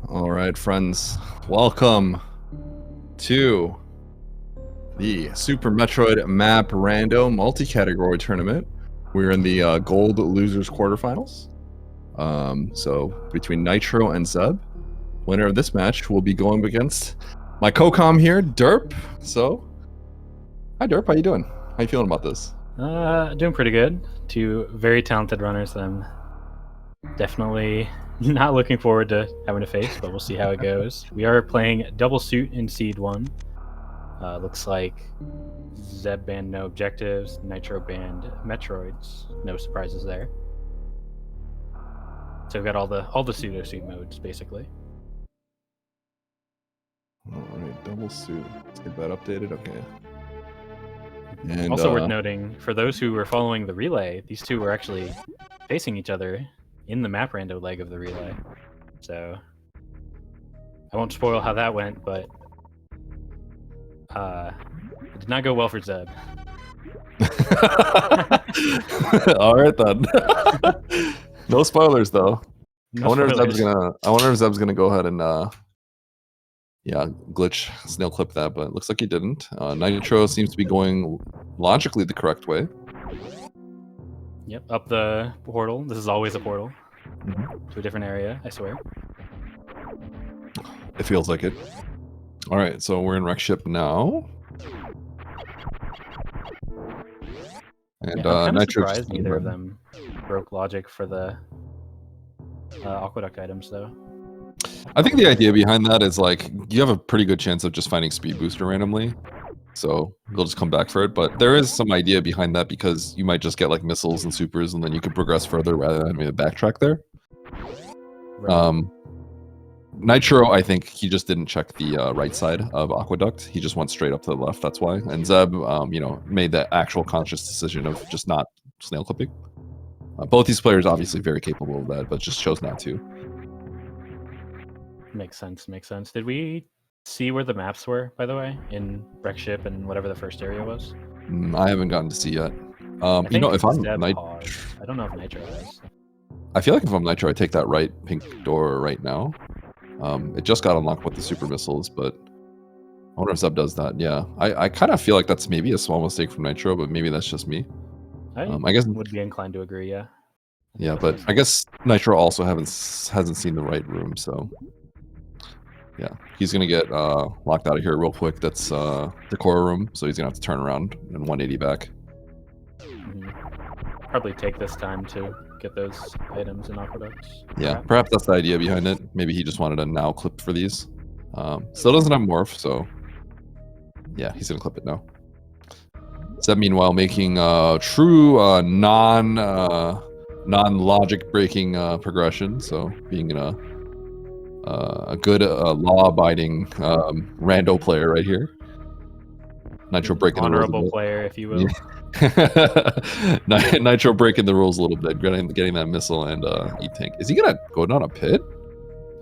All right, friends, welcome to the Super Metroid map Rando Multicategory tournament. We're in the gold losers quarterfinals. So between Nitro and Zeb, winner of this match will be going against my co-com here, Derp. So, hi Derp, how you doing? How you feeling about this? Doing pretty good. Two very talented runners that I'm definitely not looking forward to having to face, but we'll see how it goes. We are playing double suit in Seed 1. Looks like Zeb banned no objectives, Nitro banned Metroids. No surprises there. So we've got all the pseudo suit modes basically. All right, double suit. Let's get that updated. Okay. And, also worth noting, for those who were following the relay, these two were actually facing each other in the map rando leg of the relay. So I won't spoil how that went, but it did not go well for Zeb. All right then. No spoilers though. No I wonder if spoilers. Zeb's gonna go ahead and glitch snail clip that, but it looks like he didn't. Nitro seems to be going logically the correct way. Yep, up the portal. This is always a portal Mm-hmm. to a different area, I swear. It feels like it. All right, so we're in wreck ship now. And Yeah, I'm kind of Nitro surprised neither of them broke logic for the aqueduct items, though. I think the idea behind that is like you have a pretty good chance of just finding speed booster randomly, so they'll just come back for it. But there is some idea behind that because you might just get like missiles and supers, and then you can progress further rather than having to backtrack there. Right. Nitro, I think he just didn't check the right side of aqueduct. He just went straight up to the left. That's why. And Zeb, made the actual conscious decision of just not snail clipping. Both these players obviously very capable of that, but just chose not to. Makes sense. Makes sense. Did we see where the maps were, by the way, in wreck ship and whatever the first area was? I haven't gotten to see yet. If I'm Nitro, I don't know if Nitro has. I feel like if I'm Nitro, I take that right pink door right now. It just got unlocked with the super missiles, but I wonder if Zeb does that. Yeah, I kind of feel like that's maybe a small mistake from Nitro, but maybe that's just me. I guess would be inclined to agree. Yeah. Yeah, but I guess Nitro also hasn't seen the right room, so yeah, he's gonna get locked out of here real quick. That's the core room, so he's gonna have to turn around and 180 back. Mm-hmm. Probably take this time to get those items and aqueducts. Yeah, perhaps that's the idea behind it. Maybe he just wanted a now clip for these. Still doesn't have morph, so yeah, he's gonna clip it now. Zeb, meanwhile, making true non-logic breaking progression, so being in a good law-abiding rando player right here. Nitro breaking the rules. Honorable player, if you will. Yeah. Nitro breaking the rules a little bit, getting that missile and E-Tank. Is he gonna go down a pit?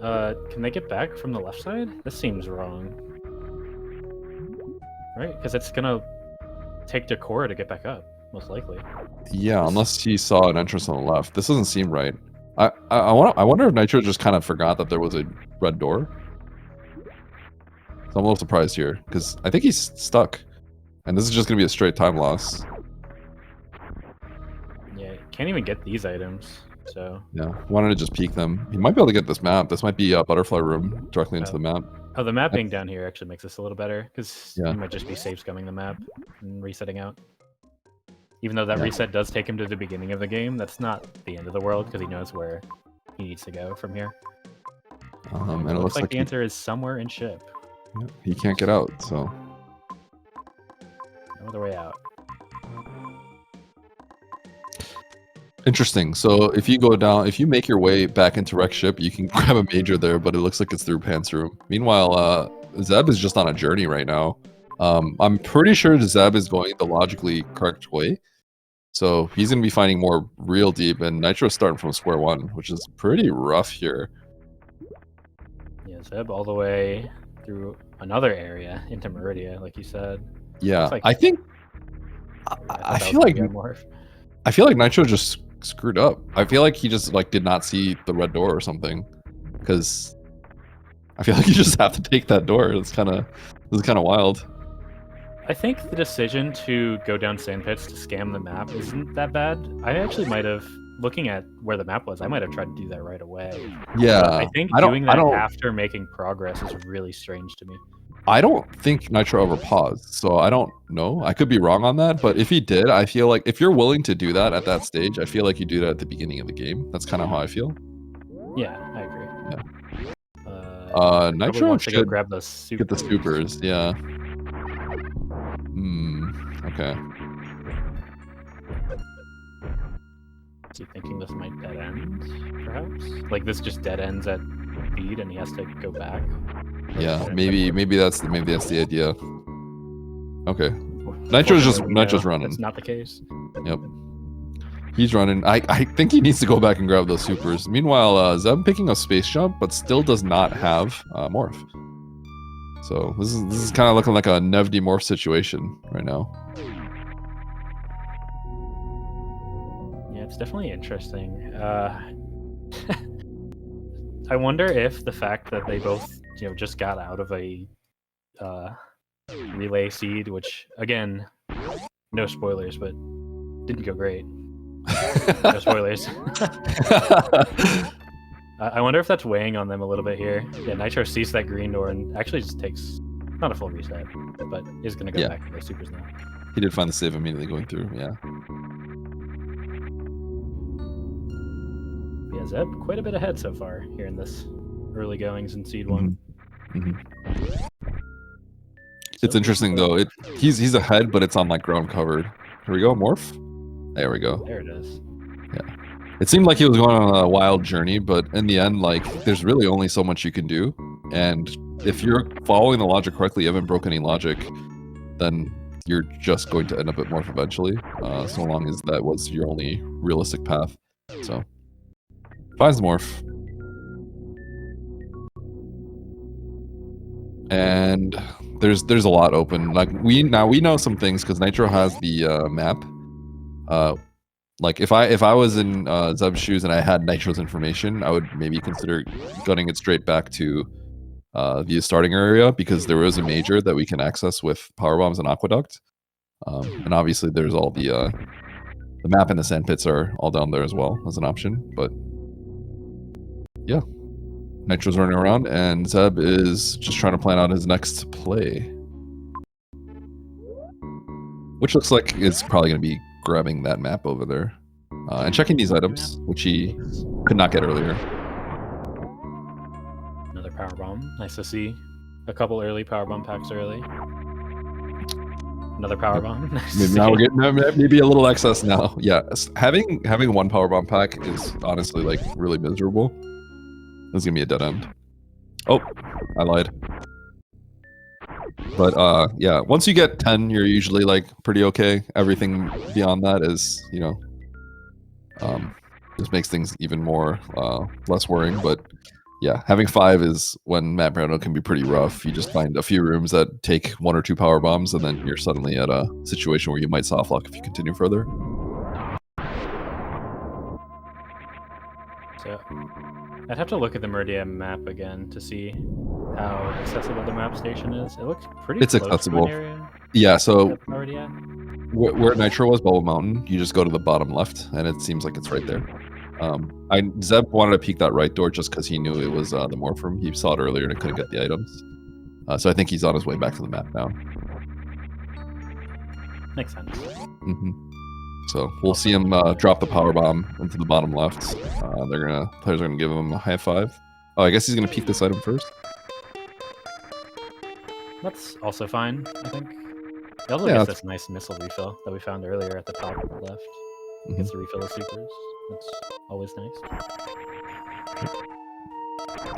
Can they get back from the left side? This seems wrong. Right? Because it's gonna take Decor to get back up, most likely. Yeah, unless he saw an entrance on the left. This doesn't seem right. I wonder if Nitro just kind of forgot that there was a red door. So I'm a little surprised here because I think he's stuck, and this is just gonna be a straight time loss. Yeah, can't even get these items. So yeah, wanted to just peek them. He might be able to get this map. This might be a butterfly room directly into the map. Oh, the map being down here actually makes this a little better because Yeah. he might just be safe scumming the map and resetting out. Even though that reset does take him to the beginning of the game, that's not the end of the world because he knows where he needs to go from here. And it looks like the answer is somewhere in ship. Yeah, he can't get out, so no other way out. Interesting. So if you go down, if you make your way back into wreck ship, you can grab a major there, but it looks like it's through Pants room. Meanwhile, Zeb is just on a journey right now. I'm pretty sure Zeb is going the logically correct way. So he's going to be finding more real deep, and Nitro's starting from square one, which is pretty rough here. Yeah, Zeb all the way through another area into Meridia, like you said. Yeah, like, I think... I feel like Nitro just screwed up. I feel like he just like did not see the red door or something, because I feel like you just have to take that door. This is kind of wild. I think the decision to go down sand pits to scam the map isn't that bad. I actually might have, looking at where the map was, I might have tried to do that right away. Yeah, But I think doing that after making progress is really strange to me. I don't think Nitro ever paused, so I don't know. I could be wrong on that, but if he did, I feel like if you're willing to do that at that stage, I feel like you do that at the beginning of the game. That's kind of how I feel. Yeah, I agree. Yeah. Nitro wants to go should grab those supers. Get the supers, yeah. Okay. Is he thinking this might dead end, perhaps? Like this just dead ends at speed and he has to go back? Yeah, maybe that's the idea. Okay. Nitro's running. That's not the case. Yep. He's running. I think he needs to go back and grab those supers. Meanwhile, Zeb picking up Space Jump, but still does not have Morph. So this is kind of looking like a Nev demorph situation right now. Yeah, it's definitely interesting. I wonder if the fact that they both, just got out of a relay seed, which again, no spoilers, but didn't go great. No spoilers. I wonder if that's weighing on them a little bit here. Yeah, Nitro sees that green door and actually just takes, not a full reset, but is going to go back to those supers now. He did find the save immediately going through, yeah. Yeah, Zeb quite a bit ahead so far here in this early goings in Seed 1. It's interesting though. He's ahead, but it's on like ground covered. Here we go, Morph. There we go. There it is. Yeah. It seemed like he was going on a wild journey, but in the end, like, there's really only so much you can do. And if you're following the logic correctly, you haven't broken any logic, then you're just going to end up at Morph eventually, so long as that was your only realistic path. So, finds Morph. And there's a lot open. Like, we know some things because Nitro has the map. Like if I was in Zeb's shoes and I had Nitro's information, I would maybe consider gunning it straight back to the starting area because there is a major that we can access with power bombs and aqueduct, and obviously there's all the map and the sand pits are all down there as well as an option. But yeah, Nitro's running around and Zeb is just trying to plan out his next play, which looks like it's probably going to be grabbing that map over there and checking these items, which he could not get earlier. Another power bomb. Nice to see a couple early power bomb packs early. Another power bomb. Nice Maybe now we're getting maybe a little excess now. Yeah, having one power bomb pack is honestly like really miserable. This is gonna be a dead end. Oh, I lied. But yeah, once you get 10, you're usually like pretty okay. Everything beyond that is, just makes things even more less worrying. But yeah, having 5 is when Map Rando can be pretty rough. You just find a few rooms that take 1 or 2 power bombs, and then you're suddenly at a situation where you might soft lock if you continue further. So I'd have to look at the Meridian map again to see how accessible the map station is. It looks pretty close accessible. To an area. Yeah, so already at. Where Nitro was, Bubble Mountain, you just go to the bottom left, and it seems like it's right there. Zeb wanted to peek that right door just because he knew it was the morph room. He saw it earlier and couldn't get the items. So I think he's on his way back to the map now. Makes sense. So we'll see him drop the power bomb into the bottom left. Players are gonna give him a high 5. Oh, I guess he's gonna peek this item first. That's also fine, I think. He also gets this nice missile refill that we found earlier at the top left. Gets the refill of supers. That's always nice.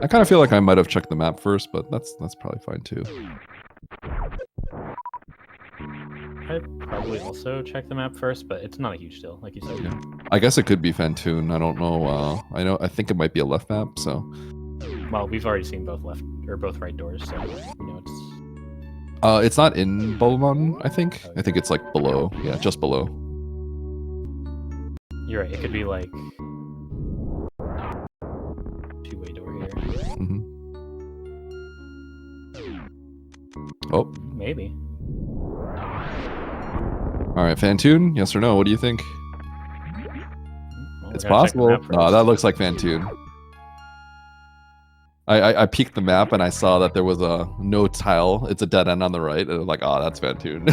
I kind of feel like I might have checked the map first, but that's probably fine too. I'd probably also check the map first, but it's not a huge deal, like you said. Yeah. I guess it could be Fantoon. I don't know. I think it might be a left map. So. Well, we've already seen both left or both right doors, so it's. It's not in Bubble Mountain. I think. I think it's like below. Yeah, just below. You're right. It could be like two-way door here. Oh, Maybe. all right, Fantoon, yes or no? What do you think? Well, It's we're gonna check the possible. map No, first. that looks like Fantoon. I peeked the map and I saw that there was a no tile. It's a dead end on the right, and I'm like, oh, that's Fantoon.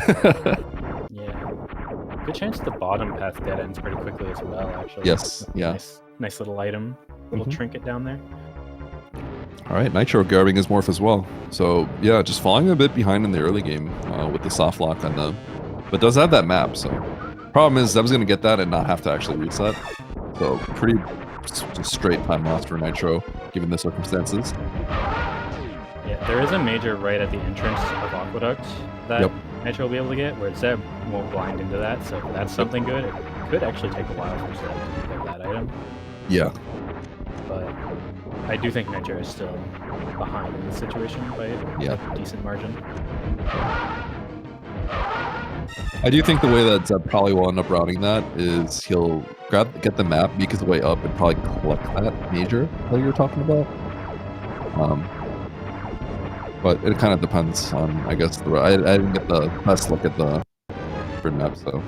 Yeah. Good chance the bottom path dead ends pretty quickly as well, actually. Yes, yeah. Nice little item. Little trinket down there. All right, Nitro grabbing his morph as well. So yeah, just falling a bit behind in the early game with the soft lock on the, but does have that map. So problem is Zeb's gonna get that and not have to actually reset. So pretty just straight time loss for Nitro given the circumstances. Yeah, there is a major right at the entrance of Aqueduct that Nitro will be able to get, where Zeb won't blind into that. So if that's something good, it could actually take a while for Zeb to get that item. Yeah. But I do think Nitro is still behind in this situation by a decent margin. I do think the way that Zeb probably will end up routing that is he'll get the map, make his way up, and probably collect that major that you were talking about. But it kind of depends on, I guess, I didn't get the best look at the different map, so.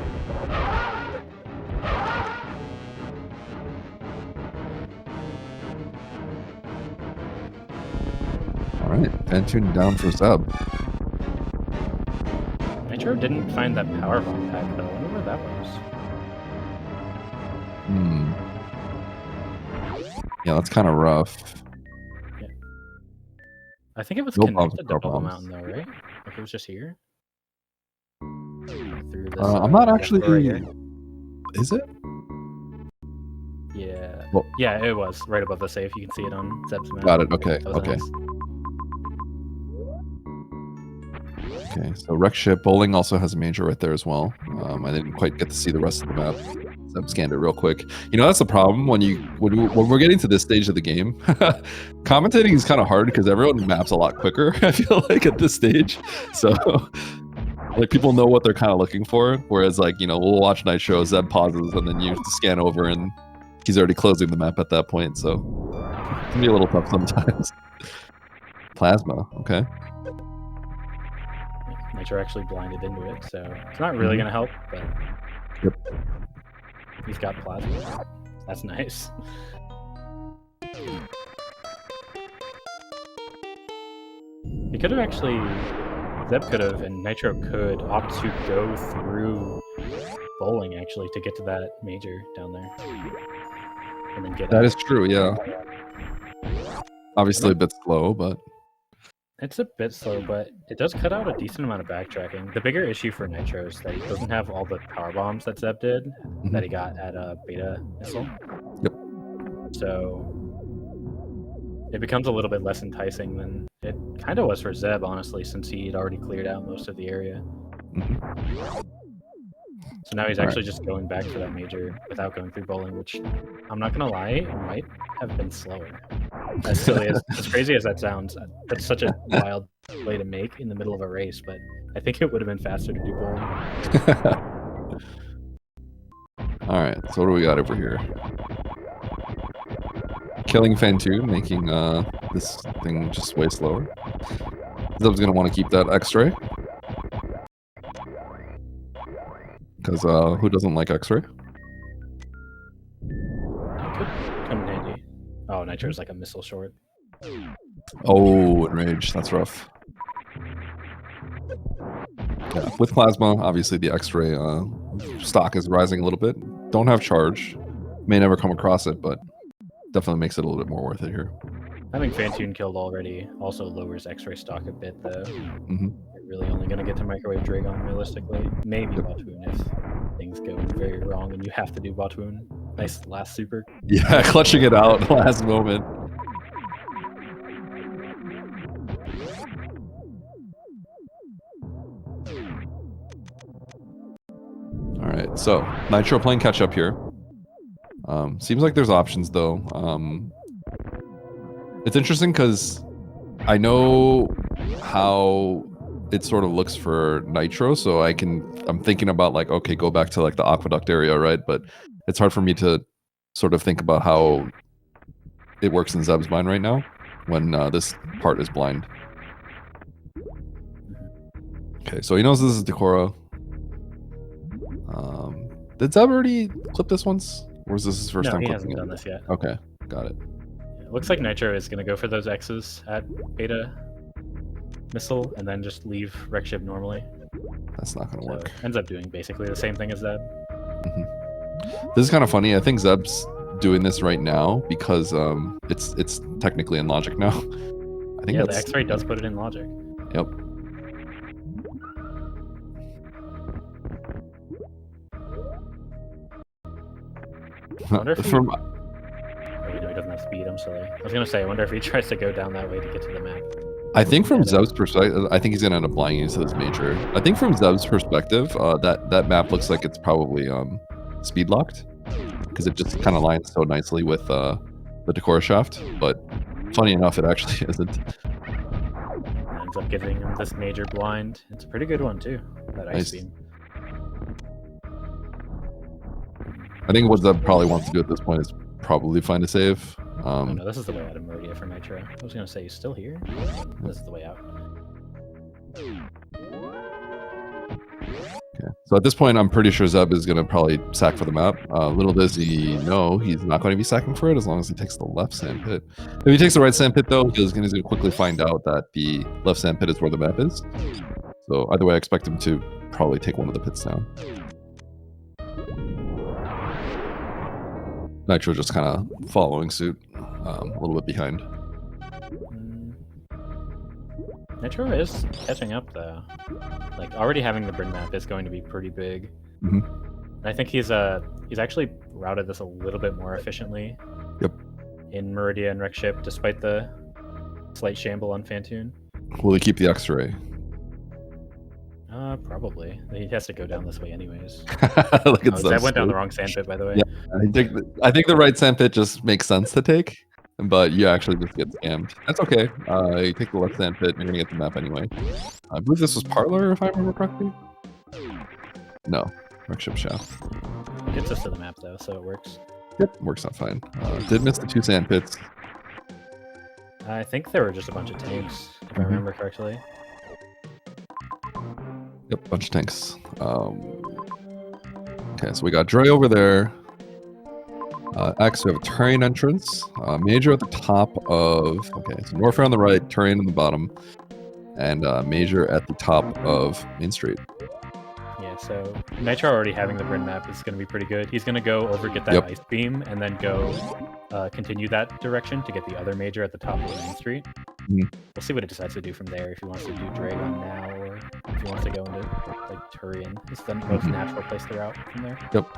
All right, Fantoon down for Zeb. Nitro didn't find that power bomb pack though. I wonder where that was. Yeah, that's kind of rough. Yeah. I think it was No connected to Bubble bombs. Mountain though, right? Like it was just here. Through this, I'm not actually. right, is it? Yeah. Well, yeah, it was right above the safe. You can see it on Zeb's map. got it. Okay. Okay. Nice. Okay. So wreck ship bowling also has a major right there as well. I didn't quite get to see the rest of the map. Zeb scanned it real quick. You know, that's the problem when we're getting to this stage of the game. Commentating is kind of hard because everyone maps a lot quicker. I feel like at this stage, so like people know what they're kind of looking for. Whereas like we'll watch Nitro, Zeb pauses, and then you scan over and he's already closing the map at that point. So it can be a little tough sometimes. Plasma, okay. Nitro actually blinded into it, so it's not really gonna help. But he's got plasma. That's nice. He could have actually, Zeb could have, and Nitro could opt to go through bowling actually to get to that major down there, and then get. That is true, yeah. Obviously a bit slow, but it's a bit slow, but it does cut out a decent amount of backtracking. The bigger issue for Nitro is that he doesn't have all the power bombs that Zeb did, that he got at Beta Missile. Yep. So it becomes a little bit less enticing than it kind of was for Zeb, honestly, since he'd already cleared out most of the area. So now he's actually just going back for that major without going through bowling, which I'm not gonna lie, it might have been slower. As silly as crazy as that sounds, that's such a wild play to make in the middle of a race, but I think it would have been faster to do bowling. All right, so what do we got over here? Killing Fantoon, making this thing just way slower. Zeb's gonna want to keep that X-ray. Because who doesn't like X-ray? Could come in handy. Oh, Nitro's like a missile short. Oh, Enrage, that's rough. Yeah, with Plasma, obviously the X-ray stock is rising a little bit. Don't have charge. May never come across it, but definitely makes it a little bit more worth it here. Having Fantoon killed already also lowers X-ray stock a bit, though. You're really only going to get to Microwave Dragon realistically. Maybe Botwoon if things go very wrong and you have to do Botwoon. Nice last super. Yeah, clutching it out last moment. All right, so Nitro playing catch up here. Seems like there's options though. It's interesting because I know how it sort of looks for Nitro, so I'm thinking about like, okay, go back to like the Aqueduct area, right? But it's hard for me to sort of think about how it works in Zeb's mind right now when this part is blind. Okay, so he knows this is Decora. Did Zeb already clip this once? Or was this his first time he clipping hasn't it? done this yet. Okay, got it. It looks like Nitro is going to go for those X's at Beta Missile and then just leave Wreckship normally. That's not going to work. Ends up doing basically the same thing as Zeb. This is kind of funny. I think Zeb's doing this right now because it's technically in logic now. I think the X-ray does put it in logic. Yep. I wonder if he doesn't have speed. I'm silly. I was gonna say, I wonder if he tries to go down that way to get to the map. I think from Zeb's perspective, I think he's gonna end up flying into this major. I think from Zeb's perspective, that map looks like it's probably speed locked because it just kind of lines so nicely with the Decora shaft. But funny enough, it actually isn't. Ends up giving him this major blind. It's a pretty good one too. That ice beam. I think what Zeb probably wants to do at this point is probably find a save. Oh no, this is the way out of Meridia for Nitro. I was gonna say, he's still here? This is the way out. Okay, so at this point, I'm pretty sure Zeb is gonna probably sack for the map. Little does he know, he's not going to be sacking for it as long as he takes the left sand pit. If he takes the right sand pit though, he's gonna quickly find out that the left sand pit is where the map is. So either way, I expect him to probably take one of the pits down. Nitro just kind of following suit, a little bit behind. Nitro is catching up though. Like already having the Bryn map is going to be pretty big. Mm-hmm. And I think he's actually routed this a little bit more efficiently. Yep. In Meridia and Wreckship, despite the slight shamble on Fantoon. Will he keep the X-ray? Probably. He has to go down this way anyways. Look at that went down the wrong sandpit, by the way. Yeah, I think the right sandpit just makes sense to take, but you actually just get scammed. That's okay. You take the left sandpit, you're gonna get the map anyway. I believe this was Parlor, if I remember correctly. No, Wreckship shaft. Gets us to the map though, so it works. Yep, works out fine. Did miss the 2 sandpits. I think there were just a bunch of tanks, if I remember correctly. Yep, bunch of tanks. Okay, so we got Dre over there. X, we have a terrain entrance. Major at the top of... Okay, so Norfair on the right, terrain on the bottom. And Major at the top of Main Street. Yeah, so Nitro already having the Bryn map is going to be pretty good. He's going to go over, get that ice beam, and then go continue that direction to get the other Major at the top of Main Street. We'll see what it decides to do from there, if he wants to do Dragon now, or if he wants to go into like Turian. It's the most natural place to route from there. Yep.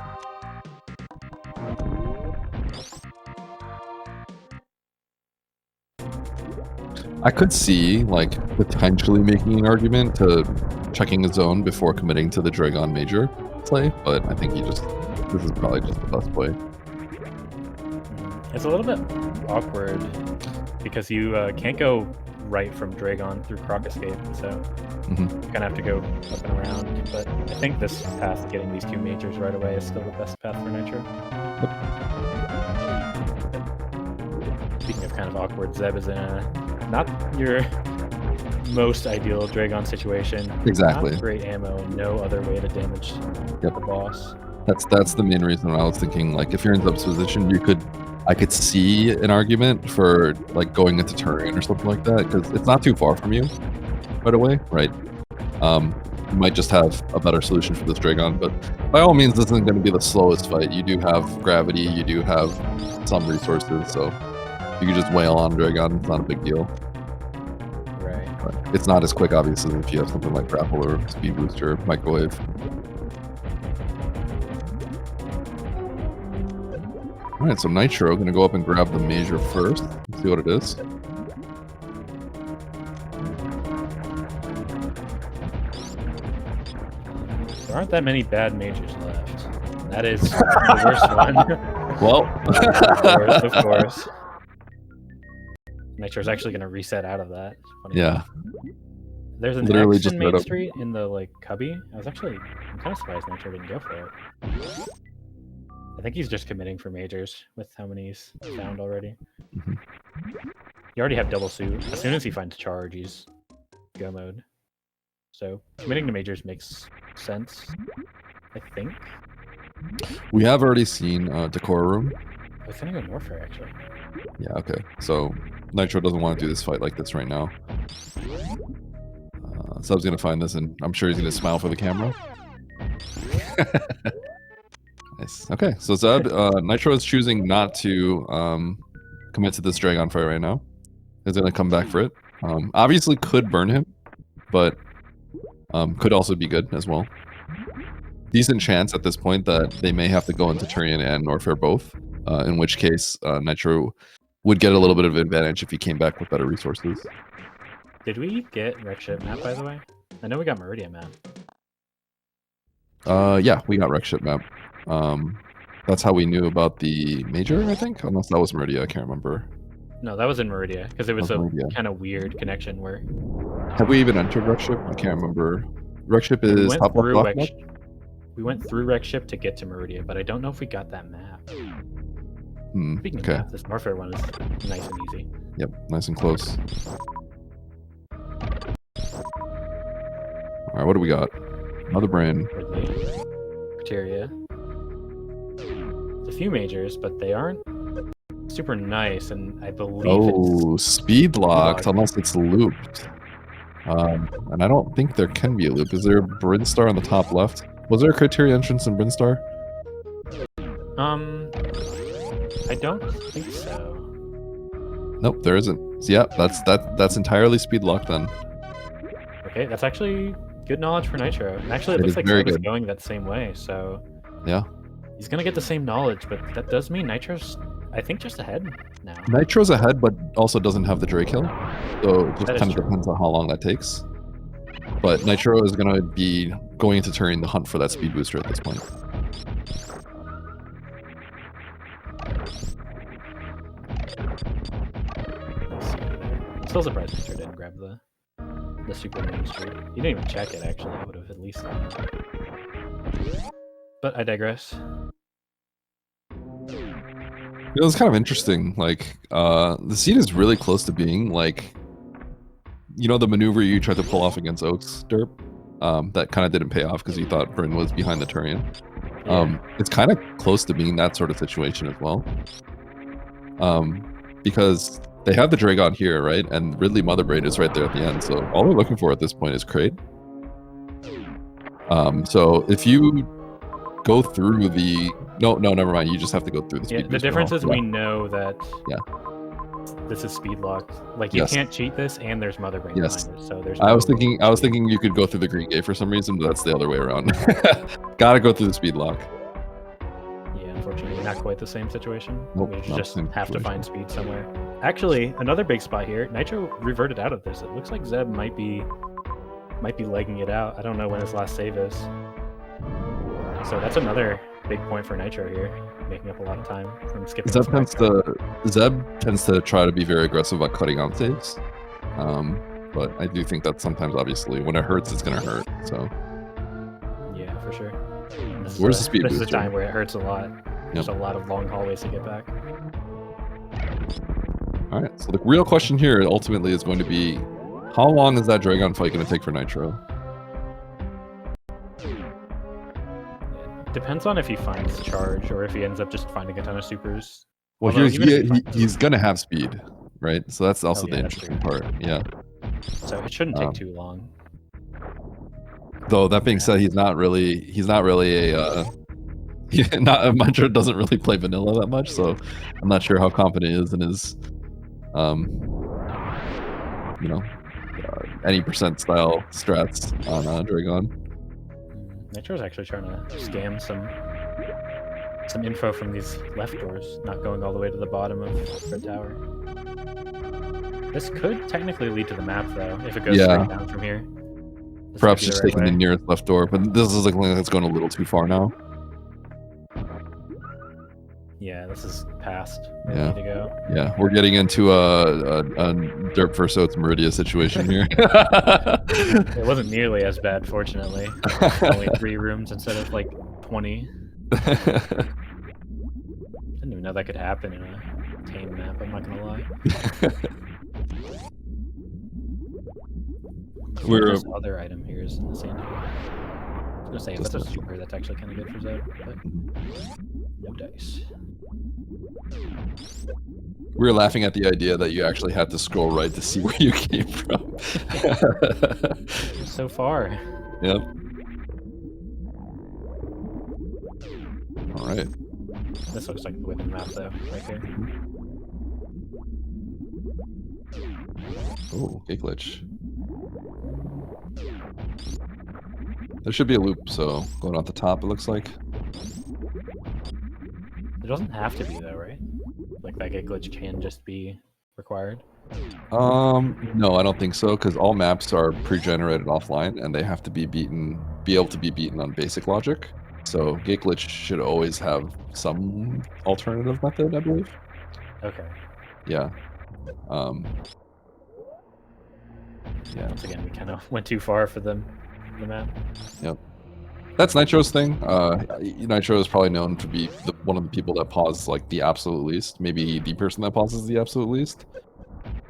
I could see like potentially making an argument to checking the zone before committing to the Dragon Major play, but I think this is probably just the best play. It's a little bit awkward because you can't go right from Dragon through Croc Escape, so you kind of have to go up and around. But I think this path, getting these 2 majors right away, is still the best path for Nitro. Speaking of kind of awkward, Zeb is in not your most ideal Dragon situation. Exactly. Not great ammo, no other way to damage the boss. That's the main reason I was thinking, like, if you're in Zeb's position, I could see an argument for like going into Turian or something like that, because it's not too far from you right away, right? You might just have a better solution for this Dragon, but by all means, this isn't going to be the slowest fight. You do have gravity, you do have some resources, so you can just wail on Dragon. It's not a big deal. Right. But it's not as quick, obviously, if you have something like Grapple or Speed Boost or Microwave. Alright, so Nitro gonna go up and grab the Major first. Let's see what it is. There aren't that many bad Majors left. That is the worst one. Well, of course. Nitro's actually gonna reset out of that. Funny. Yeah. There's an Literally X just in Main Street in the like cubby. I'm kind of surprised Nitro didn't go for it. I think he's just committing for majors with how many he's found already. You already have double suit. As soon as he finds charge, he's go mode. So committing to majors makes sense, I think. We have already seen Decor Room. I was gonna go Warfare actually. Yeah, okay. So Nitro doesn't want to do this fight like this right now. Sub's gonna find this, and I'm sure he's gonna smile for the camera. Nice. Okay, so Zeb, Nitro is choosing not to commit to this Dragon fight right now. He's gonna come back for it. Obviously could burn him, but could also be good as well. Decent chance at this point that they may have to go into Turian and Norfair both, in which case Nitro would get a little bit of advantage if he came back with better resources. Did we get Wreck Ship map, by the way? I know we got Meridian map. Yeah, we got Wreck Ship map. That's how we knew about the major, I think? Unless that was Meridia, I can't remember. No, that was in Meridia, because it was a Meridia. kind of weird connection where... Have we even entered Wreck Ship? I can't remember. Wreck Ship is top left block map? We went through Wreck Ship to get to Meridia, but I don't know if we got that map. Speaking of map, this Norfair one is nice and easy. Yep, nice and close. Alright, what do we got? Another brain. Criteria. There's a few majors, but they aren't super nice, and I believe it's... speed locked, unless it's looped. And I don't think there can be a loop. Is there a Brinstar on the top left? Was there a criteria entrance in Brinstar? I don't think so. Nope, there isn't. So yeah, that's entirely speed locked then. Okay, that's actually good knowledge for Nitro. And actually, it looks like Zeb is going that same way, so... Yeah. He's gonna get the same knowledge, but that does mean Nitro's, I think, just ahead now. Nitro's ahead, but also doesn't have the Drake hill. So it just kind of depends on how long that takes. But Nitro is gonna be going into Turing to hunt for that speed booster at this point. I'm still surprised Nitro didn't grab the super main street. He didn't even check it, actually. I would have at least done that. But I digress. You know, it's kind of interesting. Like, the seed is really close to being like, you know, the maneuver you tried to pull off against Oaks Derp, that kind of didn't pay off because you thought Bryn was behind the Turian. Yeah. It's kind of close to being that sort of situation as well. Because they have the Dragon here, right? And Ridley Motherbraid is right there at the end. So all they're looking for at this point is Crate. So if you go through the... No, never mind. You just have to go through the speed. Yeah, the difference is we know that this is speed locked. Like, you can't cheat this, and there's Motherbrain behind it. So there's I was thinking you could go through the green gate for some reason, but that's the other way around. Gotta go through the speed lock. Yeah, unfortunately, not quite the same situation. Nope, we just have to find speed somewhere. Actually, another big spot here. Nitro reverted out of this. It looks like Zeb might be legging it out. I don't know when his last save is. So that's another big point for Nitro here, making up a lot of time from skipping. Zeb tends to try to be very aggressive about cutting out saves. But I do think that sometimes, obviously, when it hurts, it's gonna hurt. So yeah, for sure. Where's the speed booster? This is a time where it hurts a lot. There's a lot of long hallways to get back. All right. So the real question here ultimately is going to be, how long is that Dragon fight going to take for Nitro? Depends on if he finds charge or if he ends up just finding a ton of supers. Well, he's going to have speed, right? So that's also the interesting part. Yeah. So it shouldn't take too long. Though that being said, he's not really a Mantra doesn't really play vanilla that much, so I'm not sure how confident he is in his any percent style strats on Dragon. Nitro's actually trying to scam some info from these left doors, not going all the way to the bottom of Red Tower. This could technically lead to the map, though, if it goes straight down from here. Perhaps just taking the nearest left door, but this is looking like it's going a little too far now. Yeah, this is past where we need to go. Yeah, we're getting into a Derp versus Oats Meridia situation here. It wasn't nearly as bad, fortunately. Only 3 rooms instead of like 20. Didn't even know that could happen in a tame map, I'm not gonna lie. This other item here is in the sand. I was gonna say, if that's a super, that's actually kind of good for Zeb, but no dice. We were laughing at the idea that you actually had to scroll right to see where you came from. So far. Yep. All right. This looks like the winning map, though, right here. Oh, gate glitch. There should be a loop, so going out the top, it looks like. It doesn't have to be, though, right? Like, that gate glitch can just be required? No, I don't think so, because all maps are pre-generated offline, and they have to be able to be beaten on basic logic. So gate glitch should always have some alternative method, I believe. Okay. Yeah. Yeah. Once again, we kind of went too far for the map. Yep. That's Nitro's thing. Nitro is probably known to be one of the people that pauses like the absolute least. Maybe the person that pauses the absolute least.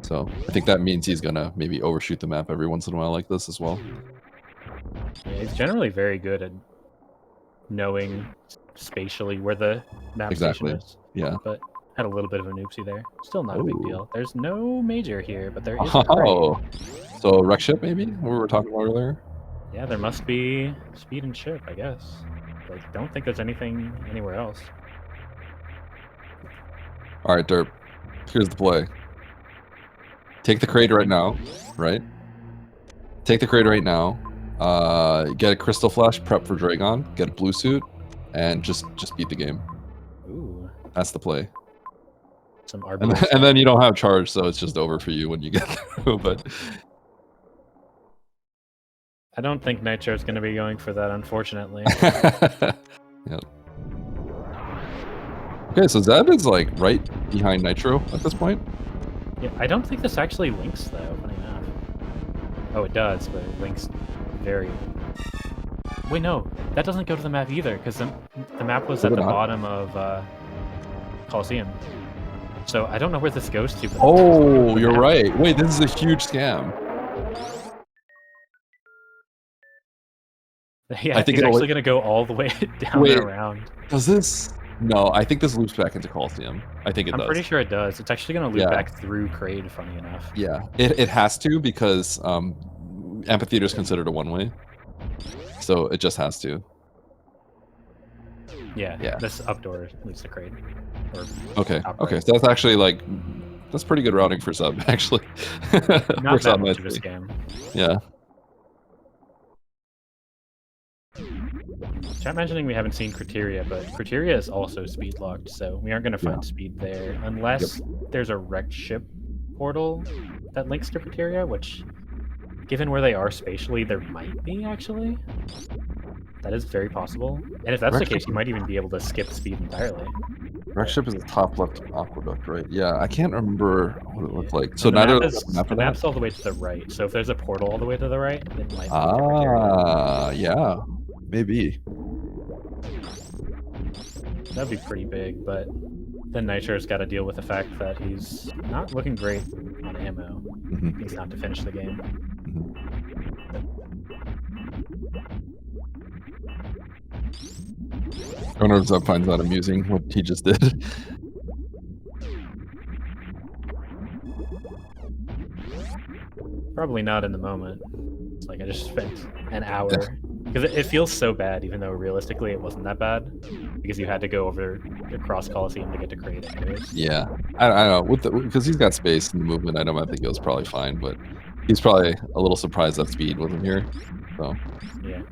So I think that means he's gonna maybe overshoot the map every once in a while like this as well. Yeah, he's generally very good at knowing spatially where the map station is. Yeah. But had a little bit of an oopsie there. Still not a big deal. There's no major here, but there is a crate. Oh, so wreck ship maybe? What we were talking about earlier? Yeah, there must be speed and ship, I guess. I don't think there's anything anywhere else. All right, Derp. Here's the play. Take the crate right now, right? Take the crate right now. Get a crystal flash, prep for Dragon, get a blue suit, and just beat the game. Ooh. That's the play. Some and then you don't have charge, so it's just over for you when you get through. But I don't think Nitro's going to be going for that, unfortunately. Yep. Okay, so Zeb is like right behind Nitro at this point. Yeah, I don't think this actually links though, funny enough. Oh, it does, but it links very... Wait, no, that doesn't go to the map either, because the map was at the bottom of Coliseum. So I don't know where this goes to. Oh, you're right. Wait, this is a huge scam. Yeah, I think it's actually going to go all the way down and around. Does this? No, I think this loops back into Coliseum. I think it does. I'm pretty sure it does. It's actually going to loop back through Kraid, funny enough. Yeah, it has to, because Amphitheater is considered a one-way. So it just has to. Yeah. This up door leads to Kraid. Okay, so that's actually like, that's pretty good routing for Zeb, actually. Not that much of a scam. Yeah. Chat mentioning we haven't seen Criteria, but Criteria is also speed locked, so we aren't going to find speed there unless there's a wrecked ship portal that links to Criteria, which, given where they are spatially, there might be actually. That is very possible. And if that's the case, you might even be able to skip speed entirely. Wreck ship is the top left aqueduct, right? Yeah, I can't remember what it looked like. So the neither the map's all the way to the right. So if there's a portal all the way to the right, it might be yeah, maybe. That'd be pretty big, but then Nitro's got to deal with the fact that he's not looking great on ammo. He's not to finish the game. I wonder if Zeb finds that amusing, what he just did. Probably not in the moment. It's like I just spent an hour. Because it feels so bad, even though realistically it wasn't that bad. Because you had to go across Coliseum to get to Kraid anyways. Yeah, I don't know. Because he's got space in the movement, I think it was probably fine, but he's probably a little surprised that speed wasn't here. So. Yeah.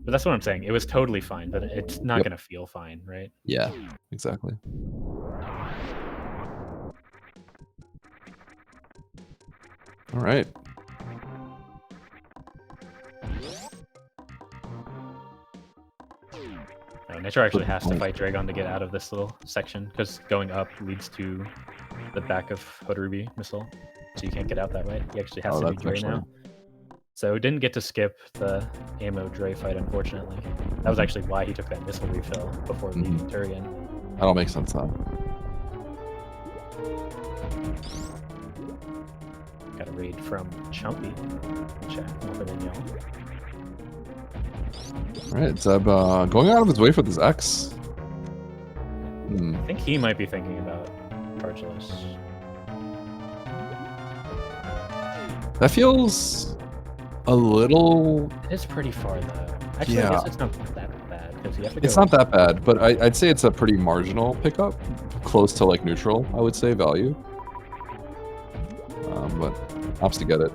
But that's what I'm saying. It was totally fine, but it's not going to feel fine, right? Yeah, exactly. All right. Nitro actually has to fight Dragon to get out of this little section, because going up leads to the back of Hodorubi missile, so you can't get out that way. He actually has to do Dre now. So didn't get to skip the ammo Dre fight, unfortunately. That was actually why he took that missile refill before leaving Turian. That all makes sense, huh? Gotta raid from Chumpy in chat. Welcome in, y'all. Alright, Zeb going out of his way for this X. I think he might be thinking about chargeless. That feels a little... It is pretty far, though. Actually, Yeah. I guess it's not that bad, because you have to go... It's not that bad, but I'd say it's a pretty marginal pickup. Close to, like, neutral, I would say, value. But opts to get it.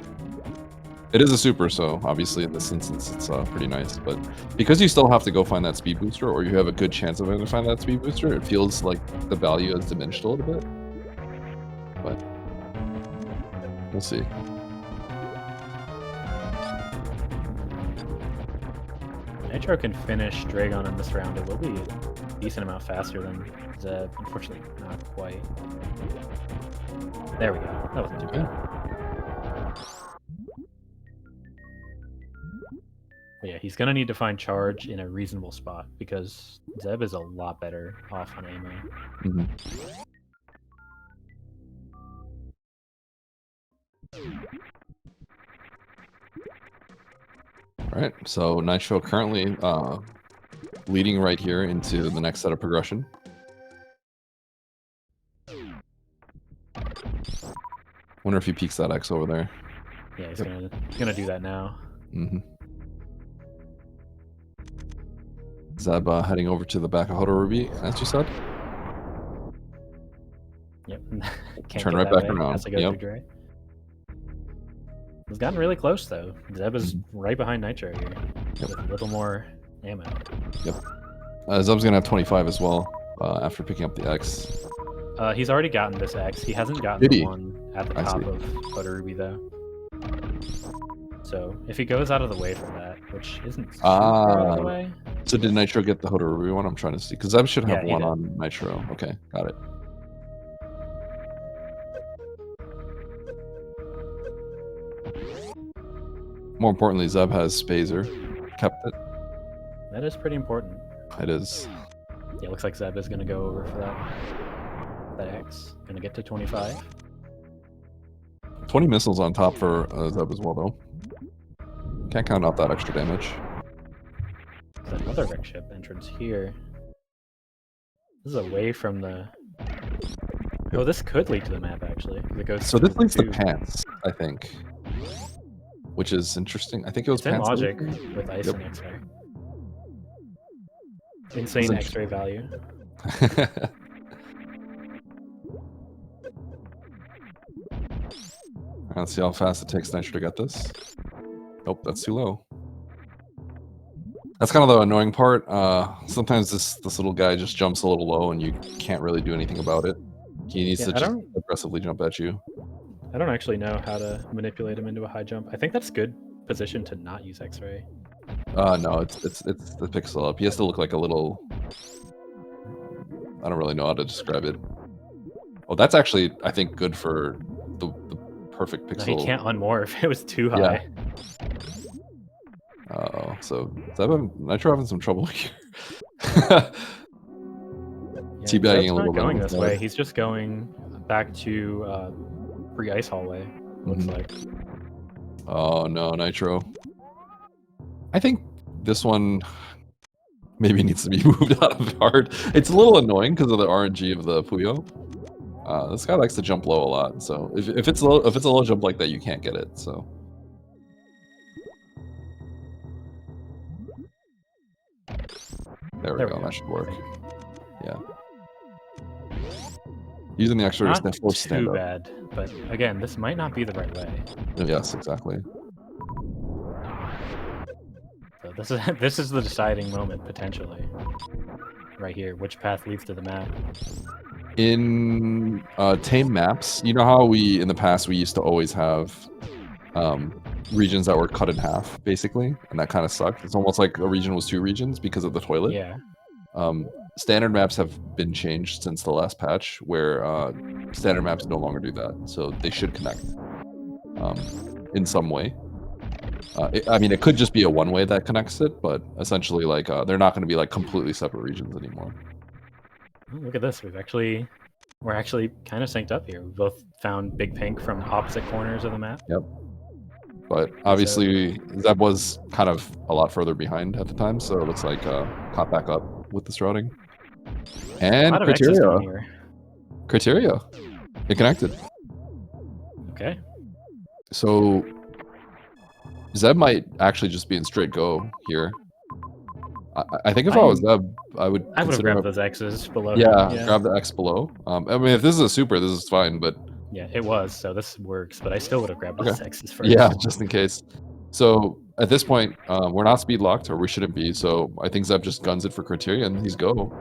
It is a super, so obviously in this instance it's pretty nice. But because you still have to go find that speed booster, or you have a good chance of going to find that speed booster, it feels like the value has diminished a little bit. But we'll see. Nitro can finish Dragon in this round. It will be a decent amount faster than Zeb. Unfortunately, not quite. There we go. That wasn't too bad. But yeah, he's gonna need to find charge in a reasonable spot because Zeb is a lot better off on ammo. Alright, so Nitro currently leading right here into the next set of progression. Wonder if he peeks that X over there. Yeah, he's gonna do that now. Zeb heading over to the back of Hodo Ruby, as you said. Yep. Turn right back around. Has to go through Dre. It's gotten really close though. Zeb is right behind Nitro here. With a little more ammo. Yep. Zeb's gonna have 25 as well after picking up the X. He's already gotten this X. He hasn't gotten the one at the top of Hodo Ruby though. So if he goes out of the way for that, which isn't super out of the way. So did Nitro get the Hodo Ruby one? I'm trying to see. Because Zeb should have one on Nitro. Okay, got it. More importantly, Zeb has Spazer. Kept it. That is pretty important. It is. Yeah, looks like Zeb is going to go over for that X. Going to get to 25. 20 missiles on top for Zeb as well, though. Can't count out that extra damage. There's another wreck ship entrance here. This is away from the... Oh, this could lead to the map, actually. It goes so this leads to Pants, I think. Which is interesting. I think it was Pants. Logic with ice and X-ray. Insane X-ray value. Let's see how fast it takes Nitro to get this. Nope, that's too low. That's kind of the annoying part. Sometimes this little guy just jumps a little low and you can't really do anything about it. He needs to just aggressively jump at you. I don't actually know how to manipulate him into a high jump. I think that's good position to not use X-ray. No, it's the pixel up. He has to look like a little... I don't really know how to describe it. Oh, that's actually, I think, good for the perfect pixel. No, he can't unmorph. It was too high. Yeah. Uh-oh. So, Nitro having some trouble here. Teabagging a little bit. Going this way. He's just going back to pre-ice hallway, looks like. Oh, no, Nitro. I think this one maybe needs to be moved out of hard. It's a little annoying because of the RNG of the Puyo. This guy likes to jump low a lot, so if it's a low jump like that, you can't get it. So there we go. That should work. Yeah. Using the extra not too bad, but again, this might not be the right way. Yes, exactly. So this is the deciding moment potentially. Right here, which path leads to the map? In tame maps, you know how in the past we used to always have regions that were cut in half, basically, and that kind of sucked. It's almost like a region was two regions because of the toilet. Yeah. Standard maps have been changed since the last patch, where standard maps no longer do that, so they should connect in some way. I mean, it could just be a one-way that connects it, but essentially, like, they're not going to be like completely separate regions anymore. Oh, look at this. We've actually We're actually kind of synced up here. We both found Big Pink from opposite corners of the map. Yep. But obviously, Zeb was kind of a lot further behind at the time, so it looks like caught back up with this routing. And a lot of X's going here. Criteria. It connected. Okay. So Zeb might actually just be in straight go here. I think if I was Zeb, I would have grabbed those X's below. Yeah, grab the X below. I mean, if this is a super, this is fine, but... Yeah, it was, so this works, but I still would have grabbed those X's first. Yeah, just in case. So, at this point, we're not speed locked, or we shouldn't be, so I think Zeb just guns it for criteria, and he's go.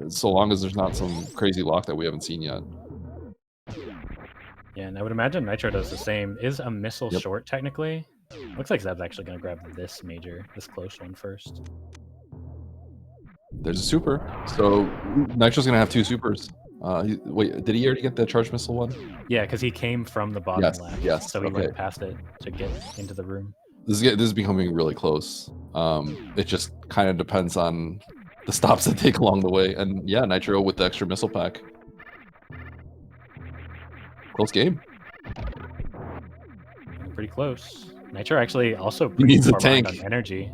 So long as there's not some crazy lock that we haven't seen yet. Yeah, and I would imagine Nitro does the same. Is a missile short, technically? Looks like Zeb's actually going to grab this major, this close one first. There's a super. So Nitro's gonna have two supers. Wait, did he already get the charge missile one? Yeah, because he came from the bottom left. Yes. So he went past it to get into the room. This is becoming really close. It just kind of depends on the stops that take along the way. And yeah, Nitro with the extra missile pack. Close game. Pretty close. Nitro actually also he needs a tank on energy.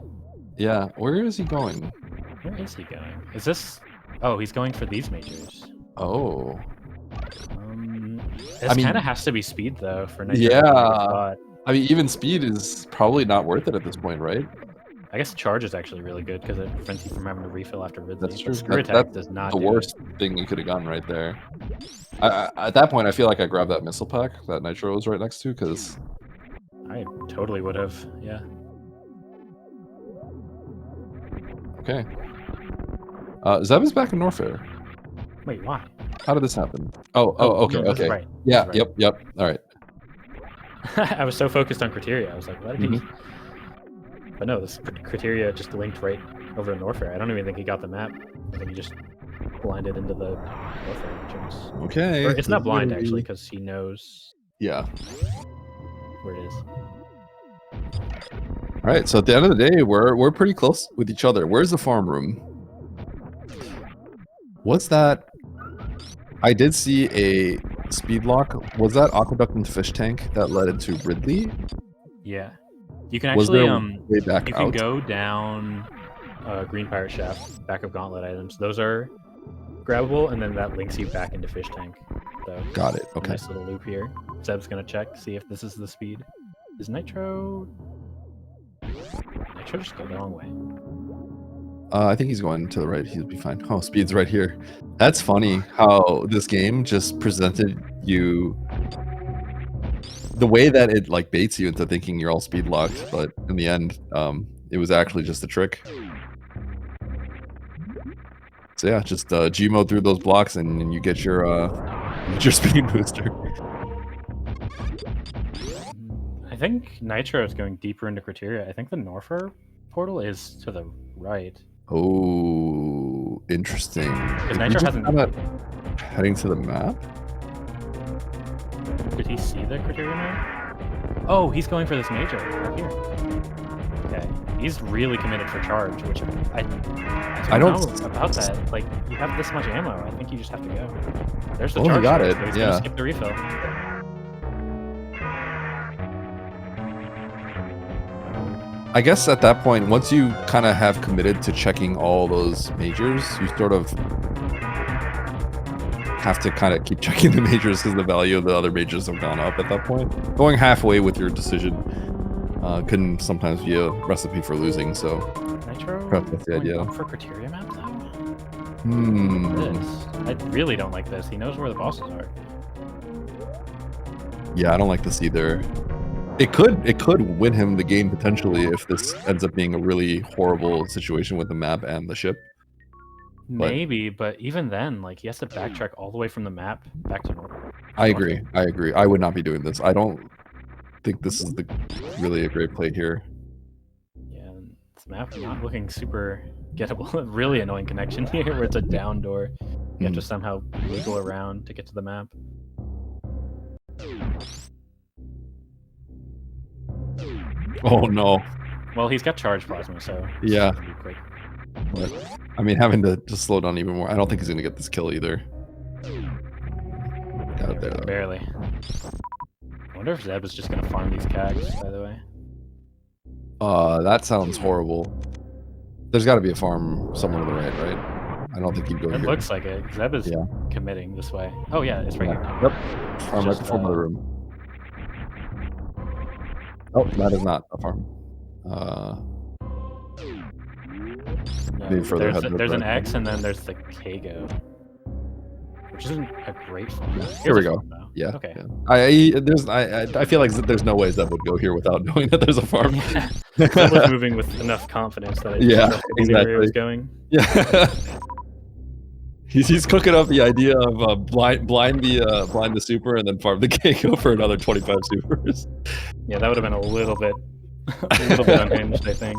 Yeah, where is he going? Where is he going? Is this... Oh, he's going for these majors. Oh. This kind of has to be speed, though, for Nitro. Yeah. I mean, even speed is probably not worth it at this point, right? I guess charge is actually really good because it prevents you from having to refill after Ridley. That's true. Screw attack does not the worst thing you could have gotten right there. At that point, I feel like I grabbed that missile pack that Nitro was right next to, because... I totally would have, yeah. Okay. Zeb is back in Norfair. Wait, why? How did this happen? Okay, no, okay. Right. Yeah, yep. All right. I was so focused on criteria. I was like, what did he... But no, this criteria just linked right over to Norfair. I don't even think he got the map. I think he just blinded into the Norfair entrance. Okay. Or it's not blind, actually, because he knows... Yeah. Where it is. All right, so at the end of the day, we're pretty close with each other. Where's the farm room? What's that? I did see a speed lock. Was that aqueduct and fish tank that led into Ridley? Yeah. You can actually way back you can go down Green Pirate Shaft, back of Gauntlet items. Those are grabbable, and then that links you back into fish tank. So got it. Okay. Nice little loop here. Zeb's gonna check, see if this is the speed. Is Nitro just go the wrong way? I think he's going to the right. He'll be fine. Oh, speed's right here. That's funny how this game just presented you the way that it like baits you into thinking you're all speed locked, but in the end, it was actually just a trick. So yeah, just Gmod through those blocks and you get your speed booster. I think Nitro is going deeper into criteria. I think the Norfair portal is to the right. Oh, interesting. Because Nitro hasn't... Heading to the map? Did he see the criteria map? Oh, he's going for this major right here. Okay, he's really committed for charge, which I don't know about that. Like, you have this much ammo. I think you just have to go. There's the charge. He got it. He's gonna skip the refill. I guess at that point, once you kind of have committed to checking all those majors, you sort of have to kind of keep checking the majors because the value of the other majors have gone up at that point. Going halfway with your decision can sometimes be a recipe for losing, so... Nitro? That's the idea. For criteria map, though? Hmm. I really don't like this. He knows where the bosses are. Yeah, I don't like this either. It could win him the game potentially if this ends up being a really horrible situation with the map and the ship. Maybe, but even then, like, he has to backtrack all the way from the map back to normal. I agree. I would not be doing this. I don't think this is really a great play here. Yeah, this map not looking super gettable. Really annoying connection here where it's a down door. You have to somehow wiggle around to get to the map. Oh no. Well, he's got charge plasma, so yeah. Be quick. But, I mean, having to just slow down even more. I don't think he's gonna get this kill either. Got it there. Barely. I wonder if Zeb is just gonna farm these cags, by the way. That sounds horrible. There's got to be a farm somewhere to the right? I don't think he'd go It here. looks like it. Zeb is committing this way. Oh yeah, it's right here. Yep. Farm right before the room. Oh, that is not a farm. Maybe further ahead. There's an X and then there's the Kago, which isn't a great farm. Here we go. Yeah. Okay. Yeah. I feel like there's no way Zeb would go here without knowing that there's a farm. Yeah. Zeb was moving with enough confidence that I knew where he was going. Yeah. He's cooking up the idea of blind the super and then farm the Keiko for another 25 supers. Yeah, that would have been a little bit unhinged, I think.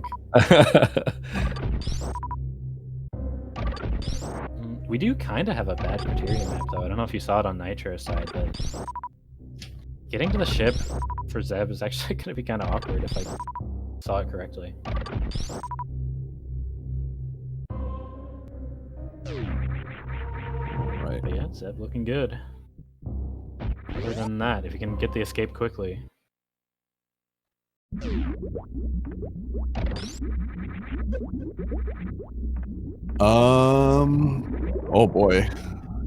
We do kind of have a bad criteria map, though. I don't know if you saw it on Nitro's side, but getting to the ship for Zeb is actually going to be kind of awkward if I saw it correctly. Right. But yeah, Zeb looking good. Other than that, if you can get the escape quickly. Oh boy.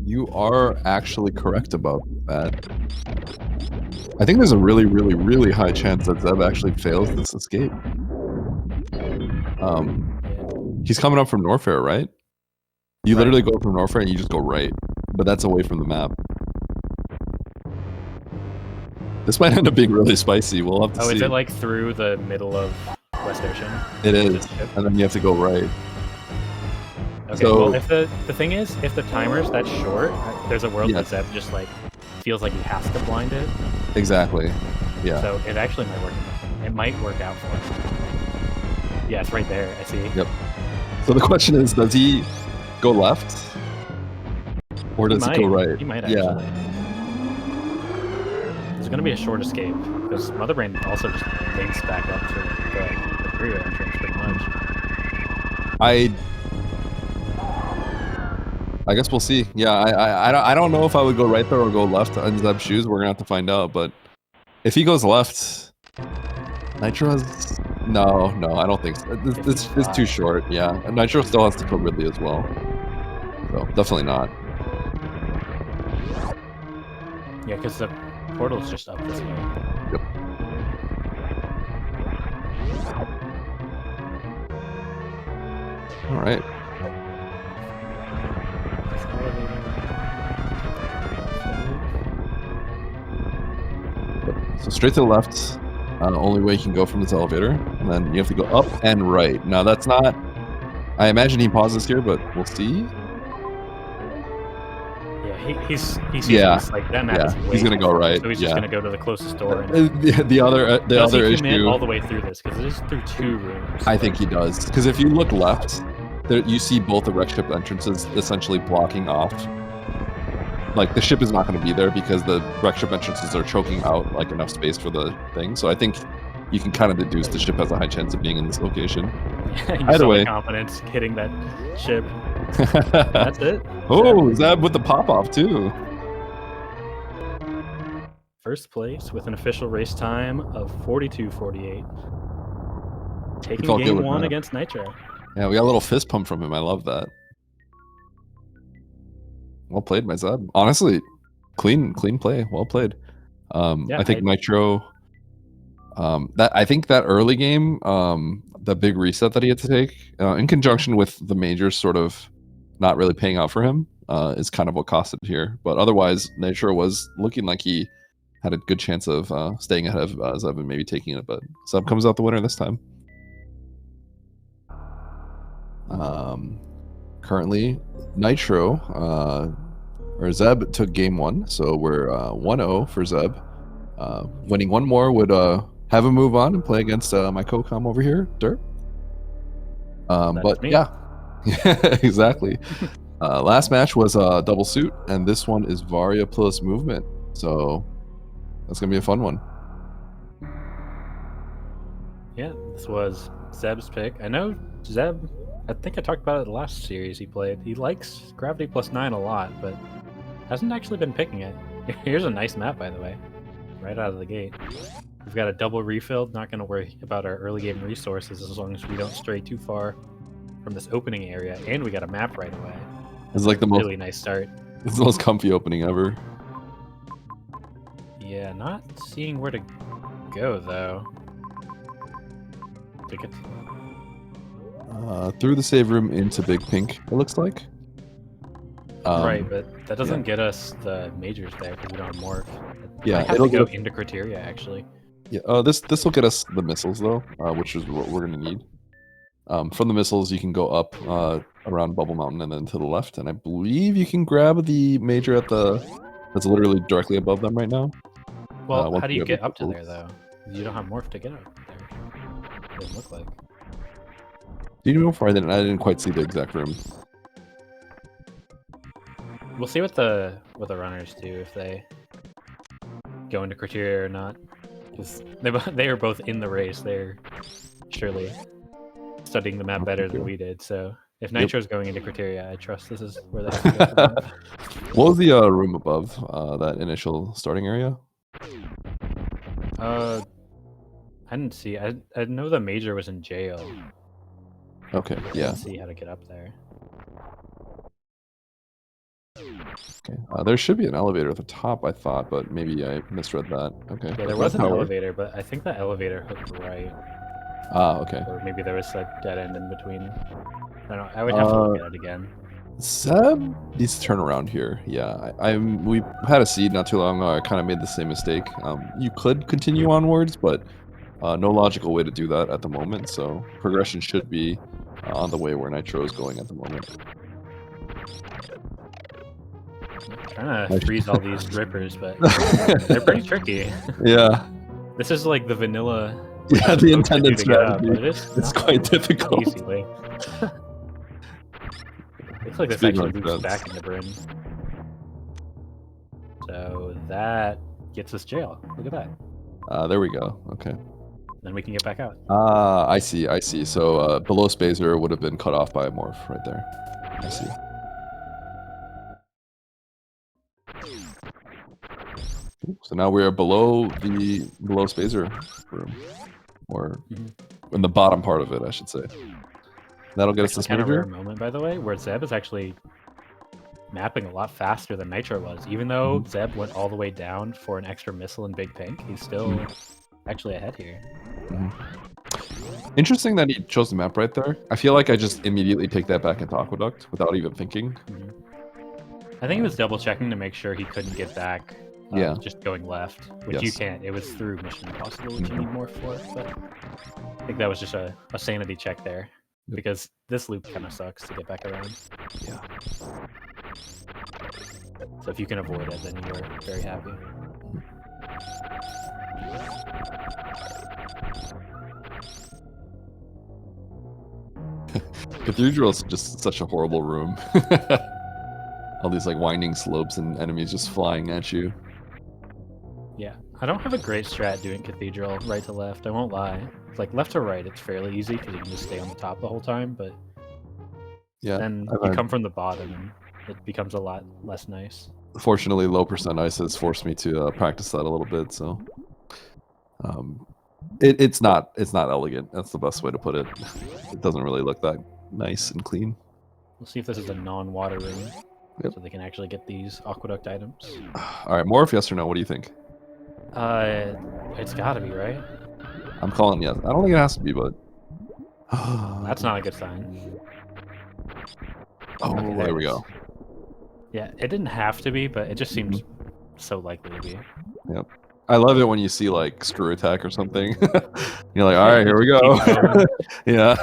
You are actually correct about that. I think there's a really, really, really high chance that Zeb actually fails this escape. He's coming up from Norfair, right? You literally go from Norfair and you just go right, but that's away from the map. This might end up being really spicy. We'll have to see. Oh, is it like through the middle of West Ocean? It is, and then you have to go right. Okay, so, well, if the thing is, if the timer's that short, there's a world that Zeb just like feels like he has to blind it. Exactly. Yeah. So it actually might work. It might work out for him. Yeah, it's right there. I see. Yep. So the question is, does he go left, or does he go right? He might actually. Yeah. There's gonna be a short escape because Mother Brain also just links back up to the rear entrance pretty much. I guess we'll see. Yeah, I don't know if I would go right there or go left in Zeb's shoes. We're gonna have to find out. But if he goes left, Nitro has no. I don't think so. It's too short. Yeah, and Nitro still has to kill Ridley as well. So definitely not. Yeah, because the portal's just up this way. Yep. All right. So straight to the left, only way you can go from this elevator, and then you have to go up and right. Now that's not, I imagine he pauses here, but we'll see. Yeah, he's like that map is way he's gonna go right. So he's just gonna go to the closest door. And the other issue all the way through this because it is through 2 rooms. I think he does, because if you look left, there you see both the wreck ship entrances essentially blocking off. Like the ship is not going to be there because the wreck ship entrances are choking out like enough space for the thing. So I think you can kind of deduce the ship has a high chance of being in this location. Either way, confidence hitting that ship. That's it. Oh, Zeb with the pop off too. First place with an official race time of 42:48. Taking game 1 against Nitro. Yeah, we got a little fist pump from him. I love that. Well played, my Zeb. Honestly, clean play. Well played. I think Nitro. I think that early game, the big reset that he had to take, in conjunction with the majors sort of not really paying out for him, is kind of what cost it here. But otherwise, Nitro was looking like he had a good chance of staying ahead of Zeb and maybe taking it. But Zeb comes out the winner this time. Currently, Nitro, or Zeb took game 1, so we're 1-0 for Zeb. Winning one more would have him move on and play against my co-com over here, Derp. But me. Yeah, exactly. Last match was double suit, and this one is Varia plus movement, so that's gonna be a fun one. Yeah, this was Zeb's pick. I know Zeb, I think I talked about it the last series he played. He likes Gravity plus 9 a lot, but hasn't actually been picking it. Here's a nice map, by the way, right out of the gate. We've got a double refill. Not going to worry about our early game resources as long as we don't stray too far from this opening area, and we got a map right away. It's like the most really nice start. It's the most comfy opening ever. Yeah, not seeing where to go though. Ticket. Through the save room into Big Pink, it looks like. Right, but that doesn't get us the majors there because we don't have morph. Yeah, it'll go into criteria actually. Yeah, this will get us the missiles though, which is what we're gonna need. From the missiles, you can go up around Bubble Mountain and then to the left, and I believe you can grab the major that's literally directly above them right now. Well, how do you get up to there though? You don't have morph to get up there. It doesn't look like. Do you know before I didn't quite see the exact room. We'll see what the runners do if they go into criteria or not, because they are both in the race. They're surely studying the map better than we did. So if Nitro's going into criteria, I trust this is where they have to go. What was the room above that initial starting area? I didn't see. I know the major was in jail. Okay, yeah. Let's see how to get up there. Okay, there should be an elevator at the top, I thought, but maybe I misread that. Okay. Yeah, there was an elevator, but I think the elevator hooked right. Ah, okay. Or maybe there was a dead end in between. I don't know. I would have to look at it again. Zeb needs to turn around here. Yeah, we had a seed not too long ago. I kind of made the same mistake. You could continue onwards, but no logical way to do that at the moment. So progression should be on the way where Nitro is going at the moment. I'm trying to freeze all these rippers, but they're pretty tricky. Yeah. This is like the vanilla. Yeah, the intended strategy. It's quite difficult. Easily. Looks like this actually moves back into Bryn. So that gets us jail. Look at that. There we go. Okay. Then we can get back out. I see. So below Spazer would have been cut off by a morph right there. I see. So now we are below Spazer room, or in the bottom part of it, I should say. That'll get us this kind of rare moment, by the way, where Zeb is actually mapping a lot faster than Nitro was. Even though Zeb went all the way down for an extra missile in Big Pink, he's still actually ahead here. Interesting that he chose the map right there. I feel like I just immediately take that back into Aqueduct without even thinking. I think he was double checking to make sure he couldn't get back. Just going left, which you can't. It was through Mission Impossible, which you need more for. But I think that was just a sanity check there, because this loop kind of sucks to get back around. Yeah. So if you can avoid it, then you're very happy. Cathedral is just such a horrible room. All these like winding slopes and enemies just flying at you. Yeah, I don't have a great strat doing Cathedral right to left, I won't lie. It's like left to right, it's fairly easy because you can just stay on the top the whole time, but then you come from the bottom and it becomes a lot less nice. Fortunately, low percent ice has forced me to practice that a little bit, so it's not elegant. That's the best way to put it. It doesn't really look that nice and clean. We'll see if this is a non-water room, so they can actually get these Aqueduct items. All right, morph, yes or no? What do you think? It's gotta be, right? I'm calling yes. I don't think it has to be, but that's not a good sign. Oh, okay, there we go. Yeah, it didn't have to be, but it just seems so likely to be. Yep. I love it when you see like screw attack or something. You're like, all right, here we go. Yeah.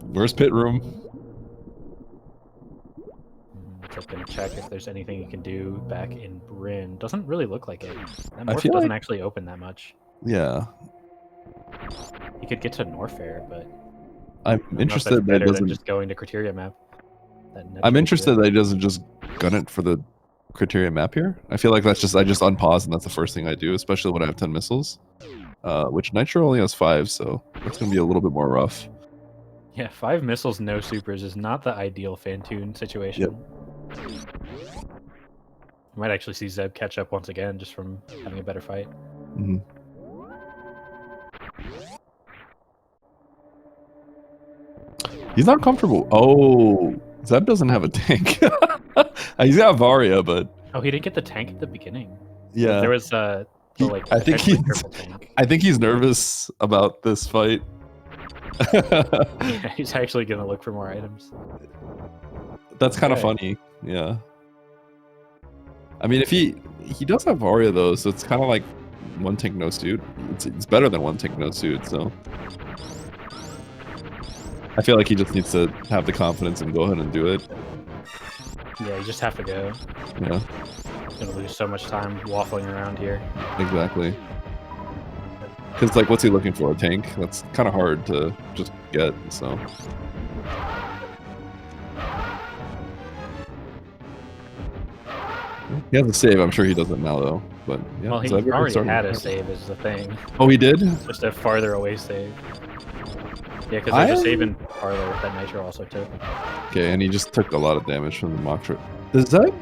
Where's pit room? Just gonna check if there's anything you can do back in Bryn. Doesn't really look like it. That morph doesn't actually open that much. Yeah. You could get to Norfair, but I'm interested that it doesn't just going to criteria map. I'm interested that he doesn't just gun it for the criteria map here. I feel like that's just I just unpause and that's the first thing I do, especially when I have 10 missiles. Which Nitro only has 5, so that's gonna be a little bit more rough. Yeah, 5 missiles, no supers is not the ideal Fantoon situation. We might actually see Zeb catch up once again just from having a better fight. Mm-hmm. He's not comfortable. Oh, Zeb doesn't have a tank. He's got Varia, but Oh, he didn't get the tank at the beginning. yeah, There was like I think potentially triple tank. I think he's nervous about this fight. Yeah, he's actually gonna look for more items. That's kind of funny. Yeah. I mean, if he does have Varia though, so it's kind of like one tank no suit. It's better than one tank no suit. So I feel like he just needs to have the confidence and go ahead and do it. Yeah, you just have to go. Yeah. Gonna lose so much time waffling around here. Exactly. Because like, what's he looking for? A tank? That's kind of hard to just get. So. He has a save. I'm sure he doesn't now though. But yeah. Well, he already had a save is the thing. Oh, he did? It's just a farther away save. Yeah, because there's a save in Parlor that Nitro also took. Okay, and he just took a lot of damage from the mock trip. Does that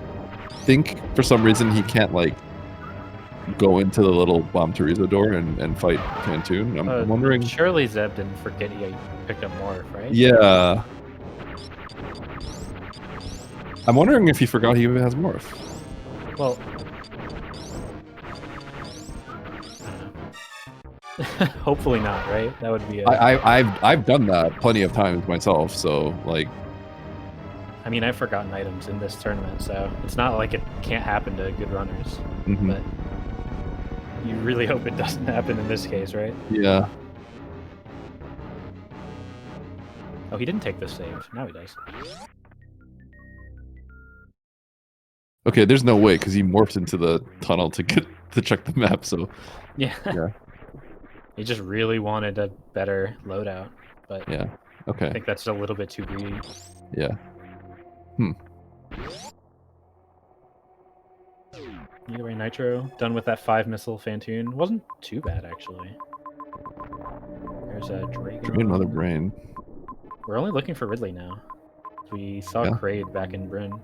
think for some reason he can't like go into the little Bomb Teresa door and fight Cantoon? I'm wondering. Surely Zeb didn't forget he picked up Morph, right? Yeah. I'm wondering if he forgot he even has Morph. Well, hopefully not, right? That would be. I've done that plenty of times myself. So like. I mean, I've forgotten items in this tournament, so it's not like it can't happen to good runners. Mm-hmm. But you really hope it doesn't happen in this case, right? Yeah. Oh, he didn't take this save. Now he does. Okay, there's no way because he morphed into the tunnel to check the map. So. Yeah. Yeah. He just really wanted a better loadout, but yeah. Okay. I think that's a little bit too greedy. Yeah. Either way, Nitro done with that 5 missile Fantoon. Wasn't too bad actually. There's a Dragon. Drain Mother Brain. We're only looking for Ridley now. We saw Kraid back in Bryn.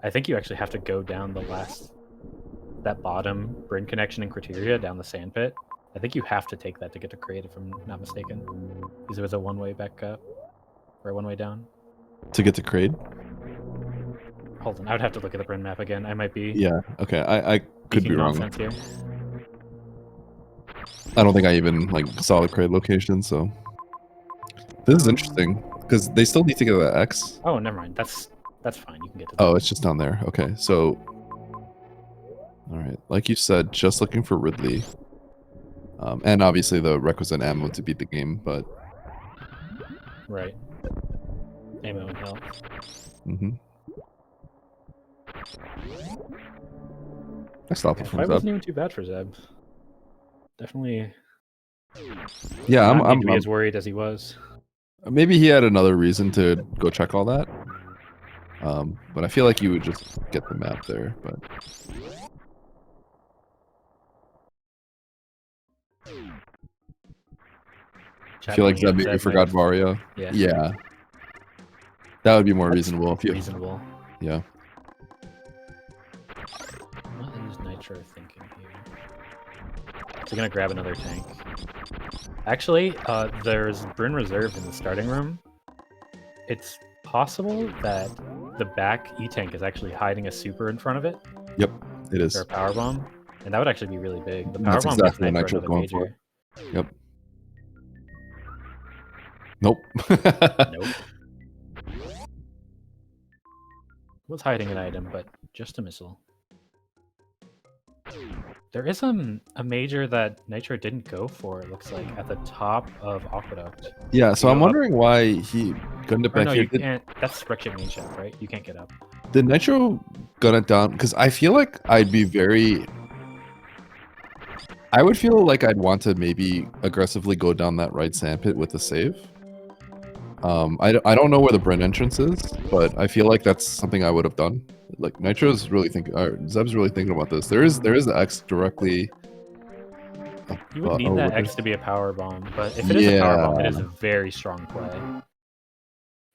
I think you actually have to go down that bottom Bryn connection in Criteria down the sand pit. I think you have to take that to get to Kraid, if I'm not mistaken. Because it was a one-way back up or a one-way down. To get to Kraid? Hold on, I would have to look at the Bryn map again. I might be. Yeah. Okay. I could be wrong. Here. I don't think I even like saw the Kraid location. So this is interesting because they still need to get to the X. Oh, never mind. That's fine. You can get to. Oh, it's just down there. Okay. So. All right. Like you said, just looking for Ridley. And obviously the requisite ammo to beat the game, but. Right. Ammo and health. Mm-hmm. I stopped it from Zeb. Zeb. Wasn't even too bad for Zeb. Definitely. Yeah, I'm as worried as he was. Maybe he had another reason to go check all that. But I feel like you would just get the map there. But I feel like Zeb maybe forgot Varia. Yeah. That would be more reasonable if you. Reasonable. Yeah. What is Nitro thinking here? Is he gonna grab another tank? Actually, there's Bryn Reserve in the starting room. It's possible that the back E-Tank is actually hiding a super in front of it. Yep, it is. Or a power bomb. And that would actually be really big. The power That's bomb exactly what Nitro going for. Yep. Nope. Nope. Was hiding an item, but just a missile. There is a major that Nitro didn't go for, it looks like, at the top of Aqueduct. Yeah, so I'm wondering why he couldn't have back here. You can't. That's Spreadsheet main shaft, right? You can't get up. Did Nitro gun it down? Because I feel like I'd be very... I would feel like I'd want to maybe aggressively go down that right sandpit with the save. I don't know where the Bryn entrance is, but I feel like that's something I would have done. Like Nitro's really thinking, Zeb's really thinking about this. There is the X directly. You would need that X to be a power bomb, but if it is a power bomb, it is a very strong play.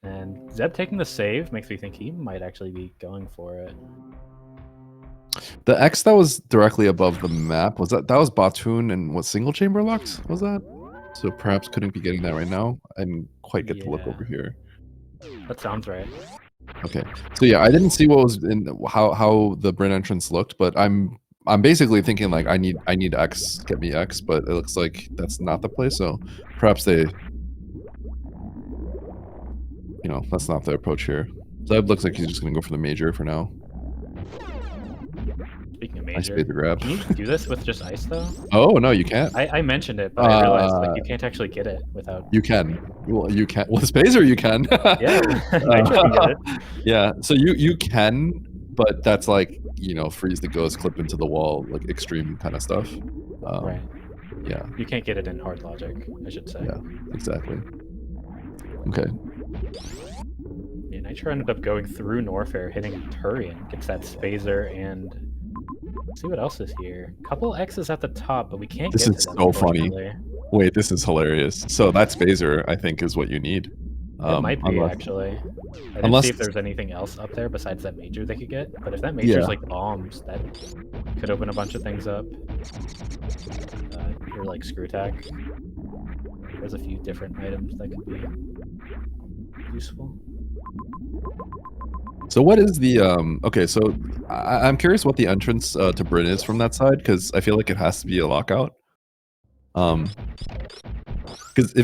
And Zeb taking the save makes me think he might actually be going for it. The X that was directly above the map, was that was Batoon and what single chamber locks was that? So perhaps couldn't be getting that right now. I didn't quite get to look over here. That sounds right. Okay. So yeah, I didn't see what was in how the Bryn entrance looked, but I'm basically thinking like I need X, get me X, but it looks like that's not the play, so perhaps they that's not the approach here. Zeb looks like he's just gonna go for the major for now. Speaking of I major, spade the grab. can you do this with just ice though? Oh no, you can't. I mentioned it, but I realized like you can't actually get it without. You can. Well, you can. With Spazer, you can. Yeah, Nitro can get it. Yeah. So you can, but that's like freeze the ghost, clip into the wall, like extreme kind of stuff. Right. Yeah. You can't get it in hard logic, I should say. Yeah. Exactly. Okay. Yeah, Nitro ended up going through Norfair, hitting Turian, gets that Spazer, and let's see what else is here. Couple X's at the top, but we can't This get is to them, so funny. unfortunately. Wait, this is hilarious. So that Spazer, I think, is what you need. It might be, actually. I didn't see if there's anything else up there besides that major they could get, but if that major's like bombs, that could open a bunch of things up. Or like screw attack. There's a few different items that could be useful. So what is the okay, so I'm curious what the entrance to Bryn is from that side, because I feel like it has to be a lockout. Because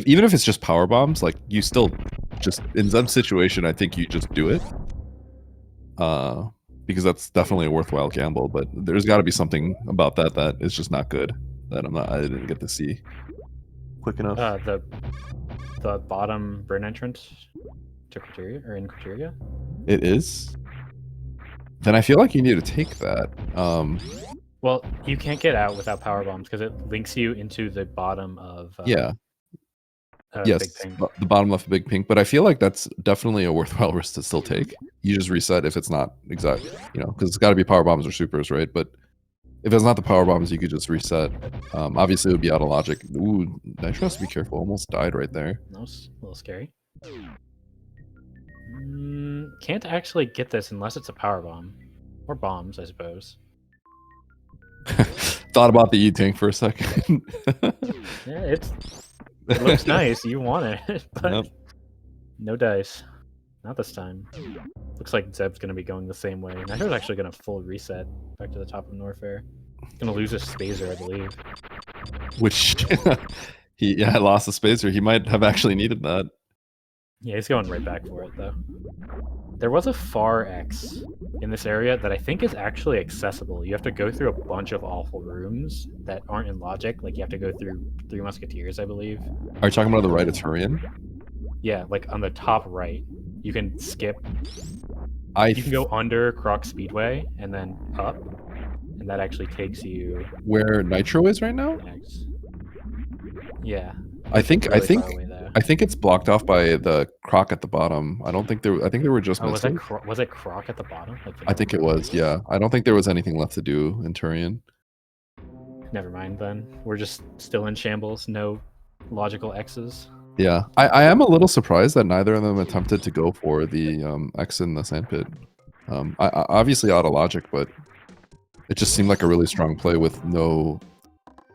even if it's just power bombs, like you still just in some situation, I think you just do it. Because that's definitely a worthwhile gamble, but there's got to be something about that is just not good that I didn't get to see quick enough. The bottom Bryn entrance to Criteria or in Criteria. It is. Then I feel like you need to take that. Well, you can't get out without power bombs because it links you into the bottom of yes, Big Pink. the bottom left Big Pink, but I feel like that's definitely a worthwhile risk to still take. You just reset if it's not exact, because it's got to be power bombs or supers, right? But if it's not the power bombs, you could just reset. Obviously, it would be out of logic. Ooh, Nitro has to be careful. Almost died right there. That was a little scary. Can't actually get this unless it's a power bomb. Or bombs, I suppose. Thought about the E-Tank for a second. Yeah, it looks nice. You want it, but no dice. Not this time. Looks like Zeb's going to be going the same way. Nitro's actually going to full reset back to the top of Norfair. Going to lose his Spazer, I believe. Which, he lost the Spazer. He might have actually needed that. Yeah, he's going right back for it, though. There was a far X in this area that I think is actually accessible. You have to go through a bunch of awful rooms that aren't in logic. Like, you have to go through 3 Musketeers, I believe. Are you talking about the right of Turian? Yeah, like on the top right. You can skip. You can go under Croc Speedway and then up. And that actually takes you... Where Nitro is right now? Next. Yeah. I think away, I think it's blocked off by the Croc at the bottom. I don't think there. I think there were just. Oh, was it Croc at the bottom? Like I think it was. Yeah, I don't think there was anything left to do in Turian. Never mind then. We're just still in shambles. No logical X's. Yeah, I am a little surprised that neither of them attempted to go for the X in the sandpit. Obviously out of logic, but it just seemed like a really strong play with no.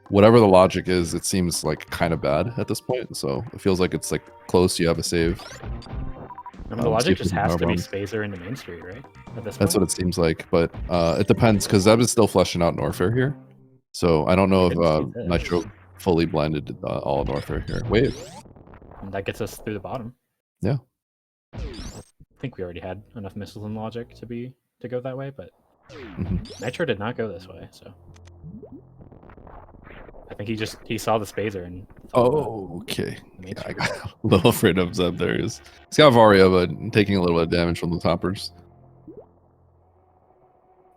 Whatever the logic is, it seems like kind of bad at this point. So it feels like it's like close. You have a save. I mean, the logic just has to be Spazer into Main Street, right? That's what it seems like, but it depends because Zeb is still fleshing out Norfair here. So I don't know if Nitro fully blended all Norfair here. Wait. And that gets us through the bottom. Yeah. I think we already had enough missiles and logic to go that way, but Nitro did not go this way, so. I think he saw the Spazer and... Oh, okay. Yeah, I got a little afraid of Zeb there. He's got Varia, but taking a little bit of damage from the toppers.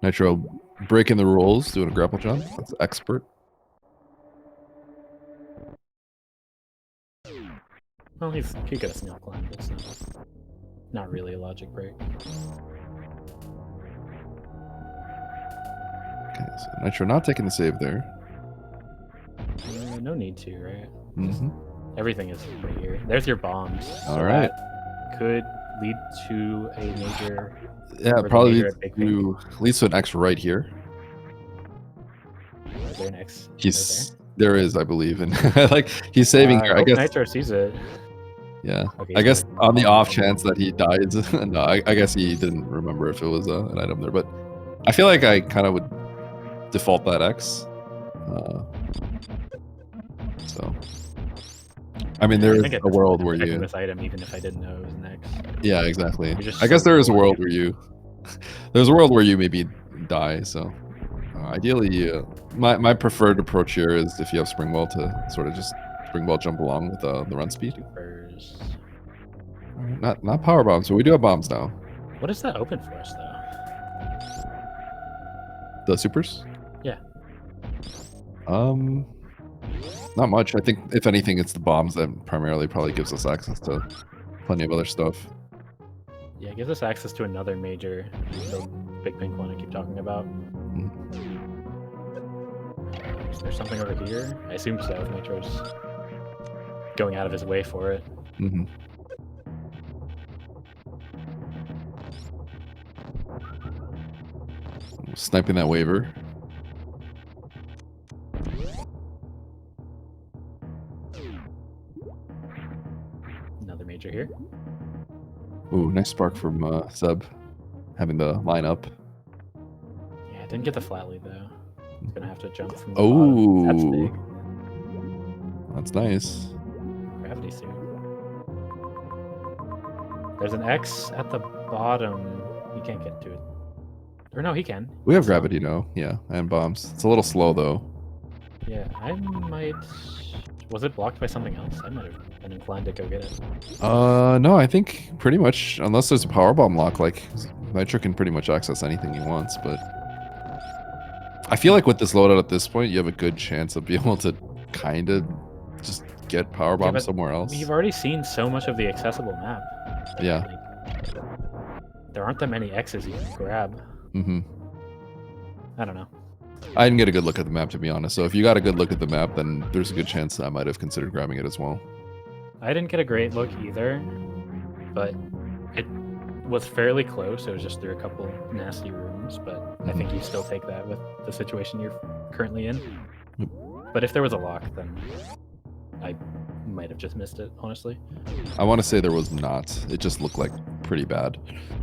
Nitro breaking the rules, doing a grapple jump. That's expert. Well, he got a snail climb, but it's not really a logic break. Okay, so Nitro not taking the save there. No need to, right? Mm-hmm. Everything is right here. There's your bombs. All right. Could lead to a major. Yeah, probably leads to an X right here. X. There is, I believe, and like he's saving her. I guess Nitro sees it. Yeah, Okay, I guess on the off chance that he dies. No, I guess he didn't remember if it was an item there, but I feel like I kind of would default that X. So, I mean, there is a world where you this item, even if I didn't know it was an X. Yeah, exactly. I guess there is a world where you. There's a world where you maybe die. So, ideally, my preferred approach here is if you have spring ball to sort of just spring ball jump along with the run speed. Not power bombs, but we do have bombs now. What does that open for us, though? The supers? Yeah. Not much. I think if anything, it's the bombs that primarily probably gives us access to plenty of other stuff. Yeah, it gives us access to another major, the big pink one I keep talking about. Is there something over here? I assume so. If Nitro's going out of his way for it. Sniping that waiver. Another major here. Ooh, nice spark from Zeb, having the line up. Yeah, I didn't get the flat lead though. I'm gonna have to jump from the bottom. That's big. That's nice. Gravity suit. There's an X at the bottom. You can't get to it. Or no, he can. We have gravity now, yeah, and bombs. It's a little slow though. Yeah, I might. Was it blocked by something else? I might have been inclined to go get it. No, I think pretty much, unless there's a power bomb lock, like Nitro can pretty much access anything he wants. But I feel like with this loadout at this point, you have a good chance of being able to kind of just get power bomb somewhere else. You've already seen so much of the accessible map. Yeah. Like, there aren't that many X's you can grab. I don't know. I didn't get a good look at the map, to be honest. So if you got a good look at the map, then there's a good chance I might have considered grabbing it as well. I didn't get a great look either, but it was fairly close. It was just through a couple nasty rooms, but I think you still take that with the situation you're currently in. But if there was a lock, then I might have just missed it, honestly. I want to say there was not. It just looked like pretty bad.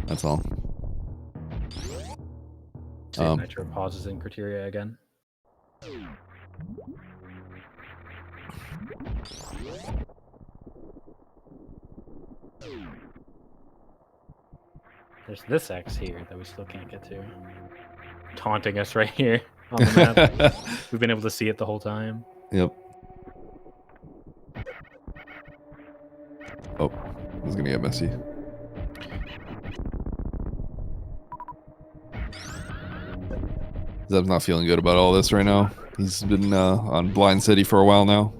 That's all. Nitro pauses in criteria again. There's this X here that we still can't get to. Taunting us right here on the map. We've been able to see it the whole time. Yep. Oh, this is gonna get messy. Zeb's not feeling good about all this right now. He's been on Blind City for a while now.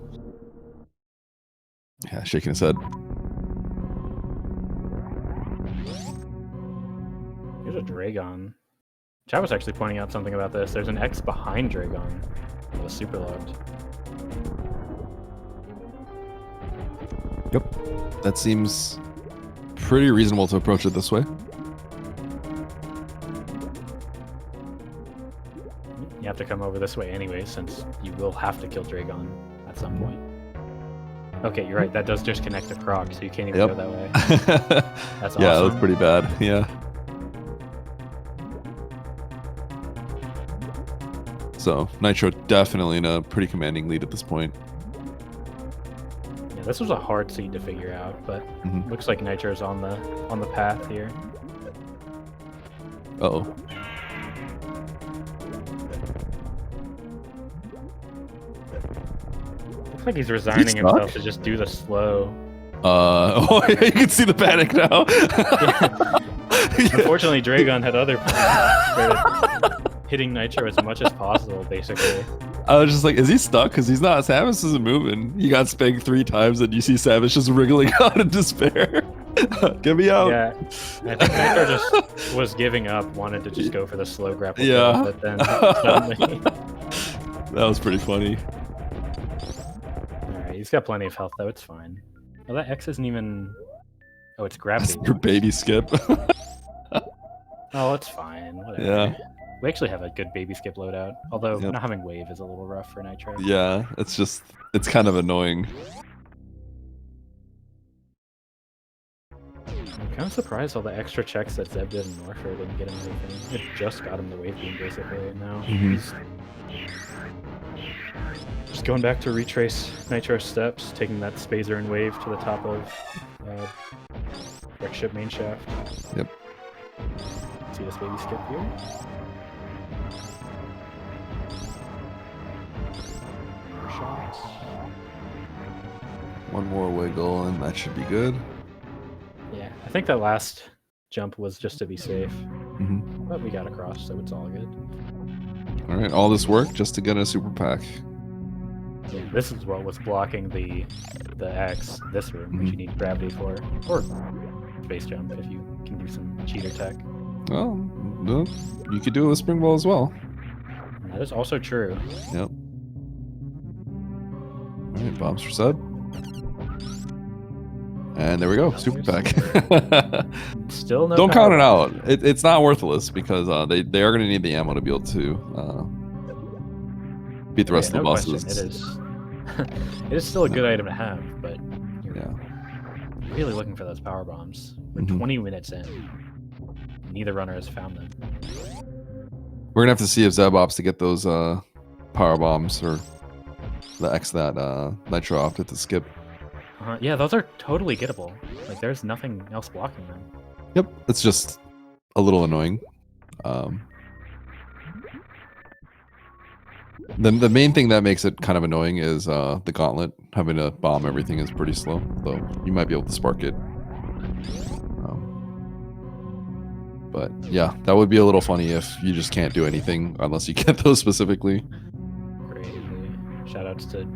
Yeah, shaking his head. Here's a Dragon. Chad was actually pointing out something about this. There's an X behind Dragon that was super locked. Yep. That seems pretty reasonable to approach it this way. You have to come over this way anyway, since you will have to kill Dragon at some point. Okay, you're right. That does just connect to Croc, so you can't even go that way. That's awesome. Yeah, that was pretty bad. Yeah. So, Nitro definitely in a pretty commanding lead at this point. Yeah, this was a hard seed to figure out, but looks like Nitro's on the path here. Uh-oh. Looks like he's resigning himself to just do the slow. Oh, yeah, you can see the panic now. Yeah. Unfortunately, Dragon had other plans. Hitting Nitro as much as possible, basically. I was just like, is he stuck? Because he's not. Samus isn't moving. He got spanked 3 times, and you see Samus just wriggling out in despair. Get me out. Yeah, I think Nitro just was giving up, wanted to just go for the slow grapple. Yeah. But then suddenly... That was pretty funny. Alright, he's got plenty of health, though. It's fine. Oh, that X isn't even... Oh, it's gravity. That's your baby skip. Oh, it's fine. Whatever. Yeah. We actually have a good baby skip loadout, although not having wave is a little rough for Nitro. Yeah, it's kind of annoying. I'm kind of surprised all the extra checks that Zeb did in Warfare didn't get him anything. It just got him the wave beam basically, and now he's just going back to retrace Nitro's steps, taking that Spazer and wave to the top of wreck ship main shaft. Yep. See this baby skip here? More shots. One more wiggle and that should be good. Yeah, I think that last jump was just to be safe. Mm-hmm. But we got across, so it's all good. All right, all this work just to get a super pack. Yeah, this is what was blocking the X, this room, which you need gravity for, or space jump if you can do some cheater tech. Well, no, you could do it with spring ball as well. That is also true. Yep. All right, bombs for Zeb. And there we go, super pack. Still no. Don't count it out. It's not worthless because they are going to need the ammo to be able to beat the rest of the bosses. It is. It is still a good item to have, but you're really looking for those power bombs. We're 20 minutes in. Neither runner has found them. We're gonna have to see if Zeb opts to get those power bombs or the X that Nitro opted to skip. Yeah, those are totally gettable. Like, there's nothing else blocking them. Yep, it's just a little annoying. The main thing that makes it kind of annoying is the gauntlet. Having to bomb everything is pretty slow, though you might be able to spark it. But yeah, that would be a little funny if you just can't do anything unless you get those specifically. Crazy. Shoutouts to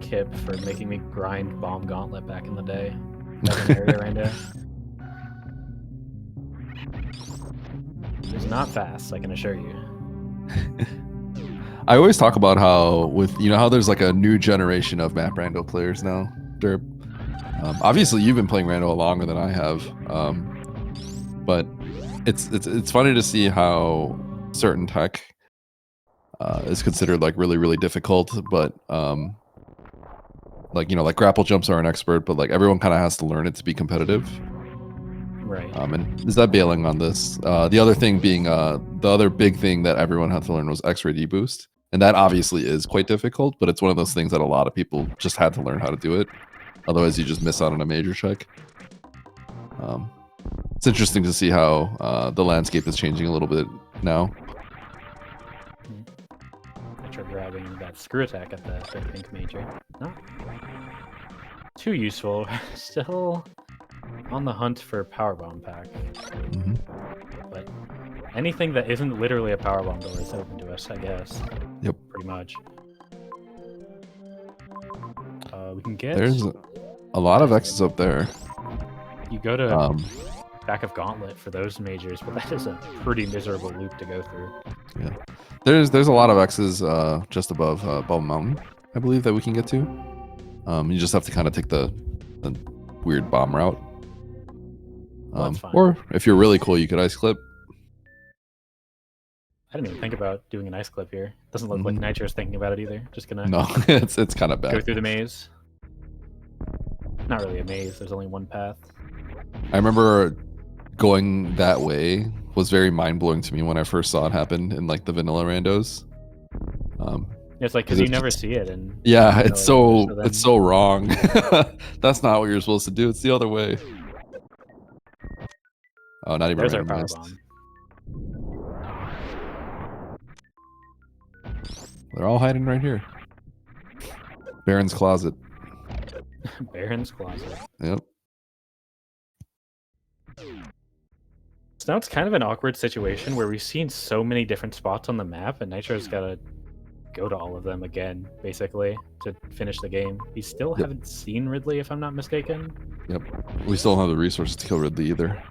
Kip for making me grind bomb gauntlet back in the day. That's an area right now. It's not fast, I can assure you. I always talk about how how there's like a new generation of map Rando players now, Derp. Obviously you've been playing Rando longer than I have, but it's funny to see how certain tech is considered like really difficult, but like grapple jumps are an expert, but like everyone kind of has to learn it to be competitive. Right. And is that bailing on this? The other thing being the other big thing that everyone had to learn was X-ray deboost, and that obviously is quite difficult, but it's one of those things that a lot of people just had to learn how to do it. Otherwise, you just miss out on a major check. It's interesting to see how the landscape is changing a little bit now. After grabbing that screw attack at the pink major. Not too useful. Still on the hunt for powerbomb pack. But anything that isn't literally a powerbomb door is open to us, I guess. Yep. Pretty much. We can get... There's a lot of X's up there. You go to back of Gauntlet for those majors, but that is a pretty miserable loop to go through. Yeah. There's a lot of X's just above Bubble Mountain, I believe, that we can get to. You just have to kind of take the weird bomb route. That's fine. Or if you're really cool, you could ice clip. I didn't even think about doing an ice clip here. Doesn't look like Nitro's thinking about it either. Just gonna it's kind of bad. Go through the maze. Not really a maze. There's only one path. I remember going that way was very mind blowing to me when I first saw it happen in like the vanilla randos. It's like because you never see it, and yeah, it's so wrong. That's not what you're supposed to do. It's the other way. Oh, not even. There's our power bomb. They're all hiding right here. Baron's closet. Baron's closet. Yep. So now it's kind of an awkward situation where we've seen so many different spots on the map, and Nitro's got to go to all of them again, basically, to finish the game. We still haven't seen Ridley, if I'm not mistaken. Yep. We still don't have the resources to kill Ridley either.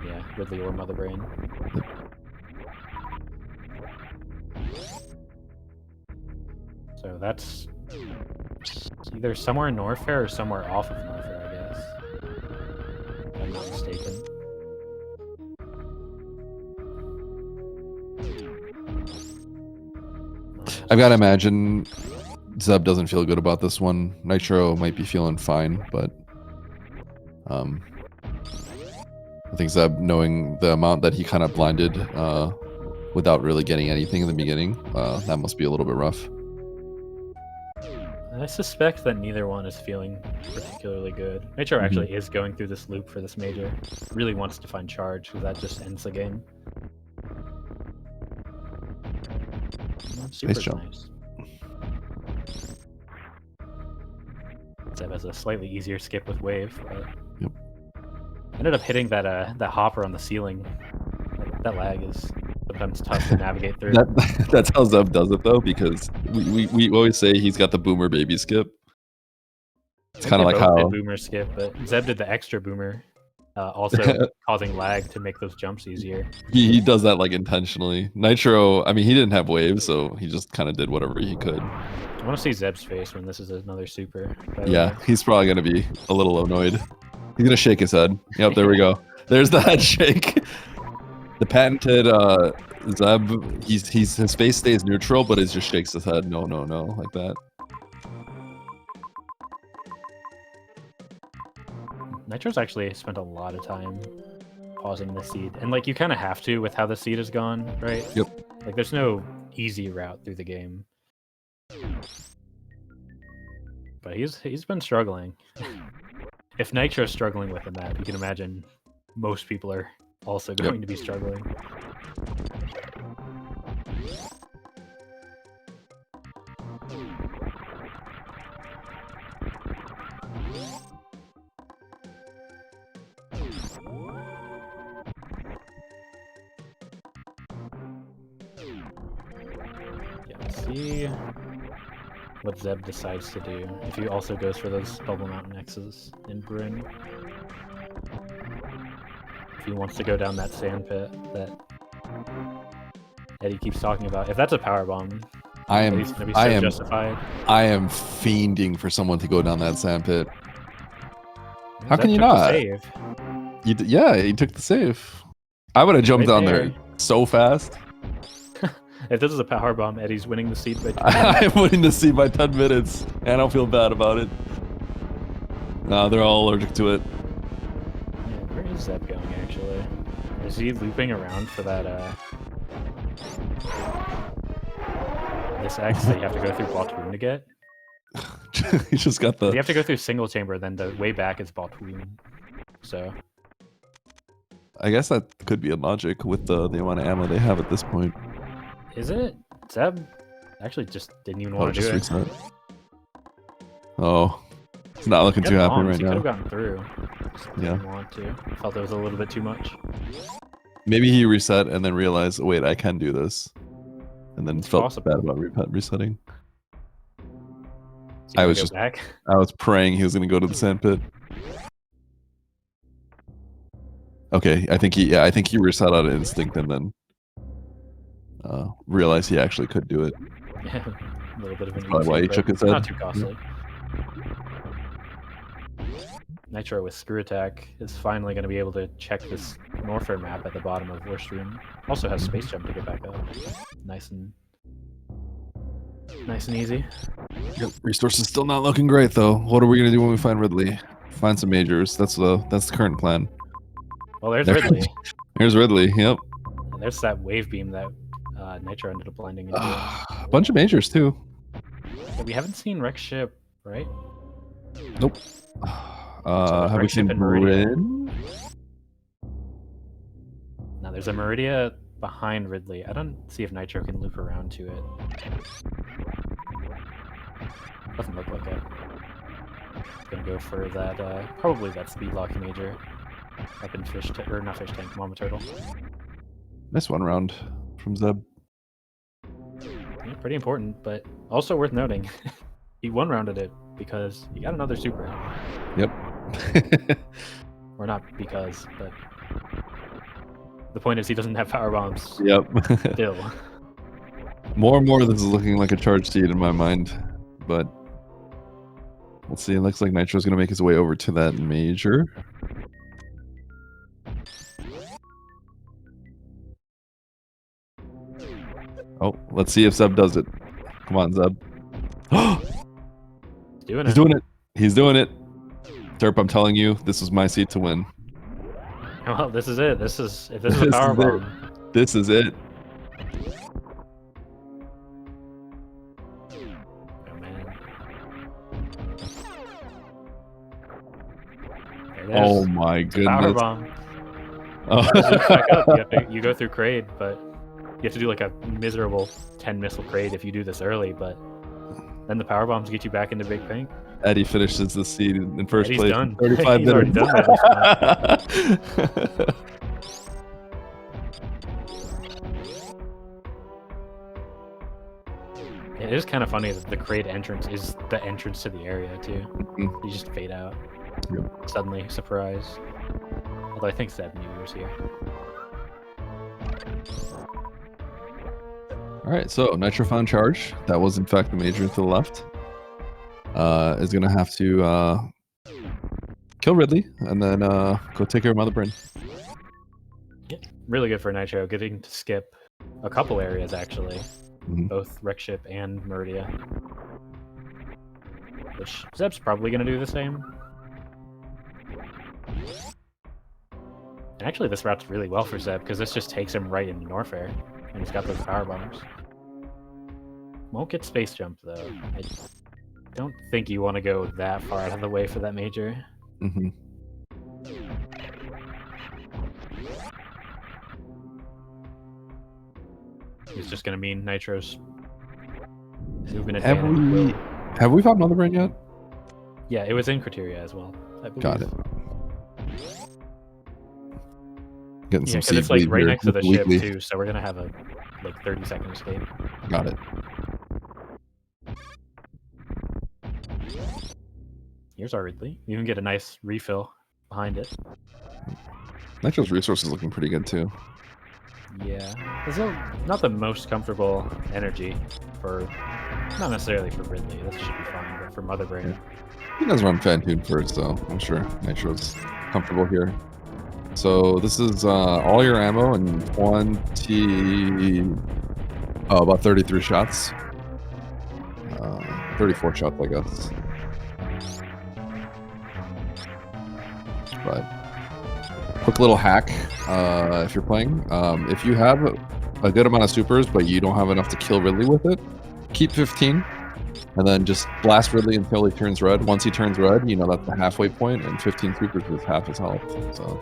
Yeah, Ridley or Mother Brain. Yep. So that's either somewhere in Norfair or somewhere off of Norfair, I guess. If I'm not mistaken. I've got to imagine Zeb doesn't feel good about this one. Nitro might be feeling fine, but I think Zeb, knowing the amount that he kind of blinded without really getting anything in the beginning, that must be a little bit rough. I suspect that neither one is feeling particularly good. Nitro actually is going through this loop for this major. Really wants to find charge, because that just ends the game. Super Nice jump. nice. Zeb has a slightly easier skip with wave, but Yep. ended up hitting that that hopper on the ceiling. That lag is sometimes tough to navigate through. That's how Zeb does it though, because we always say he's got the boomer baby skip. It's kind of like how boomer skip, but Zeb did the extra boomer, also causing lag to make those jumps easier. he does that like intentionally. Nitro, I mean, he didn't have wave, so he just kind of did whatever he could. I want to see Zeb's face when this is another super. Yeah, he's probably gonna be a little annoyed. He's gonna shake his head. Yep, there we go. There's the head shake. The patented Zeb, his face stays neutral, but it just shakes his head. No, like that. Nitro's actually spent a lot of time pausing the seed, and like you kind of have to with how the seed has gone, right? Yep. Like there's no easy route through the game, but he's been struggling. If Nitro's struggling with the map, you can imagine most people are also going to be struggling. Yeah, let's see what Zeb decides to do. If he also goes for those Bubble Mountain X's in Bryn. If he wants to go down that sand pit that Eddie keeps talking about. If that's a power bomb, Eddie's gonna be so justified. I am fiending for someone to go down that sand pit. How Zeb can you took the not? save. Yeah, he took the save. I would have jumped down there so fast. If this is a power bomb, Eddie's winning the seed by 10 I'm winning the seed by 10 minutes, and I don't feel bad about it. No, they're all allergic to it. Yeah, where is Zeb going, actually? Is he looping around for that, this X that you have to go through Baltoon to get? He just got the... You have to go through single chamber, then the way back is Baltoon. So... I guess that could be a logic with the amount of ammo they have at this point. Is it? Zeb actually just didn't even want to do it. Reset. Oh, he's not looking too happy right he now. Could have gotten through. Just didn't want to. Felt it was a little bit too much. Maybe he reset and then realized, wait, I can do this, and then felt bad about resetting. I was praying he was going to go to the sand pit. Okay, I think he reset out of instinct and then realized he actually could do it. Yeah, a little bit of an probably why he shook his head. Not too costly. Nitro with Screw Attack is finally going to be able to check this Norfair map at the bottom of Worst Room. Also has Space Jump to get back up. Nice and easy. Yep. Resources still not looking great though. What are we going to do when we find Ridley? Find some majors. That's the current plan. Well, there's Ridley. There's Ridley. Yep. And there's that wave beam that Nitro ended up blinding into. A bunch of majors too. But we haven't seen Rex Ship, right? Nope. Have we seen Bryn? No, there's a Meridia behind Ridley. I don't see if Nitro can loop around to it. Doesn't look like it. Gonna go for that, probably that speed lock major. Up in Fish Tank, or not Fish Tank, Mama Turtle. Nice one round from Zeb. Yeah, pretty important, but also worth noting. He one rounded it because he got another super. Yep. Or not because, but the point is he doesn't have power bombs. Yep. Still. More and more this is looking like a charge seed in my mind, but we'll see. It looks like Nitro's going to make his way over to that major. Oh, let's see if Zeb does it. Come on, Zeb. Doing He's it. doing it. He's doing it. Derp, I'm telling you, this was my seed to win. Well, this is it. If this is a power bomb. This is it. Oh man. There it is. Oh my It's a power goodness. bomb. Oh. You go through Kraid, but you have to do like a miserable 10 missile Kraid if you do this early, but then the power bombs get you back into Big Pink. Eddie finishes the seed in first Eddie's place. done. 35 He's already minutes. done that. It is kind of funny that the Kraid entrance is the entrance to the area too. You just fade out. Yep. Suddenly, surprise. Although I think Zeb knew he was here. All right, so Nitro found charge. That was in fact the major to the left. Is gonna have to kill Ridley and then go take care of Mother Brain. Yeah, really good for Nitro, getting to skip a couple areas actually, both Wreck Ship and Meridia. Which Zeb's probably gonna do the same. And actually, this route's really well for Zeb because this just takes him right into Norfair, and he's got those power bombs. Won't get space jump though. I don't think you want to go that far out of the way for that major. It's just gonna mean Nitro's movement advantage. Have we found Mother Brain yet? Yeah, it was in Criteria as well, I believe. Got it. Getting some Yeah, because it's like seed right here next to the ship weekly. too, so we're gonna have a like 30-second escape. Got it. Here's our Ridley. You can get a nice refill behind it. Nitro's resources looking pretty good too. Yeah, it's not the most comfortable energy for, not necessarily for Ridley. That should be fine, but for Mother Brain. Yeah. He does run Phantoon first, so I'm sure Nitro's comfortable here. So this is all your ammo and about 33 shots. 34 shots, I guess. But quick little hack if you're playing. If you have a good amount of supers, but you don't have enough to kill Ridley with it, keep 15. And then just blast Ridley until he turns red. Once he turns red, you know that's the halfway point, and 15 supers is half his health. So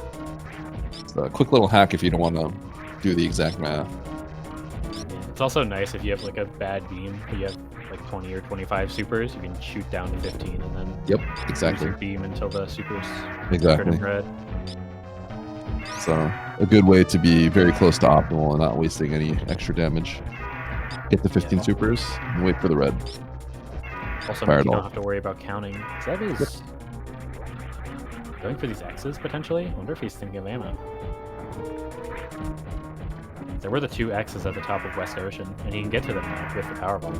it's a quick little hack if you don't want to do the exact math. Yeah, it's also nice if you have like a bad beam, but you have like 20 or 25 supers, you can shoot down to 15 and then use your beam until the supers turn red. So a good way to be very close to optimal and not wasting any extra damage. Get the 15 supers and wait for the red. Also, you don't have to worry about counting. Zeb is going for these X's potentially. I wonder if he's thinking of ammo. There were the 2 X's at the top of West Ocean, and he can get to them now with the power bombs.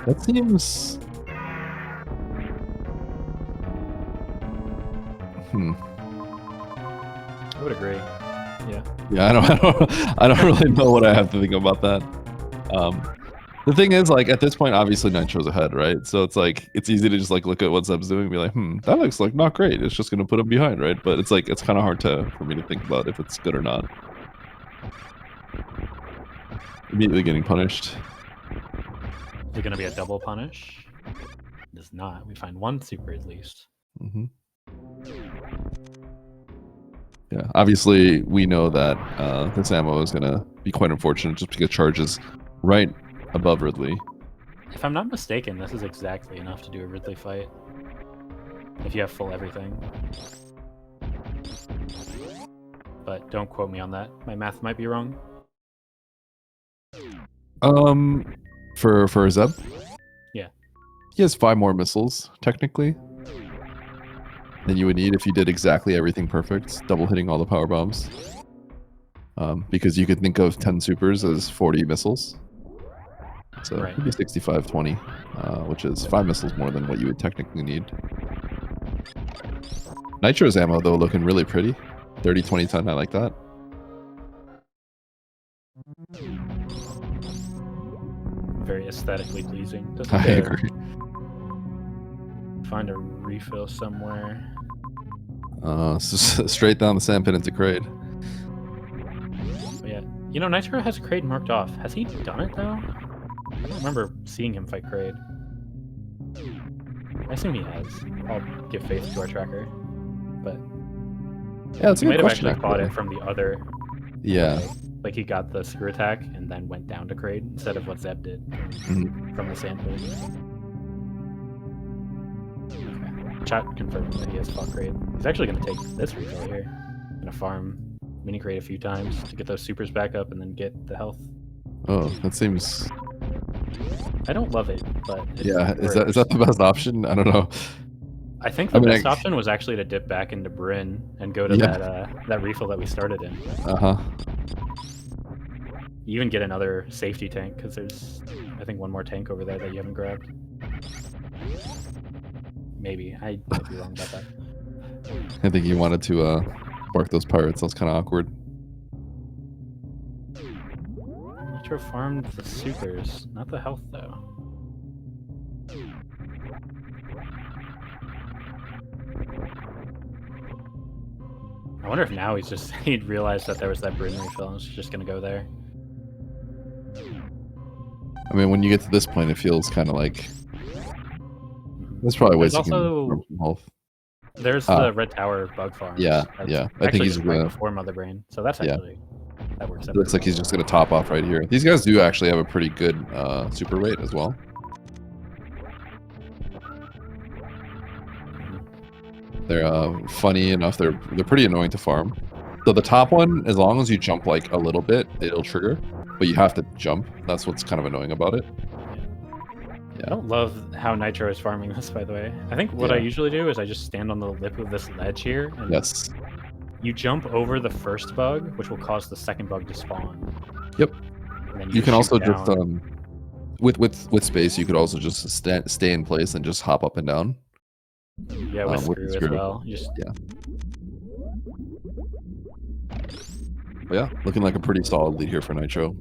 That seems. I would agree. Yeah. Yeah, I don't really know what I have to think about that. The thing is, like, at this point, obviously Nitro's ahead, right? So it's like, it's easy to just like look at what Zeb's doing and be like, that looks like not great. It's just gonna put him behind, right? But it's like, it's kind of hard for me to think about if it's good or not. Immediately getting punished. Is it gonna be a double punish? It is not. We find 1 super at least. Yeah, obviously we know that this ammo is gonna be quite unfortunate just because charges right above Ridley. If I'm not mistaken, this is exactly enough to do a Ridley fight. If you have full everything. But don't quote me on that. My math might be wrong. For Zeb? Yeah. He has 5 more missiles, technically, than you would need if you did exactly everything perfect, double hitting all the power bombs. Because you could think of 10 supers as 40 missiles. So right. It'd be 65-20, which is 5 missiles more than what you would technically need. Nitro's ammo, though, looking really pretty. 30-20-10, I like that. aesthetically pleasing. Doesn't I it? agree. Find a refill somewhere. Straight down the sandpit into Kraid. But yeah, you know, Nitro has Kraid marked off. Has he done it though? I don't remember seeing him fight Kraid. I assume he has. I'll give faith to our tracker, but Yeah, it's a he good might have question. actually fought it from the other. Yeah. Like he got the screw attack and then went down to Kraid instead of what Zeb did from the sandpit. Okay. Chat confirmed that he has fought Kraid. He's actually going to take this refill here. Going to farm mini Kraid a few times to get those supers back up and then get the health. Oh, that seems. I don't love it, but Yeah, is that the best option? I don't know. I think the best option was actually to dip back into Bryn and go to that refill that we started in. You even get another safety tank because there's, I think, one more tank over there that you haven't grabbed. Maybe I might be wrong about that. I think you wanted to bark those pirates. That's kind of awkward. Nitro farmed the supers, not the health though. I wonder if now he'd realized that there was that Bryn refill and was just gonna go there. I mean, when you get to this point, it feels kind of like that's probably wasting health. There's the Red Tower bug farm. Yeah, yeah. I think he's right before Mother Brain, so that's actually that works. It looks like he's just gonna top off right here. These guys do actually have a pretty good super rate as well. They're funny enough. They're pretty annoying to farm. So the top one, as long as you jump like a little bit, it'll trigger. But you have to jump. That's what's kind of annoying about it. I don't love how Nitro is farming this, by the way. I think what I usually do is I just stand on the lip of this ledge here. And you jump over the first bug, which will cause the second bug to spawn. Yep. And then you can also just with space, you could also just stay in place and just hop up and down. Yeah, with screw as well. But yeah, looking like a pretty solid lead here for Nitro.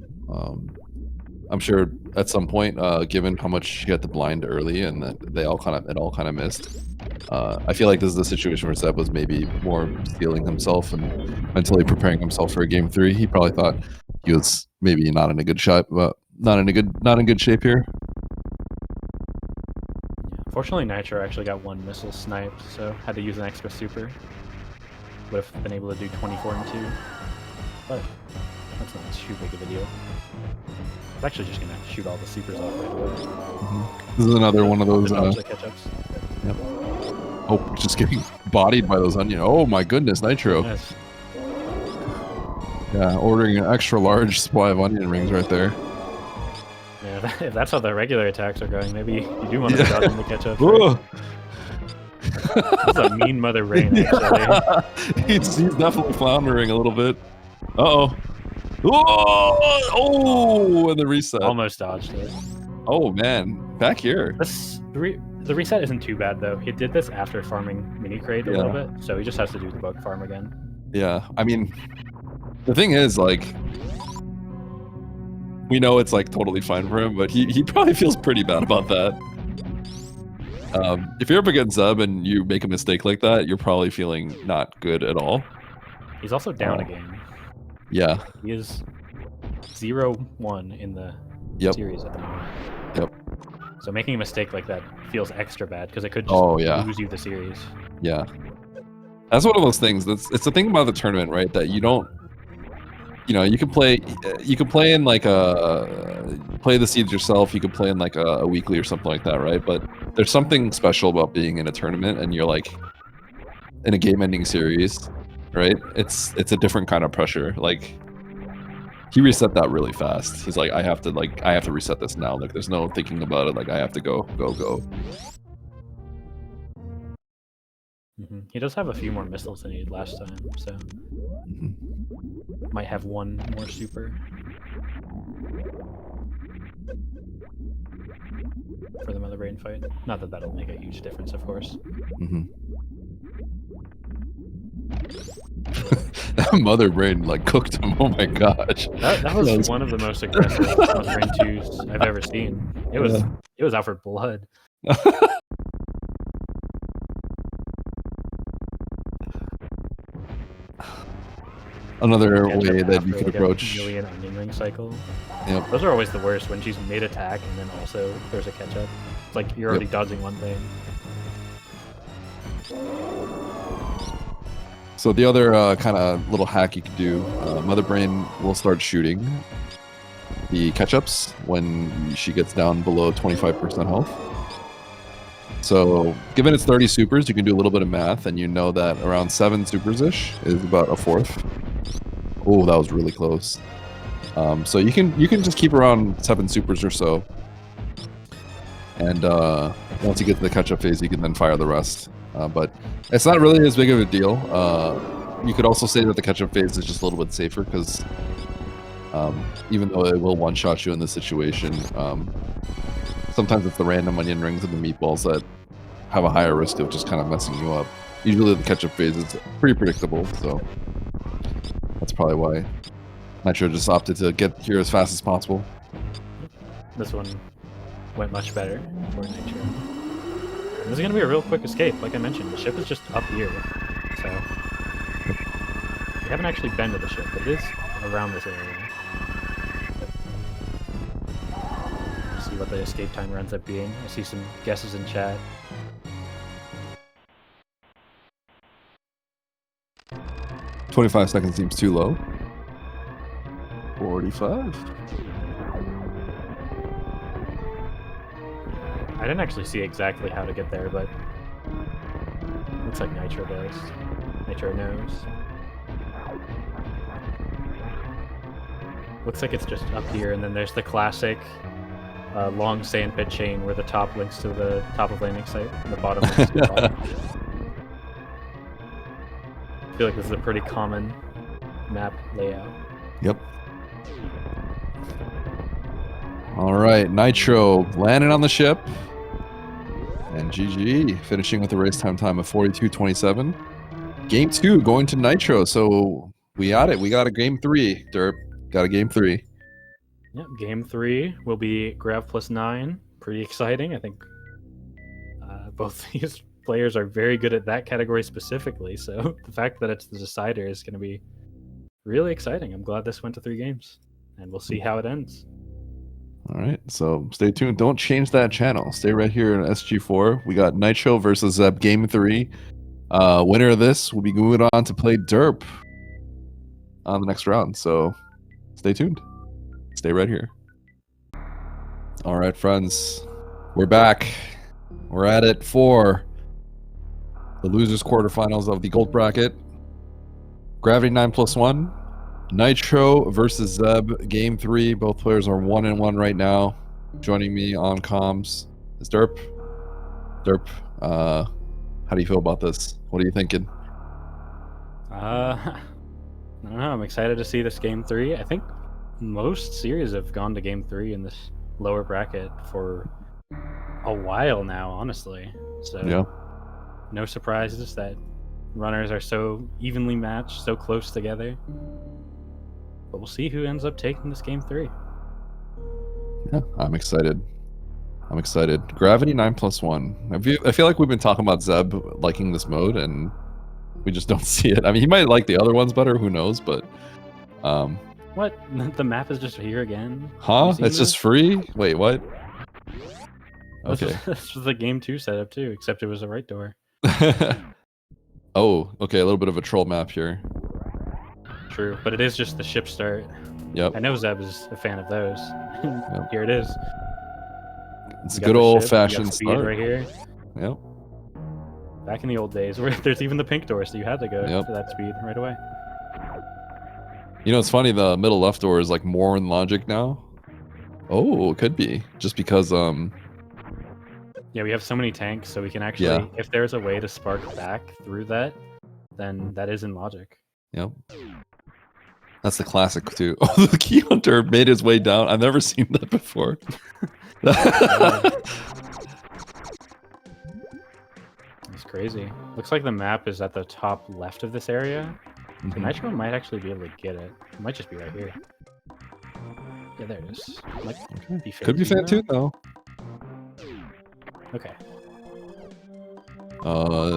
I'm sure at some point, given how much he got the blind early and that it all kind of missed, I feel like this is the situation where Zeb was maybe more stealing himself and mentally preparing himself for game 3. He probably thought he was maybe not in a good shot, but not in good shape here. Fortunately, Nitro actually got one missile sniped, so had to use an extra super. Would have been able to do 24 and 2, but that's not too big of a deal. I was actually just gonna shoot all the supers off right away. This is another one of those. Catch-ups. Yep. Oh, just getting bodied by those onion. Oh my goodness, Nitro. Yes. Yeah, ordering an extra large supply of onion rings right there. Yeah, if that's how the regular attacks are going, maybe you do want to dodge them to catch up. That's a mean Mother Brain, actually. he's definitely floundering a little bit. Uh-oh. Oh, and the reset. Almost dodged it. Oh, man. Back here. The reset isn't too bad, though. He did this after farming mini Kraid a little bit, so he just has to do the bug farm again. Yeah, I mean, the thing is, like, we know it's, like, totally fine for him, but he probably feels pretty bad about that. If you're up against Zeb and you make a mistake like that, you're probably feeling not good at all. He's also down a game. Yeah. He is 0-1 in the series at the moment. Yep. So making a mistake like that feels extra bad because it could just lose you the series. Yeah. That's one of those things. It's the thing about the tournament, right? That you don't, you can play in like play the seeds yourself. You could play in like a weekly or something like that, right? But there's something special about being in a tournament and you're like in a game-ending series, right? It's a different kind of pressure. Like he reset that really fast. He's like, I have to reset this now. Like there's no thinking about it. Like I have to go. He does have a few more missiles than he did last time, so might have one more super for the Mother Brain fight. Not that that'll make a huge difference, of course. That Mother Brain like cooked him. Oh my gosh. That was one of the most aggressive Mother Brain 2s I've ever seen. It was out for blood. Another way that you could like approach. a million onion ring cycle. Yep. Those are always the worst when she's mid attack and then also there's a catch up. It's like you're already dodging one thing. So the other kind of little hack you could do, Mother Brain will start shooting the catch-ups when she gets down below 25% health. So given it's 30 supers, you can do a little bit of math, and you know that around 7 supers-ish is about a fourth. Oh, that was really close. So you can just keep around 7 supers or so, and once you get to the catch-up phase, you can then fire the rest. But it's not really as big of a deal. You could also say that the catch-up phase is just a little bit safer because even though it will one-shot you in this situation, sometimes it's the random onion rings and the meatballs that have a higher risk of just kind of messing you up. Usually the catch-up phase is pretty predictable, so that's probably why Nitro just opted to get here as fast as possible. This one went much better for Nitro. This is going to be a real quick escape. Like I mentioned, the ship is just up here, so we haven't actually been to the ship, but it is around this area. Let's see what the escape timer ends up being. I see some guesses in chat. 25 seconds seems too low. 45. I didn't actually see exactly how to get there, but looks like Nitro does. Nitro knows. Looks like it's just up here, and then there's the classic long sandpit chain where the top links to the top of landing site, and the bottom links to the bottom. I feel like this is a pretty common map layout. Yep. All right, Nitro landing on the ship. And GG, finishing with a race time of 42:27. Game 2 going to Nitro, so we got it. We got a game 3, Derp. Got a game 3. Yep, game 3 will be Grav plus 9. Pretty exciting. I think both these players are very good at that category specifically, so the fact that it's the decider is going to be really exciting. I'm glad this went to 3 games, and we'll see how it ends. All right, so stay tuned. Don't change that channel. Stay right here in SG4. We got Nitro versus Zeb game 3. Winner of this will be moving on to play Derp on the next round, so stay tuned. Stay right here. All right, friends, we're back. We're at it for the losers quarterfinals of the gold bracket. Gravity 9+1. Nitro versus Zeb game 3. Both players are 1-1 right now. Joining me on comms is Derp. Derp, how do you feel about this? What are you thinking? I don't know. I'm excited to see this game 3. I think most series have gone to game 3 in this lower bracket for a while now, honestly. So Yeah. no surprises that runners are so evenly matched, so close together. But we'll see who ends up taking this game 3. Yeah, I'm excited. I'm excited. Gravity 9+1. I feel like we've been talking about Zeb liking this mode, and we just don't see it. I mean, he might like the other ones better. Who knows? But What? The map is just here again? huh? It's just free? Wait, what? Okay. This was the game 2 setup too, except it was a right door. Oh, okay. A little bit of a troll map here. True, but it is just the ship start. Yep. I know Zeb is a fan of those. Yep. Here it is. It's a good old-fashioned speed start. right here. Yep. Back in the old days, where there's even the pink door, so you had to go for that speed right away. You know, it's funny. The middle left door is like more in logic now. Oh, it could be just because Yeah, we have so many tanks, so we can actually, if there's a way to spark back through that, then that is in logic. Yep. That's the classic too. Oh, the key hunter made his way down. I've never seen that before. It's crazy. Looks like the map is at the top left of this area. The Nitro might actually be able to get it. It might just be right here. Yeah, there it is. Might be Could be fan 2 though. Okay.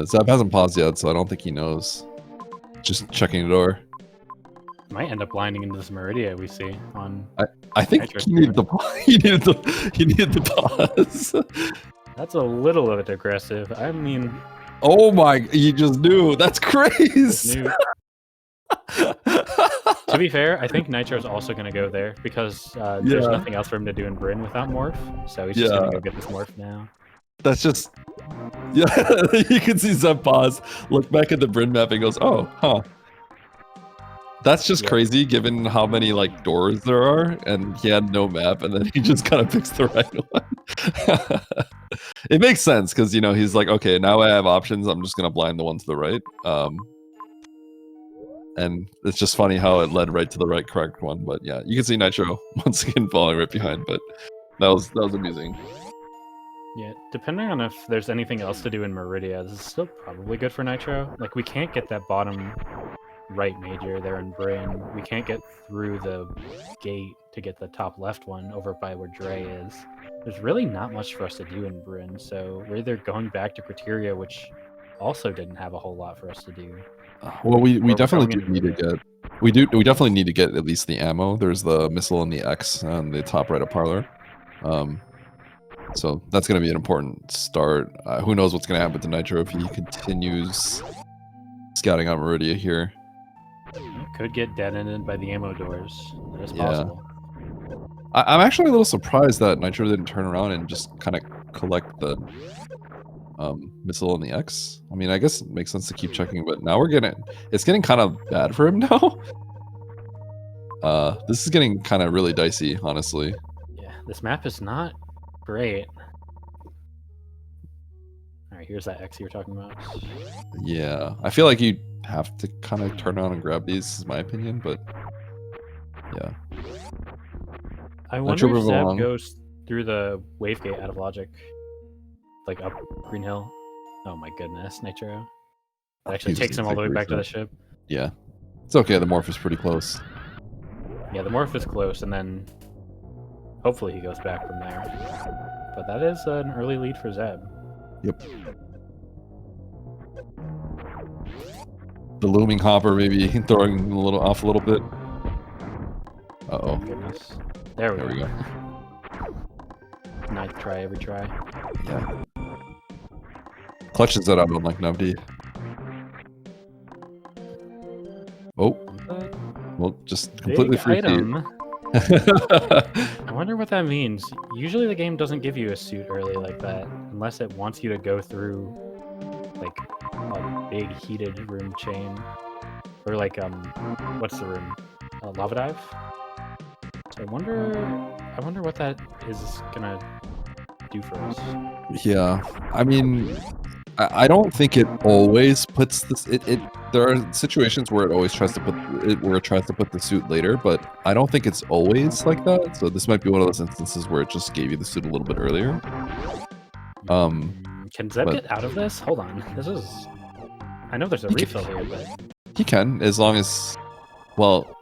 Zeb hasn't paused yet, so I don't think he knows. Just checking the door. Might end up blinding into this Meridia we see on. I think Nitro's he needed the he needed the pause. That's a little bit aggressive. I mean, Oh my! He just knew. That's crazy. To be fair, I think Nitro's also going to go there because there's nothing else for him to do in Bryn without Morph. So he's just going to go get this Morph now. That's just... Yeah, you can see Zeb pause, look back at the Bryn map and goes, oh, huh. That's just crazy given how many like doors there are, and he had no map, and then he just kind of picks the right one. It makes sense, because, you know, he's like, okay, now I have options, I'm just going to blind the one to the right. And it's just funny how it led right to the right correct one, but yeah, you can see Nitro once again falling right behind, but that was amusing. Yeah, depending on if there's anything else to do in Meridia, this is still probably good for Nitro. Like, we can't get that bottom right major there in Bryn. We can't get through the gate to get the top left one over by where Dre is. There's really not much for us to do in Bryn, so we're either going back to Criteria, which also didn't have a whole lot for us to do. Well, we definitely do need to get... We definitely need to get at least the ammo. There's the missile and the X on the top right of Parlor. So that's going to be an important start. Who knows what's going to happen to Nitro if he continues scouting out Meridia here. Could get dead-ended by the ammo doors. That is possible. I'm actually a little surprised that Nitro didn't turn around and just kind of collect the missile and the X. I mean, I guess it makes sense to keep checking, but now it's getting kind of bad for him now. This is getting kind of really dicey, honestly. Yeah, this map is not great. Alright, here's that X you were talking about. Yeah, I feel like you have to kind of turn around and grab these, is my opinion, but yeah. I wonder if Zeb goes through the wave gate out of logic. Like up Green Hill. Oh my goodness, Nitro. That actually takes him all the way back to the ship. Yeah. It's okay, the Morph is pretty close. Yeah, the Morph is close, and then hopefully he goes back from there. But that is an early lead for Zeb. Yep. The looming hopper maybe throwing a little off a little bit. Uh-oh. Goodness. There we go. Ninth try, every try. Yeah. Clutches that out on like Navdi. Oh. Well, just completely free item. I wonder what that means. Usually the game doesn't give you a suit early like that, unless it wants you to go through like a big heated room chain. Or like, what's the room? Lava Dive? So I wonder what that is gonna do for us. Yeah, I mean, I don't think it always puts this. There are situations where it always tries to put the suit later, but I don't think it's always like that. So this might be one of those instances where it just gave you the suit a little bit earlier. Can Zeb get out of this? Hold on, this is. I know there's a refill here, but he can, as long as, well.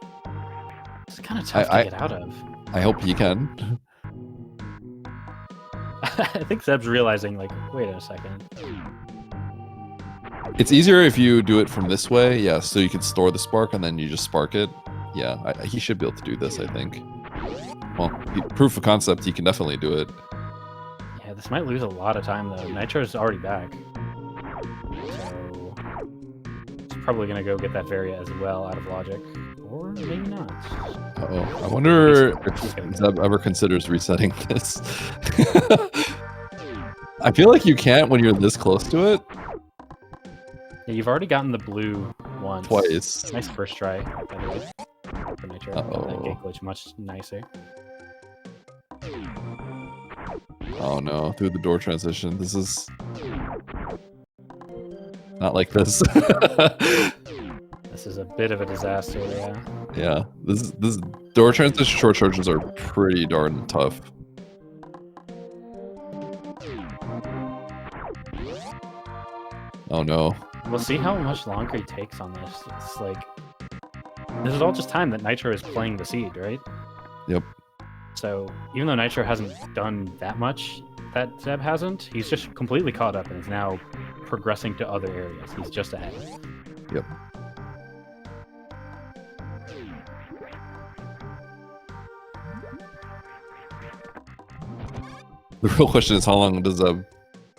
It's kind of tough to get out of. I hope he can. I think Zeb's realizing, like, wait a second. It's easier if you do it from this way, yeah, so you can store the spark and then you just spark it. Yeah, he should be able to do this, I think. Well, proof of concept, he can definitely do it. Yeah, this might lose a lot of time, though. Nitro's already back. So he's probably going to go get that Varia as well out of logic. Or maybe not. Uh-oh. I wonder if Zeb ever considers resetting this. I feel like you can't when you're this close to it. Yeah, you've already gotten the blue once. Twice. Nice first try, by the way. For Nitro. That gate glitch much nicer. Oh no, through the door transition. This is not like this. This is a bit of a disaster, yeah. Yeah, this door transition short charges are pretty darn tough. Oh no. We'll see how much longer he takes on this. It's like, this is all just time that Nitro is playing the seed, right? Yep. So even though Nitro hasn't done that much, that Zeb hasn't. He's just completely caught up and is now progressing to other areas. He's just ahead. Yep. The real question is, how long does Zeb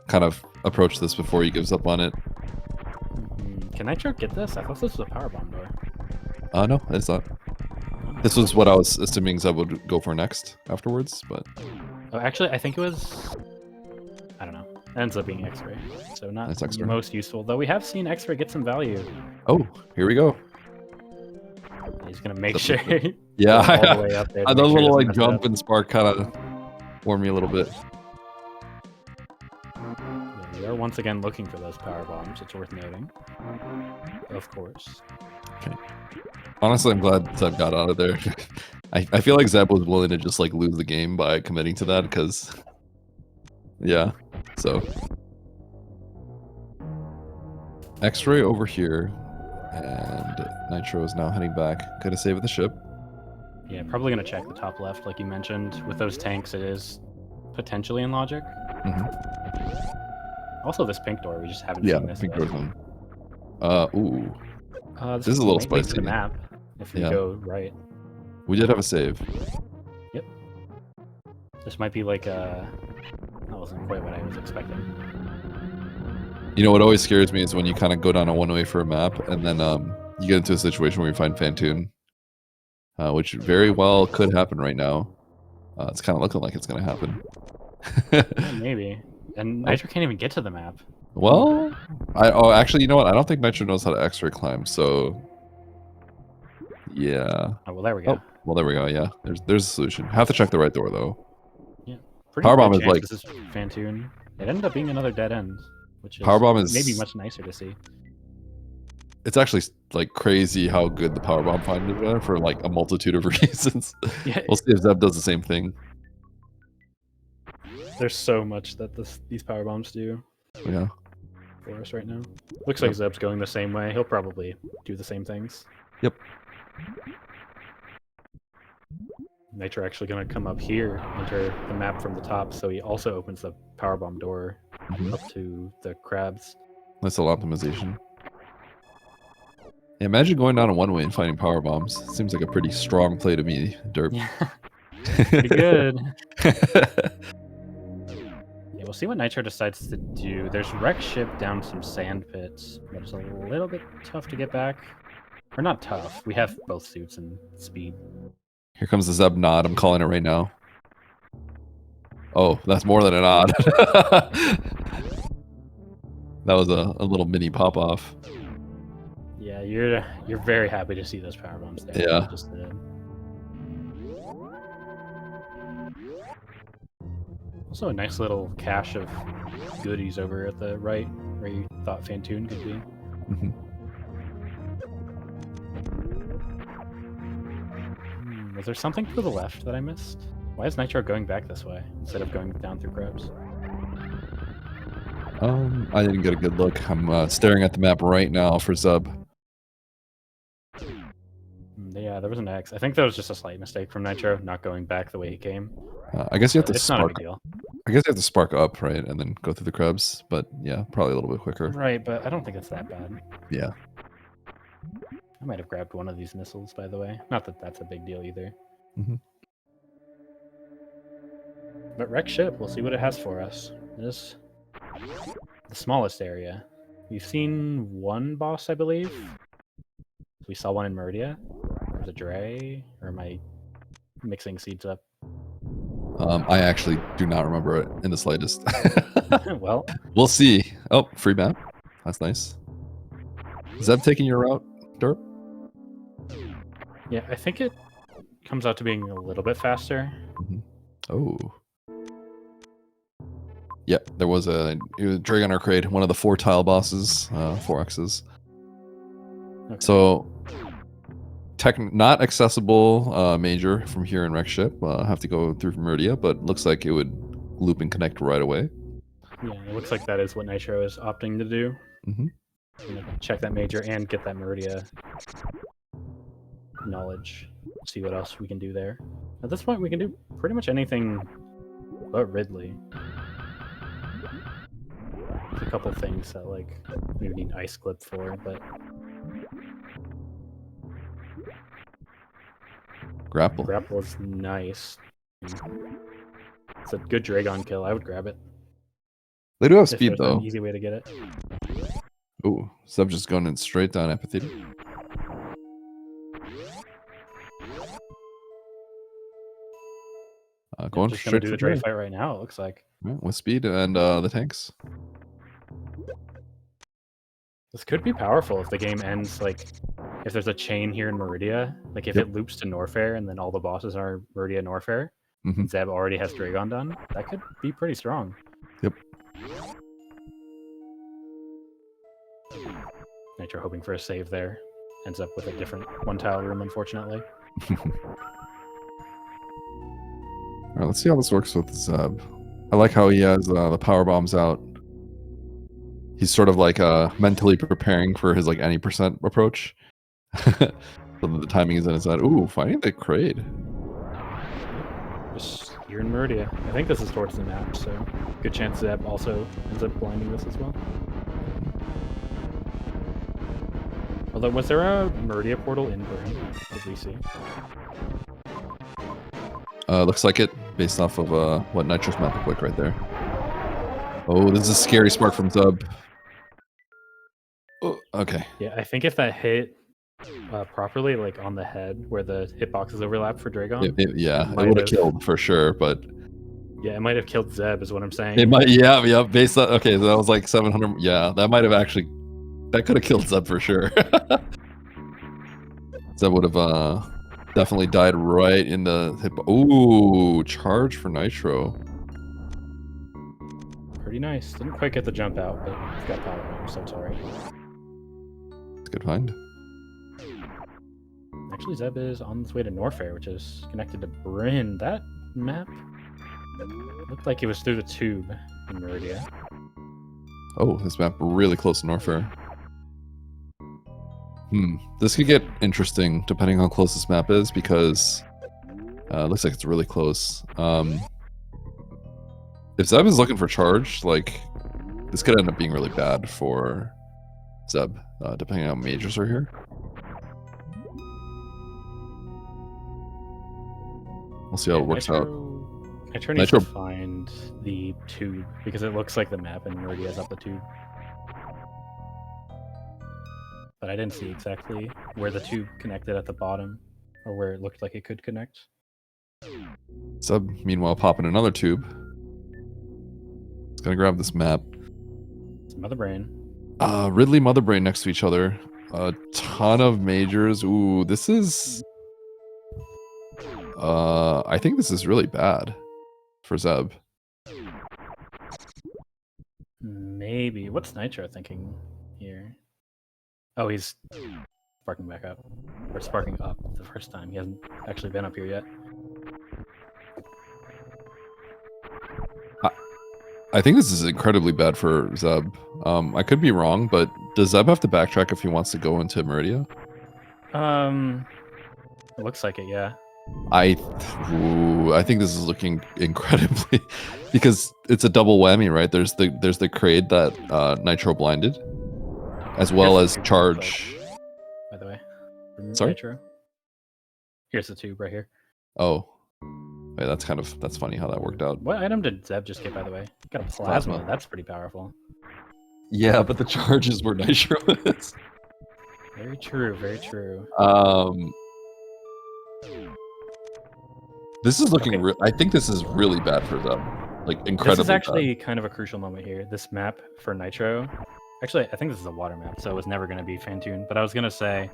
kind of approach this before he gives up on it? Can Nitro get this? I thought this was a power bomb door. No, it's not. This was what I was assuming Zeb would go for next afterwards, but... Oh, actually, I think it was... I don't know. It ends up being X-Ray, so not the most useful. Though we have seen X-Ray get some value. Oh, here we go. He's gonna make sure. Yeah, all the way up there. The little like jump and spark kind of warmed me a little bit. Yeah, we are once again looking for those power bombs. It's worth noting, of course. Okay. Honestly, I'm glad Zeb got out of there. I feel like Zeb was willing to just like lose the game by committing to that because, yeah. So X-Ray over here, and Nitro is now heading back. Gonna save with the ship. Yeah, probably gonna check the top left, like you mentioned. With those tanks, it is potentially in logic. Also, this pink door, we just haven't seen this. Pink door's one. Ooh. This is a little spicy. spicy. The map, if we go right. We did have a save. Yep. This might be like a... That wasn't quite what I was expecting. You know what always scares me is when you kind of go down a one-way for a map, and then you get into a situation where you find Fantoon, which very well could happen right now. It's kind of looking like it's going to happen. Yeah, maybe. And Nitro can't even get to the map. Well, actually, you know what? I don't think Nitro knows how to X-ray climb, so yeah. Oh, well, there we go. Oh, well, there we go. Yeah, there's a solution. Have to check the right door though. Yeah, pretty Powerbomb is like this is Fantoon. It ended up being another dead end, which is Powerbomb is maybe much nicer to see. It's actually like crazy how good the powerbomb finders are for like a multitude of reasons. Yeah. We'll see if Zeb does the same thing. There's so much that these power bombs do. Yeah. For us right now. Looks like Zeb's going the same way. He'll probably do the same things. Yep. Nitro actually going to come up here, enter the map from the top, so he also opens the power bomb door up to the crabs. Nice little optimization. Yeah, imagine going down a one-way and finding power bombs. Seems like a pretty strong play to me, Derp. Yeah. Pretty good. Yeah, we'll see what Nitro decides to do. There's wreck ship down some sand pits, but it's a little bit tough to get back. Or not tough. We have both suits and speed. Here comes the Zeb nod. I'm calling it right now. Oh, that's more than a nod. That was a little mini pop-off. Yeah, you're very happy to see those power bombs there. Yeah. Just also a nice little cache of goodies over at the right, where you thought Fantoon could be. Was there something to the left that I missed? Why is Nitro going back this way instead of going down through crabs? I didn't get a good look. I'm staring at the map right now for Zeb. Yeah, there was an X. I think that was just a slight mistake from Nitro, not going back the way he came. I guess you have to it's spark. not a big deal. I guess you have to spark up, right, and then go through the crabs. But yeah, probably a little bit quicker. Right, but I don't think it's that bad. Yeah. I might have grabbed one of these missiles, by the way. Not that that's a big deal either. But wreck ship, we'll see what it has for us. It is the smallest area. We've seen one boss, I believe. We saw one in Meridia. There's a Dre, or am I mixing seeds up? I actually do not remember it in the slightest. Well, we'll see. Oh, free map. That's nice. Zeb taking your route, Derp? Yeah, I think it comes out to being a little bit faster. Oh. Yeah, there was a Dragon Arcade, one of the 4 tile bosses, 4X's. Okay. So, not accessible major from here in Wreck Ship. Have to go through Meridia, but looks like it would loop and connect right away. Yeah, it looks like that is what Nitro is opting to do. Check that major and get that Meridia knowledge. See what else we can do there. At this point, we can do pretty much anything but Ridley. There's a couple things that like we would need ice clip for, but Grapple. grapple is nice. It's a good Dragon kill. I would grab it. They do have If speed there's though. an easy way to get it. Ooh, Zeb just going in straight down amphitheater. Going Just straight gonna do for the Dre Dre. fight right now. It looks like With speed and the tanks. this could be powerful if the game ends like if there's a chain here in Meridia. Like if Yep. it loops to Norfair and then all the bosses are Meridia Norfair. Mhm. And Zeb already has Dragon done. That could be pretty strong. Yep. Nitro hoping for a save there. Ends up with a different one-tile room, unfortunately. Alright, let's see how this works with Zeb. I like how he has the power bombs out. He's sort of like mentally preparing for his like any percent approach. So that the timing is in his head. Ooh, finding the Kraid. Just here in Meridia. I think this is towards the map, so good chance Zeb also ends up blinding this as well. Although, was there a Meridia portal in Burn? Did we see? Looks like it, based off of what Nitro's map looked like right there. Oh, this is a scary spark from Zeb. Oh, okay. Yeah, I think if that hit properly, like on the head, where the hitboxes overlap for Dragon, Yeah, it would have killed for sure, but yeah, it might have killed Zeb, is what I'm saying. it might. Yeah. Based on okay, so that was like 700. Yeah, that might have actually. That could have killed Zeb for sure. Zeb would have definitely died right in the hit. Ooh, charge for Nitro. Pretty nice. Didn't quite get the jump out, but it's got power bomb, so it's alright. It's a good find. Actually, Zeb is on his way to Norfair, which is connected to Bryn. That map looked like it was through the tube in Meridia. Oh, this map really close to Norfair. This could get interesting depending on how close this map is because it looks like it's really close. If Zeb is looking for charge, like this could end up being really bad for Zeb, depending on how majors are here. We'll see how it works out. Nitro needs to find the tube because it looks like the map and Meridia is up the tube. But I didn't see exactly where the tube connected at the bottom or where it looked like it could connect. Zeb, meanwhile, popping another tube. It's gonna grab this map. It's Mother Brain. Ridley, Mother Brain next to each other. A ton of majors. Ooh, this is... I think this is really bad for Zeb. Maybe. What's Nitro thinking here? Oh, he's sparking back up. Or sparking up the first time. He hasn't actually been up here yet. I think this is incredibly bad for Zeb. I could be wrong, but does Zeb have to backtrack if he wants to go into Meridia? It looks like it, yeah. I think this is looking incredibly because it's a double whammy, right? There's the Kraid that Nitro blinded, as well as charge. By the way, sorry. Nitro. Here's the tube right here. Oh, wait, that's funny how that worked out. What item did Zeb just get, by the way? He got a plasma. That's pretty powerful. Yeah, but the charges were Nitro is. Very true. Very true. This is looking. Okay. I think this is really bad for them. Like incredibly. This is actually kind of a crucial moment here. This map for Nitro. Actually, I think this is a water map, so it was never going to be Fantoon. But I was going to say,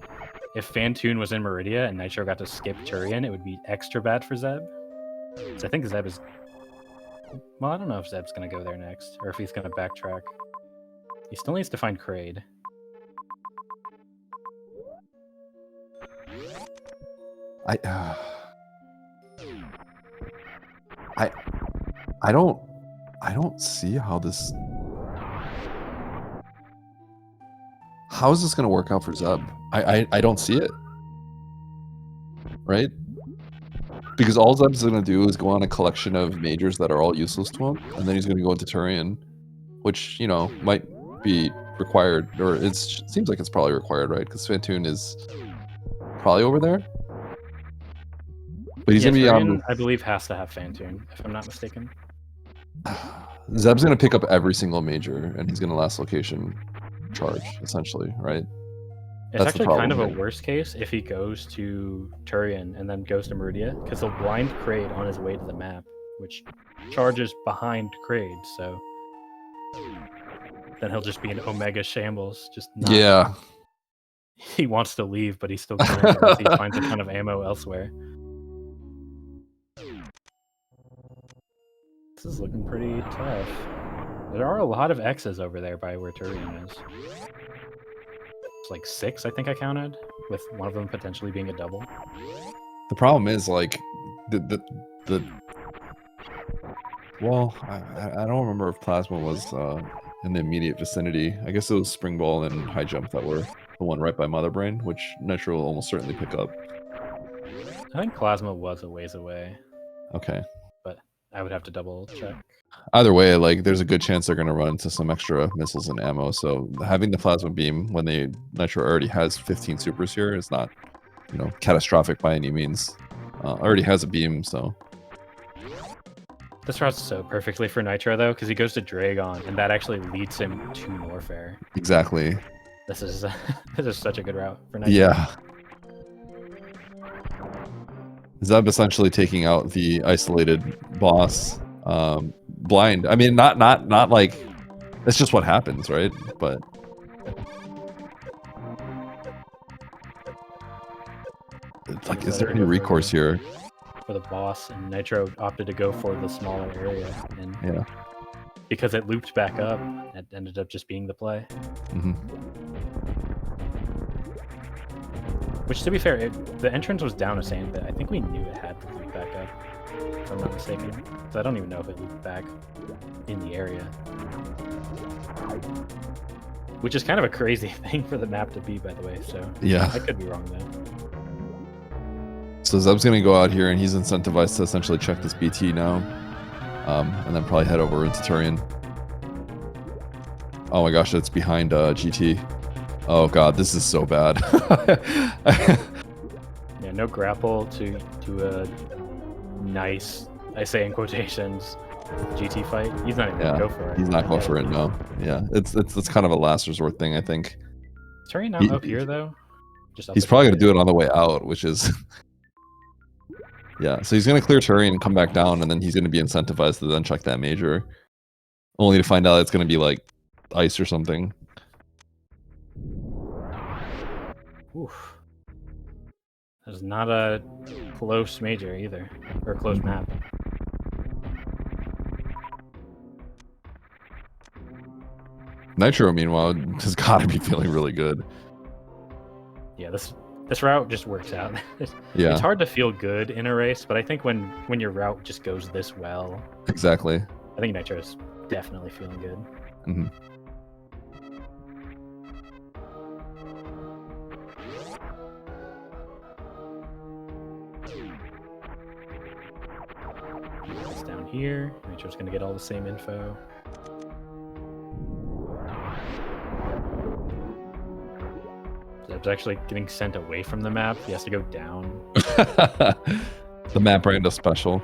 if Fantoon was in Meridia and Nitro got to skip Turian, it would be extra bad for Zeb. So I think Zeb is... Well, I don't know if Zeb's going to go there next, or if he's going to backtrack. He still needs to find Kraid. I don't see how this... How is this going to work out for Zeb? I don't see it. Right? Because all Zeb's going to do is go on a collection of majors that are all useless to him, and then he's going to go into Turian which might be required, or it seems like it's probably required, right? Because Fantoon is probably over there. But he's gonna be on. I believe has to have Fantoon, if I'm not mistaken. Zeb's gonna pick up every single major, and he's gonna last location charge, essentially, right? It's actually kind of a worst case if he goes to Turian and then goes to Meridia, because he'll blind Kraid on his way to the map, which charges behind Kraid, so then he'll just be in Omega shambles. Yeah. He wants to leave, but he's still going because he finds a ton of ammo elsewhere. This is looking pretty tough. There are a lot of X's over there by where Turian is. It's like 6, I think I counted, with one of them potentially being a double. The problem is, like, well, I don't remember if Plasma was in the immediate vicinity. I guess it was Spring Ball and High Jump that were the one right by Mother Brain, which Nitro will almost certainly pick up. I think Plasma was a ways away. Okay. But I would have to double check. Either way, like, there's a good chance they're going to run into some extra missiles and ammo, so having the Plasma Beam when Nitro already has 15 supers here is not, catastrophic by any means. Already has a beam, so... This route's so perfectly for Nitro, though, because he goes to Dragon, and that actually leads him to Warfare. Exactly. This is such a good route for Nitro. Yeah. Zeb essentially taking out the isolated boss. Blind. I mean, not like... That's just what happens, right? But... Like, is there any recourse here? For the boss, and Nitro opted to go for the smaller area, and yeah, because it looped back up, it ended up just being the play. Which, to be fair, the entrance was down a sand pit. I think we knew it had to loop back up, if I'm not mistaken. So I don't even know if it looped back in the area, which is kind of a crazy thing for the map to be, by the way. So yeah, I could be wrong though. So Zeb's gonna go out here, and he's incentivized to essentially check this BT now, and then probably head over into Turian. Oh my gosh, it's behind GT. Oh god, this is so bad. Yeah, no grapple to a nice, I say in quotations, GT fight. He's not even gonna go for it. He's not going for it. No. Yeah, it's kind of a last resort thing, I think. Is Turian now up here though? He's probably gonna do it on the way out, which is. Yeah, so he's going to clear Turian and come back down, and then he's going to be incentivized to then check that major. Only to find out it's going to be, like, ice or something. Oof. That's not a close major either, or close map. Nitro, meanwhile, has got to be feeling really good. Yeah, this route just works out. Yeah. It's hard to feel good in a race, but I think when your route just goes this well... Exactly. I think Nitro's definitely feeling good. Mm-hmm. It's down here. Nitro's going to get all the same info. Zeb's actually getting sent away from the map. He has to go down. The map Rando special.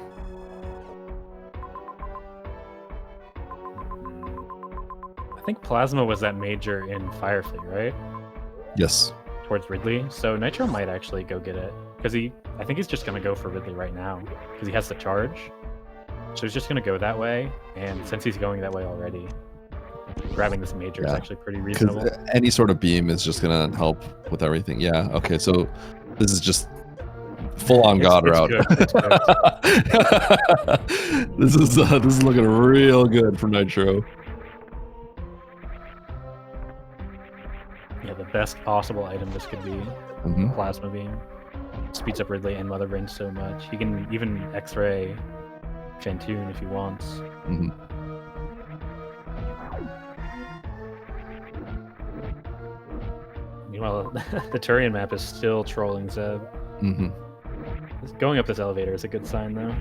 I think Plasma was that major in Firefleet, right? Yes. Towards Ridley. So Nitro might actually go get it. Because I think he's just going to go for Ridley right now. Because he has the charge. So he's just going to go that way. And since he's going that way already, grabbing this major is actually pretty reasonable. Any sort of beam is just gonna help with everything. Yeah. Okay. So this is just full on God route. This is looking real good for Nitro. Yeah, the best possible item this could be. Plasma beam speeds up Ridley and Mother Brain so much. He can even X-ray Fantoon if he wants. Meanwhile, the Turian map is still trolling Zeb. Going up this elevator is a good sign, though.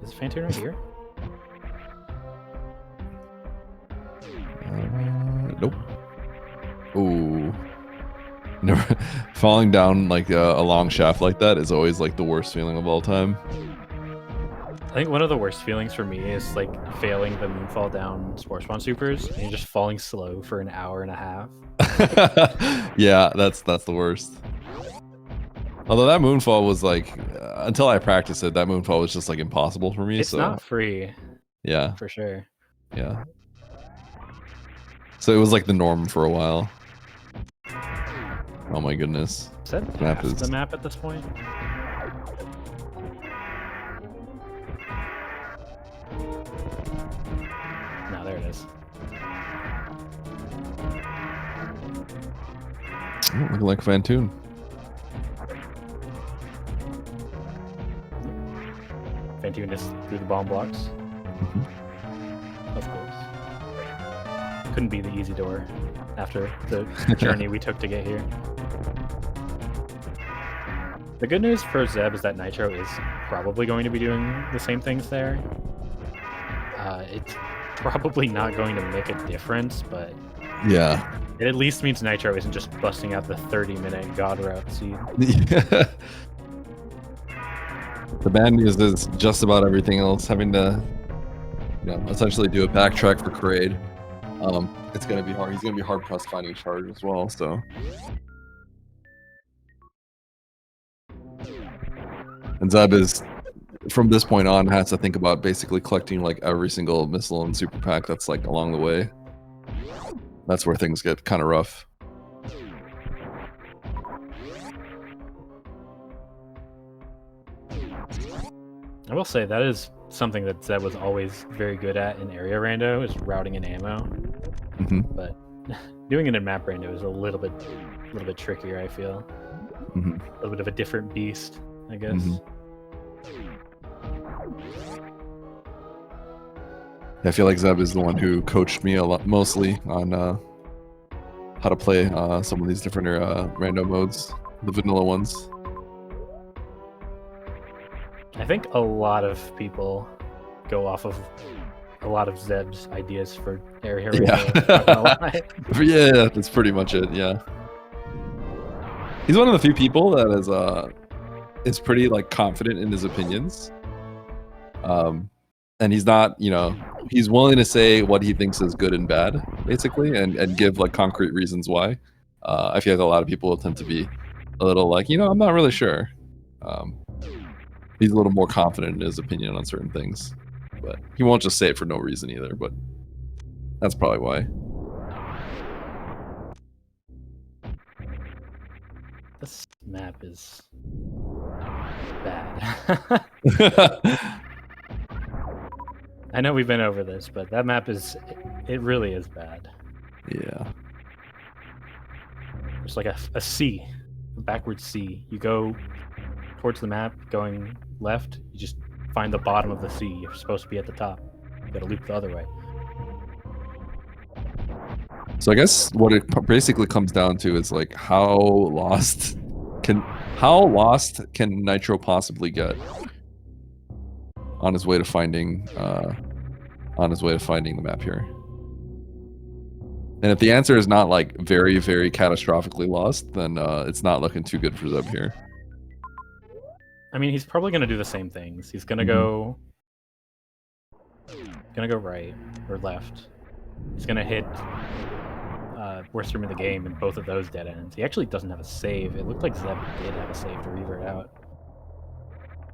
Is Fantoon right here? Nope. Ooh. Never, falling down like a long shaft like that is always like the worst feeling of all time. I think one of the worst feelings for me is like failing the moonfall down Spore Spawn Supers and you're just falling slow for an hour and a half. Yeah, that's the worst. Although that moonfall was like, until I practiced it, that moonfall was just like impossible for me. It's so not free. Yeah. For sure. Yeah. So it was like the norm for a while. Oh my goodness. Is that past the map at this point? No, there it is. Oh, looking like Fantoon. Fantoon is through the bomb blocks. Of course. Couldn't be the easy door after the journey we took to get here. The good news for Zeb is that Nitro is probably going to be doing the same things there. It's probably not going to make a difference, but yeah, it at least means Nitro isn't just busting out the 30-minute God Route seed. Yeah. The bad news is just about everything else having to, essentially do a backtrack for Kraid. It's gonna be hard. He's gonna be hard pressed finding charge as well. So, and Zeb is, from this point on, has to think about basically collecting like every single missile and super pack that's like along the way. That's where things get kind of rough. I will say that is something that Zeb was always very good at in area rando, is routing and ammo. But doing it in map rando is a little bit trickier, I feel. A little bit of a different beast, I guess. I feel like Zeb is the one who coached me a lot, mostly on how to play some of these different rando modes, the vanilla ones. I think a lot of people go off of a lot of Zeb's ideas for area rando. Yeah, that's pretty much it. Yeah, he's one of the few people that is pretty like confident in his opinions. And he's not, he's willing to say what he thinks is good and bad, basically, and give like concrete reasons why. I feel like a lot of people tend to be a little like, I'm not really sure. He's a little more confident in his opinion on certain things, but he won't just say it for no reason either. But that's probably why. This map is bad. I know we've been over this, but that map it really is bad. Yeah. It's like a C, a backward C. You go towards the map, going left, you just find the bottom of the C. You're supposed to be at the top. You gotta loop the other way. So I guess what it basically comes down to is like how lost can Nitro possibly get on his way to finding the map here. And if the answer is not like very, very catastrophically lost, then it's not looking too good for Zeb here. I mean, he's probably gonna do the same things. He's gonna go right or left. He's gonna hit worst room in the game in both of those dead ends. He actually doesn't have a save. It looked like Zeb did have a save to revert out.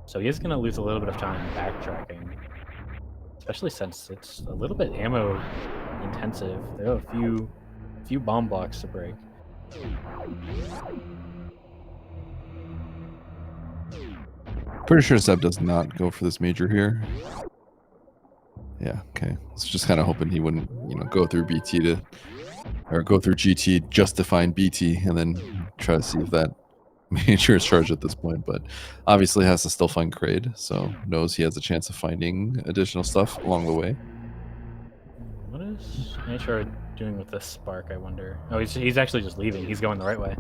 So he is going to lose a little bit of time backtracking, especially since it's a little bit ammo intensive. There are a few bomb blocks to break. Pretty sure Zeb does not go for this major here. Yeah, okay. I was just kind of hoping he wouldn't, go through BT or go through GT just to find BT and then try to see if that major is charged at this point, but obviously has to still find Kraid, so knows he has a chance of finding additional stuff along the way. What is Nitro doing with this spark, I wonder? Oh, he's actually just leaving. He's going the right way.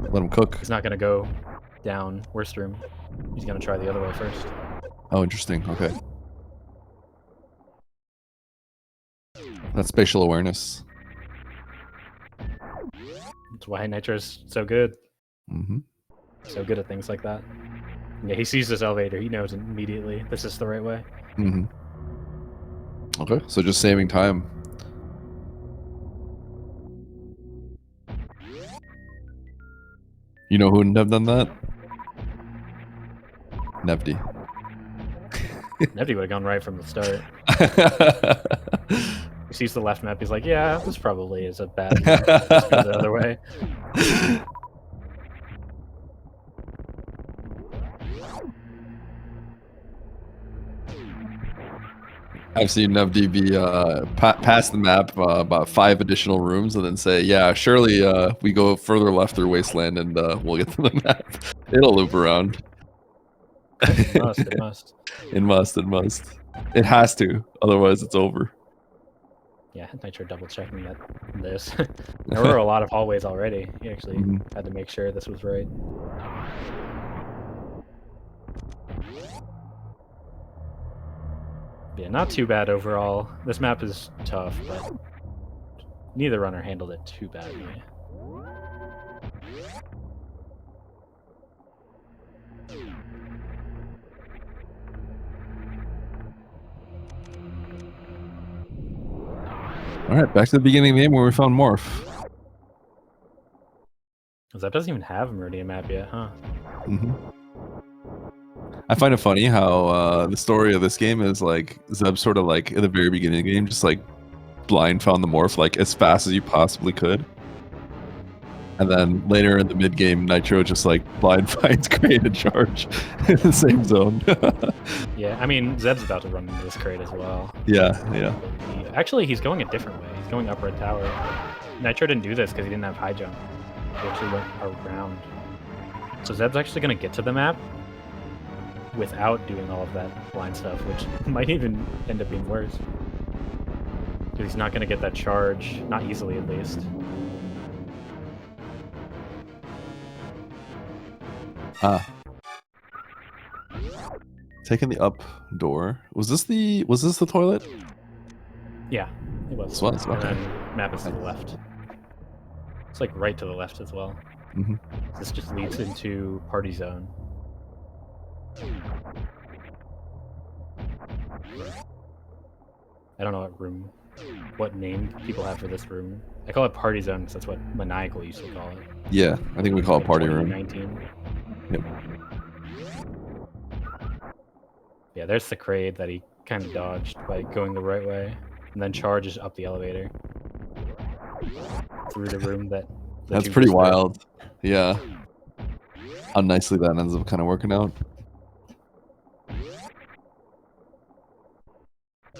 Let him cook. He's not going to go down worst room. He's going to try the other way first. Oh, interesting. Okay. That's spatial awareness. That's why Nitro's so good. Mm-hmm. So good at things like that. Yeah, he sees this elevator. He knows immediately this is the right way. Mm-hmm. Okay, so just saving time. You know who wouldn't have done that? Nevdi. Nevdi would have gone right from the start. He sees the left map. He's like, yeah, this probably is a bad move. Let's go the other way. I've seen Nevdi be pass the map about 5 additional rooms and then say, yeah, surely we go further left through Wasteland and we'll get to the map. It'll loop around. It must. It must. It must. It must. It has to. Otherwise, it's over. Yeah, Nitro double checking that this. There were a lot of hallways already. He actually had to make sure this was right. Yeah, not too bad overall. This map is tough, but neither runner handled it too badly. All right, back to the beginning of the game where we found Morph. That doesn't even have a Meridian map yet, huh? I find it funny how the story of this game is like Zeb sort of like at the very beginning of the game just like blind found the Morph like as fast as you possibly could. And then later in the mid game, Nitro just like blind finds crate and charge in the same zone. Yeah, I mean, Zeb's about to run into this crate as well. Yeah. Actually, he's going a different way. He's going up red tower. Nitro didn't do this because he didn't have high jump. He actually went around. So Zeb's actually going to get to the map without doing all of that blind stuff, which might even end up being worse. Because he's not going to get that charge, not easily at least. Taking the up door. Was this the toilet? Yeah, it was. This was, okay. And then map is to the left. It's like right to the left as well. This just leads into party zone. I don't know what name people have for this room. I call it party zone because that's what Maniacal used to call it. Yeah, I think we call it party room. 2019. Yep. Yeah, there's the crate that he kind of dodged by going the right way, and then charges up the elevator through the room that. That's pretty wild. Yeah. How nicely that ends up kind of working out.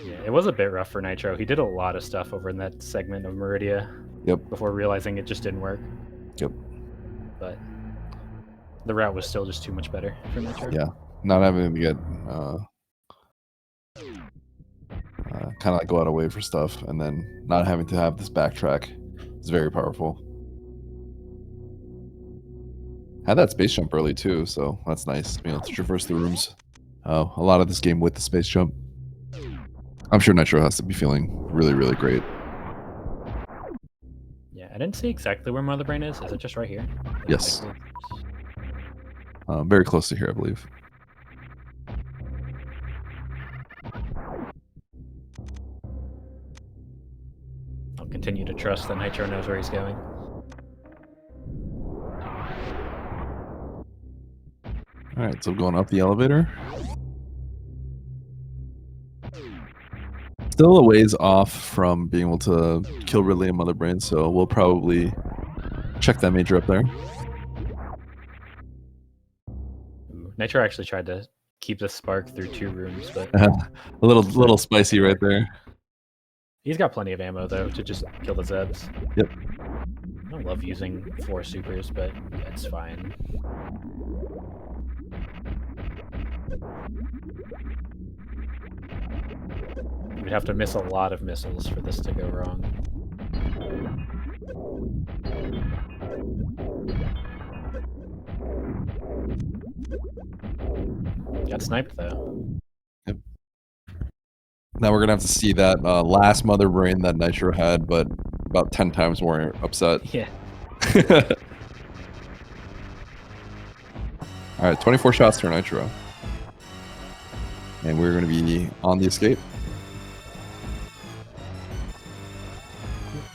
Yeah, it was a bit rough for Nitro. He did a lot of stuff over in that segment of Meridia. Yep. Before realizing it just didn't work. Yep. But the route was still just too much better for Nitro. Yeah. Not having to get kind of like go out of way for stuff, and then not having to have this backtrack is very powerful. Had that space jump early too, so that's nice. You know, to traverse the rooms. A lot of this game with the space jump. I'm sure Nitro has to be feeling really, really great. Yeah, I didn't see exactly where Mother Brain is. Is it just right here? Yes. Very close to here, I believe. I'll continue to trust that Nitro knows where he's going. Alright, so going up the elevator. Still a ways off from being able to kill Ridley and Mother Brain, so we'll probably check that major up there. Nitro actually tried to keep the spark through 2 rooms, but a little spicy right there. He's got plenty of ammo though to just kill the Zebs. Yep. I don't love using 4 supers, but it's fine. You'd have to miss a lot of missiles for this to go wrong. Got sniped though. Yep. Now we're gonna have to see that last Mother Brain that Nitro had, but about 10 times more upset. Yeah. All right, 24 shots to Nitro. And we're going to be on the escape.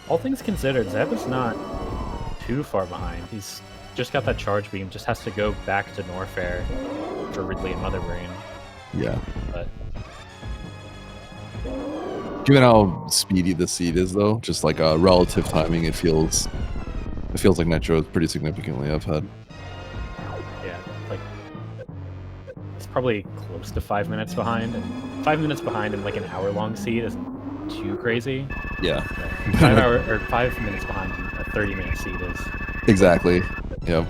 All things considered, Zeb is not too far behind. He's just got that charge beam, just has to go back to Norfair for Ridley and Mother Brain. Yeah. But given how speedy the seed is, though, just like a relative timing, it feels like Nitro is pretty significantly ahead. yeah, like it's probably close to 5 minutes behind, and 5 minutes behind in like an hour-long seed isn't too crazy. Yeah. 5 minutes behind a 30-minute seed is. Exactly. Yeah.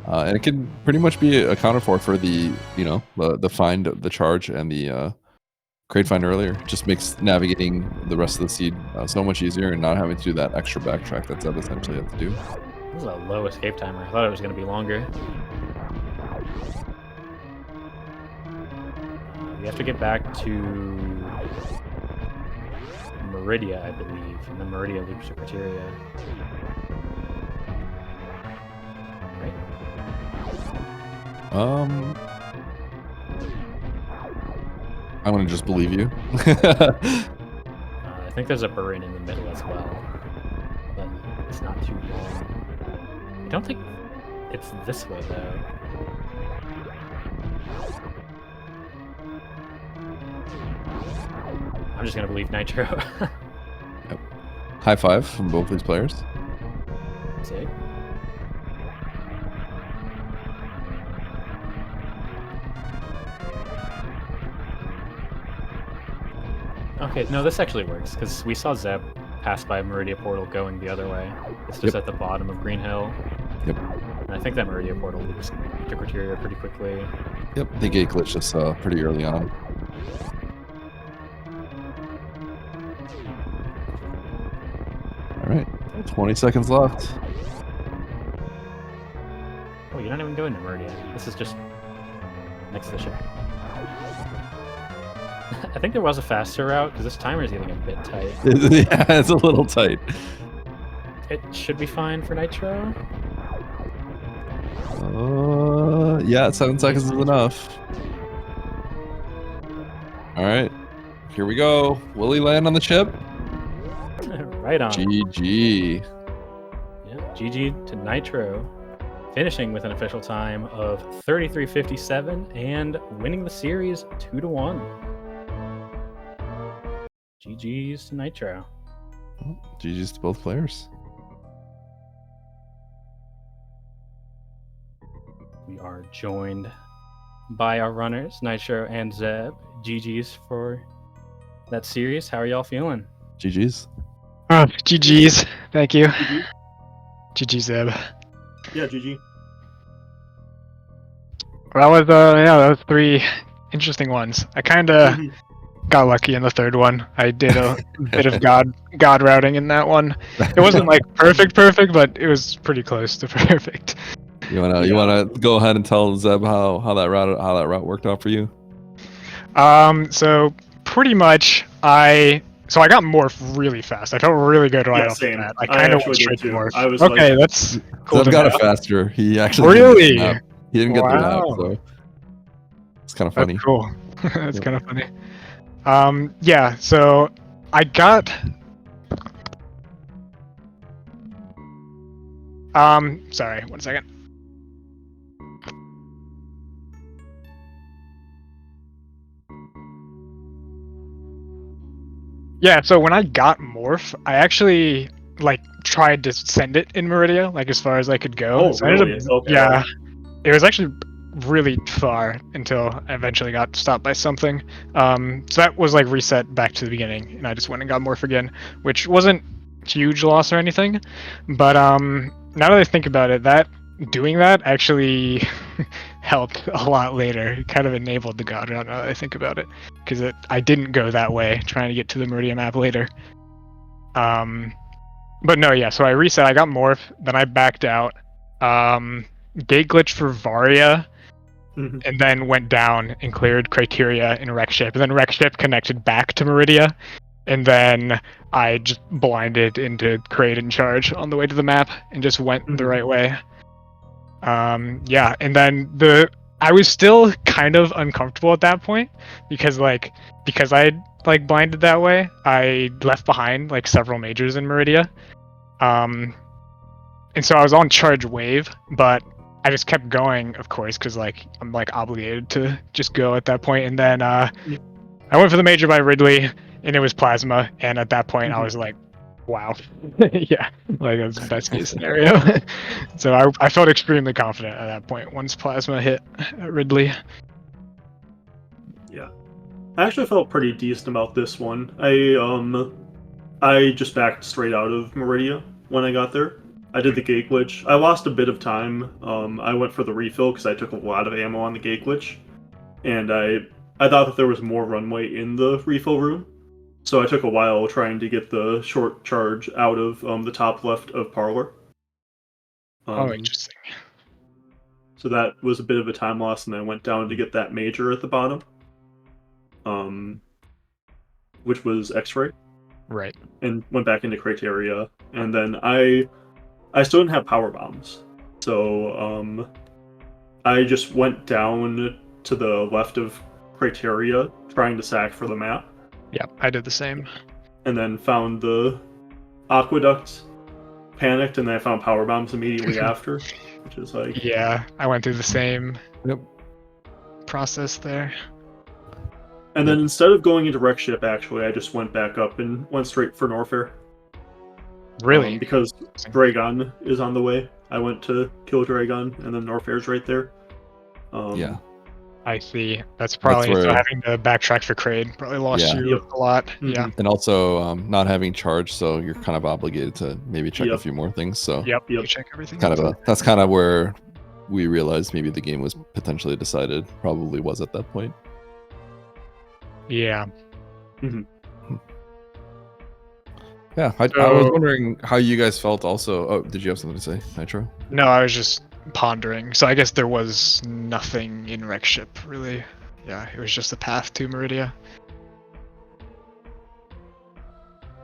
And it can pretty much be accounted for the the find, the charge, and the crate find earlier. Just makes navigating the rest of the seed so much easier, and not having to do that extra backtrack that Zeb essentially have to do. This is a low escape timer. I thought it was going to be longer. We have to get back to Meridia, I believe, and then Meridia loops to criteria. Right? I'm gonna just believe you. I think there's a Burin in the middle as well, but it's not too long. I don't think it's this way though. I'm just gonna believe Nitro. Yep. High five from both these players. Sick. Okay, no, this actually works, because we saw Zeb pass by Meridia Portal going the other way. It's just at the bottom of Green Hill. Yep. And I think that Meridia Portal loops to criteria pretty quickly. Yep, the gate glitched us pretty early on. Alright, 20 seconds left. Oh, you're not even going to Meridia. This is just next to the ship. I think there was a faster route, because this timer is getting a bit tight. Yeah, it's a little tight. It should be fine for Nitro. Yeah, 7 seconds is enough. Alright, here we go. Will he land on the chip? Right on. GG. Yeah, GG to Nitro. Finishing with an official time of 33:57 and winning the series 2-1. GG's to Nitro. GG's to both players. We are joined by our runners, Nitro and Zeb. GG's for that series. How are y'all feeling? GG's. GG's. Thank you. GG Zeb. Yeah, GG. Well, that was 3 interesting ones. I kind of got lucky in the third one. I did a bit of god routing in that one. It wasn't like perfect, but it was pretty close to perfect. You wanna go ahead and tell Zeb how that route worked out for you? So pretty much I got morph really fast. I felt really good right off the bat. I kind of went straight to morph. I was okay, like, that's cool. Zeb got it faster. He actually really. He didn't get the map, Wow. so it's kind of funny. That's cool. That's kind of funny. Yeah, so I got sorry, 1 second. Yeah, so when I got morph, I actually like tried to send it in Meridia, like as far as I could go. Oh, So I ended really? up- Okay. Yeah, it was actually really far until I eventually got stopped by something. So that was like reset back to the beginning, and I just went and got morph again, which wasn't huge loss or anything. But now that I think about it, doing that actually helped a lot later. It kind of enabled the god route now that I think about it, because I didn't go that way trying to get to the Meridia map later. But no, yeah. So I reset. I got morph, then I backed out. Gate glitch for Varia. And then went down and cleared criteria in Wreck Ship. And then Wreck Ship connected back to Meridia. and then I just blinded into create and charge on the way to the map and just went the right way. Yeah, and then I was still kind of uncomfortable at that point because I like blinded that way, I left behind like several majors in Meridia. And so I was on charge wave, but I just kept going, of course, because like I'm like obligated to just go at that point. And then I went for the major by Ridley, and it was plasma. And at that point, I was like, "Wow, yeah, like that's the best case scenario." So I felt extremely confident at that point once plasma hit Ridley. Yeah, I actually felt pretty decent about this one. I just backed straight out of Meridia when I got there. I did the gate glitch. I lost a bit of time. I went for the refill because I took a lot of ammo on the gate glitch, and I thought that there was more runway in the refill room, so I took a while trying to get the short charge out of the top left of Parlor. Oh, interesting. So that was a bit of a time loss, and I went down to get that major at the bottom, which was X-ray. Right. And went back into Criteria, and then I still didn't have power bombs, so I just went down to the left of Criteria, trying to sack for the map. Yeah, I did the same. And then found the aqueduct, panicked, and then I found power bombs immediately after, which is like... Yeah, I went through the same Yep. process there. And then instead of going into Wreck Ship, actually, I just went back up and went straight for Norfair. Really? Because Dragon is on the way. I went to kill Dragon, and then Norfair's right there. Yeah. I see. That's probably where- so having to backtrack for Kraid probably lost Yeah. you a lot. Mhm. Yeah. And also not having charge, so you're kind of obligated to maybe check a Yep. few more things. So Yep. Yep. You check everything. that's kind of where we realized maybe the game was potentially decided. Probably was at that point. Yeah. Yeah, I was wondering how you guys felt also. Oh, did you have something to say, Nitro? No, I was just pondering. So I guess there was nothing in Wreck Ship really. Yeah, it was just the path to Meridia.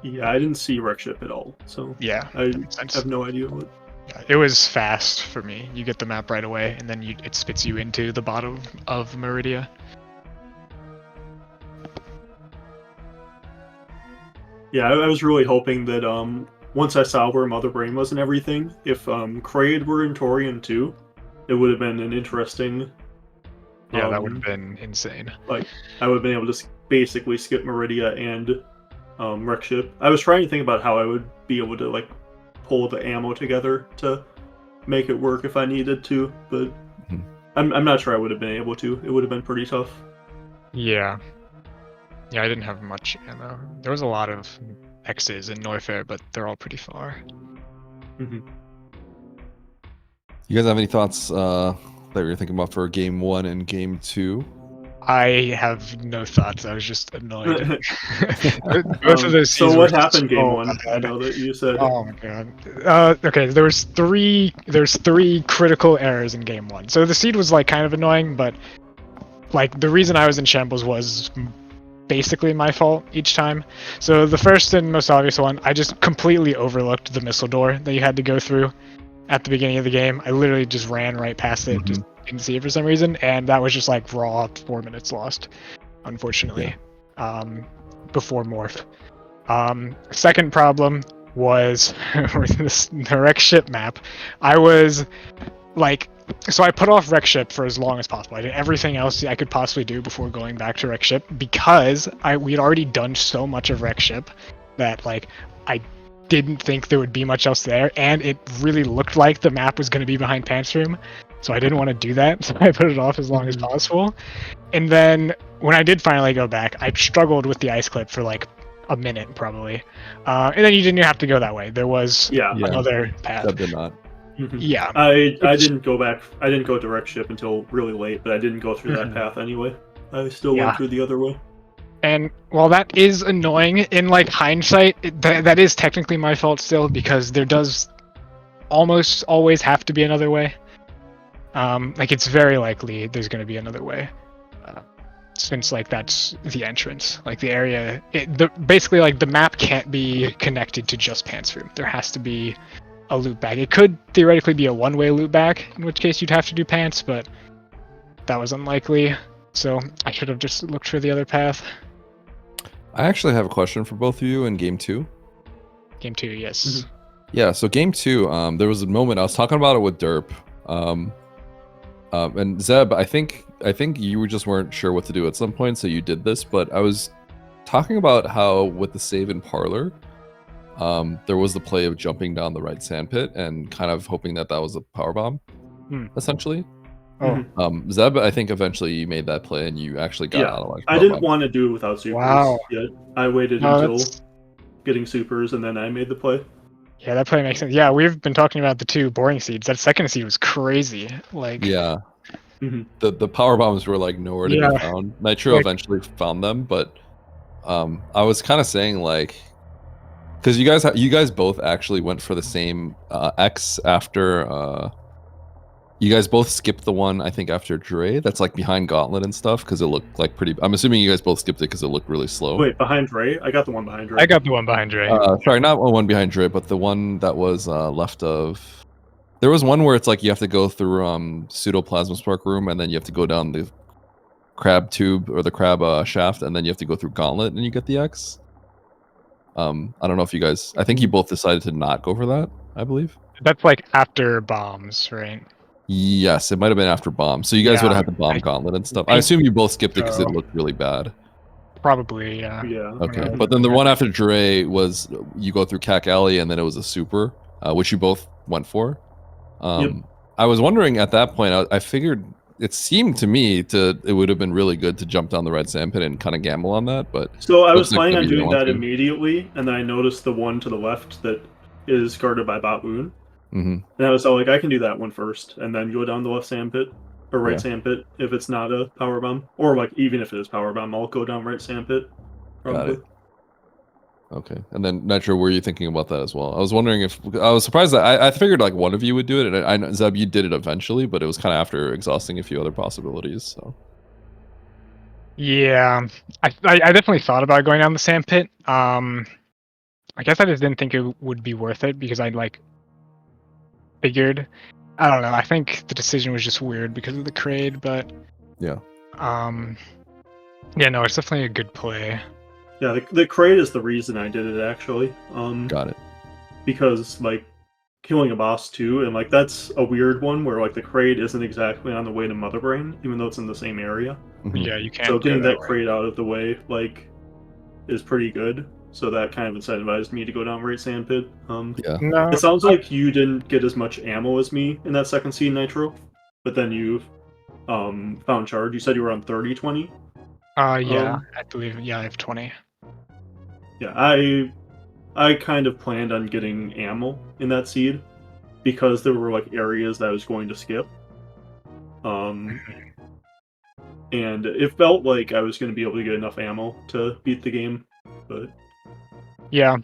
Yeah, I didn't see Wreck Ship at all, so Yeah. I that makes sense. have no idea what... Yeah, it was fast for me. You get the map right away, and then it spits you into the bottom of Meridia. Yeah, I was really hoping that once I saw where Mother Brain was and everything, if Kraid were in Torian too, it would have been an interesting... Yeah, that would have been insane. Like, I would have been able to basically skip Meridia and Wreck Ship. I was trying to think about how I would be able to like pull the ammo together to make it work if I needed to, but I'm not sure I would have been able to. It would have been pretty tough. Yeah. Yeah, I didn't have much ammo. There was a lot of X's in Norfair, but they're all pretty far. You guys have any thoughts that you're thinking about for game 1 and game 2? I have no thoughts. I was just annoyed. Both of those so scenes what were happened game so 1? I bad. know that you said. Oh my god. Okay, there's three critical errors in game 1. So the seed was like kind of annoying, but like the reason I was in shambles was basically my fault each time. So the first and most obvious one, I just completely overlooked the missile door that you had to go through at the beginning of the game. I literally just ran right past it, just didn't see it for some reason, and that was just like raw 4 minutes lost, unfortunately. Before morph. Second problem was the Wreck Ship map. I was like, so I put off Wreck Ship for as long as possible. I did everything else I could possibly do before going back to Wreck Ship because we had already done so much of Wreck Ship that like I didn't think there would be much else there, and it really looked like the map was going to be behind Pants Room, so I didn't want to do that, so I put it off as long as possible. And then when I did finally go back, I struggled with the ice clip for like a minute probably, and then you didn't have to go that way. There was another path. That did not. Yeah, I didn't go back. I didn't go direct ship until really late, but I didn't go through that path anyway. I still went through the other way. And while that is annoying in like hindsight, that is technically my fault still, because there does almost always have to be another way. Like it's very likely there's going to be another way. since like that's the entrance, like the area. Basically like the map can't be connected to just pants room. There has to be a loop back. It could theoretically be a one-way loop back, in which case you'd have to do pants, but that was unlikely. So I should have just looked for the other path. I actually have a question for both of you in game 2. Game 2, yes. Mhm. Yeah, so game 2, there was a moment I was talking about it with Derp, and Zeb. I think you just weren't sure what to do at some point, so you did this. But I was talking about how with the save in Parlor, there was the play of jumping down the right sandpit and kind of hoping that was a power bomb, essentially. Oh, Zeb, I think eventually you made that play and you actually got out of like. I didn't want to do it without supers Wow. yet. I waited until getting supers and then I made the play. Yeah, that play makes sense. Yeah, we've been talking about the 2 boring seeds. That second seed was crazy. Like, Yeah. Mhm. The power bombs were like nowhere to be found. Nitro eventually found them, but I was kind of saying like, because you guys both actually went for the same X after. You guys both skipped the one I think after Dre. That's like behind Gauntlet and stuff because it looked like pretty. I'm assuming you guys both skipped it because it looked really slow. Wait, behind Dre? I got the one behind Dre. I got the one behind Dre. Sorry, not one behind Dre, but the one that was left of. There was one where it's like you have to go through pseudoplasma spark room, and then you have to go down the crab tube or the crab shaft, and then you have to go through Gauntlet, and you get the X. I don't know if you guys. I think you both decided to not go for that. I believe. That's like after bombs, right? Yes, it might have been after bomb. So you guys would have had the bomb Gauntlet and stuff. I assume you both skipped it because it looked really bad. Probably, yeah. Yeah. Okay, but then the one after Dre was you go through Cack Alley and then it was a super, which you both went for. I was wondering at that point. I figured it seemed to me it would have been really good to jump down the red sand pit and kind of gamble on that. But so I was like planning on maybe you doing don't that want to. immediately, and then I noticed the one to the left that is guarded by Bot Moon. Mm-hmm. And I was all like, I can do that one first, and then go down the left sand pit or right Yeah. sand pit if it's not a power bomb, or like even if it is power bomb, I'll go down right sand pit. Probably. Got it. Okay, and then Nitro, were you thinking about that as well? I was wondering if I was surprised that I figured like one of you would do it, and I know Zeb, you did it eventually, but it was kind of after exhausting a few other possibilities. So Yeah, I definitely thought about going down the sand pit. I guess I just didn't think it would be worth it because I like figured. I don't know. I think the decision was just weird because of the Kraid, but yeah. Yeah, no, it's definitely a good play. Yeah, the Kraid is the reason I did it actually. Got it. Because like killing a boss too, and like that's a weird one where like the Kraid isn't exactly on the way to Mother Brain, even though it's in the same area. Mm-hmm. Yeah, you can't. So getting go that way. Kraid out of the way like is pretty good. So that kind of incentivized me to go down right sand pit. Yeah. No, It sounds like you didn't get as much ammo as me in that second seed Nitro, but then you found charge. You said you were on 30-20. yeah, I believe. Yeah, I have 20. Yeah, I kind of planned on getting ammo in that seed because there were like areas that I was going to skip. And it felt like I was going to be able to get enough ammo to beat the game, but Yeah,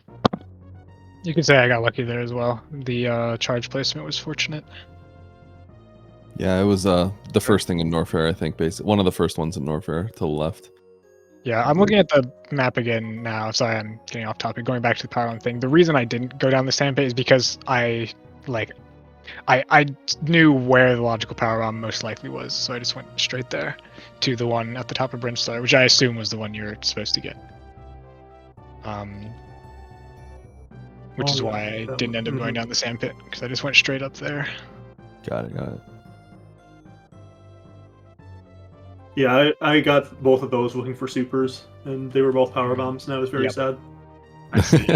you could say I got lucky there as well. The charge placement was fortunate. Yeah, it was the first thing in Norfair, I think, basically one of the first ones in Norfair to the left. Yeah, I'm looking at the map again now. Sorry, I'm getting off topic. Going back to the power line thing. The reason I didn't go down the sand pit is because I knew where the logical power bomb most likely was, so I just went straight there to the one at the top of Brimstar, which I assume was the one you're supposed to get. Which is why I didn't end up going down the sand pit, because I just went straight up there. Got it. yeah, I got both of those looking for supers, and they were both power bombs, and I was very sad. I see.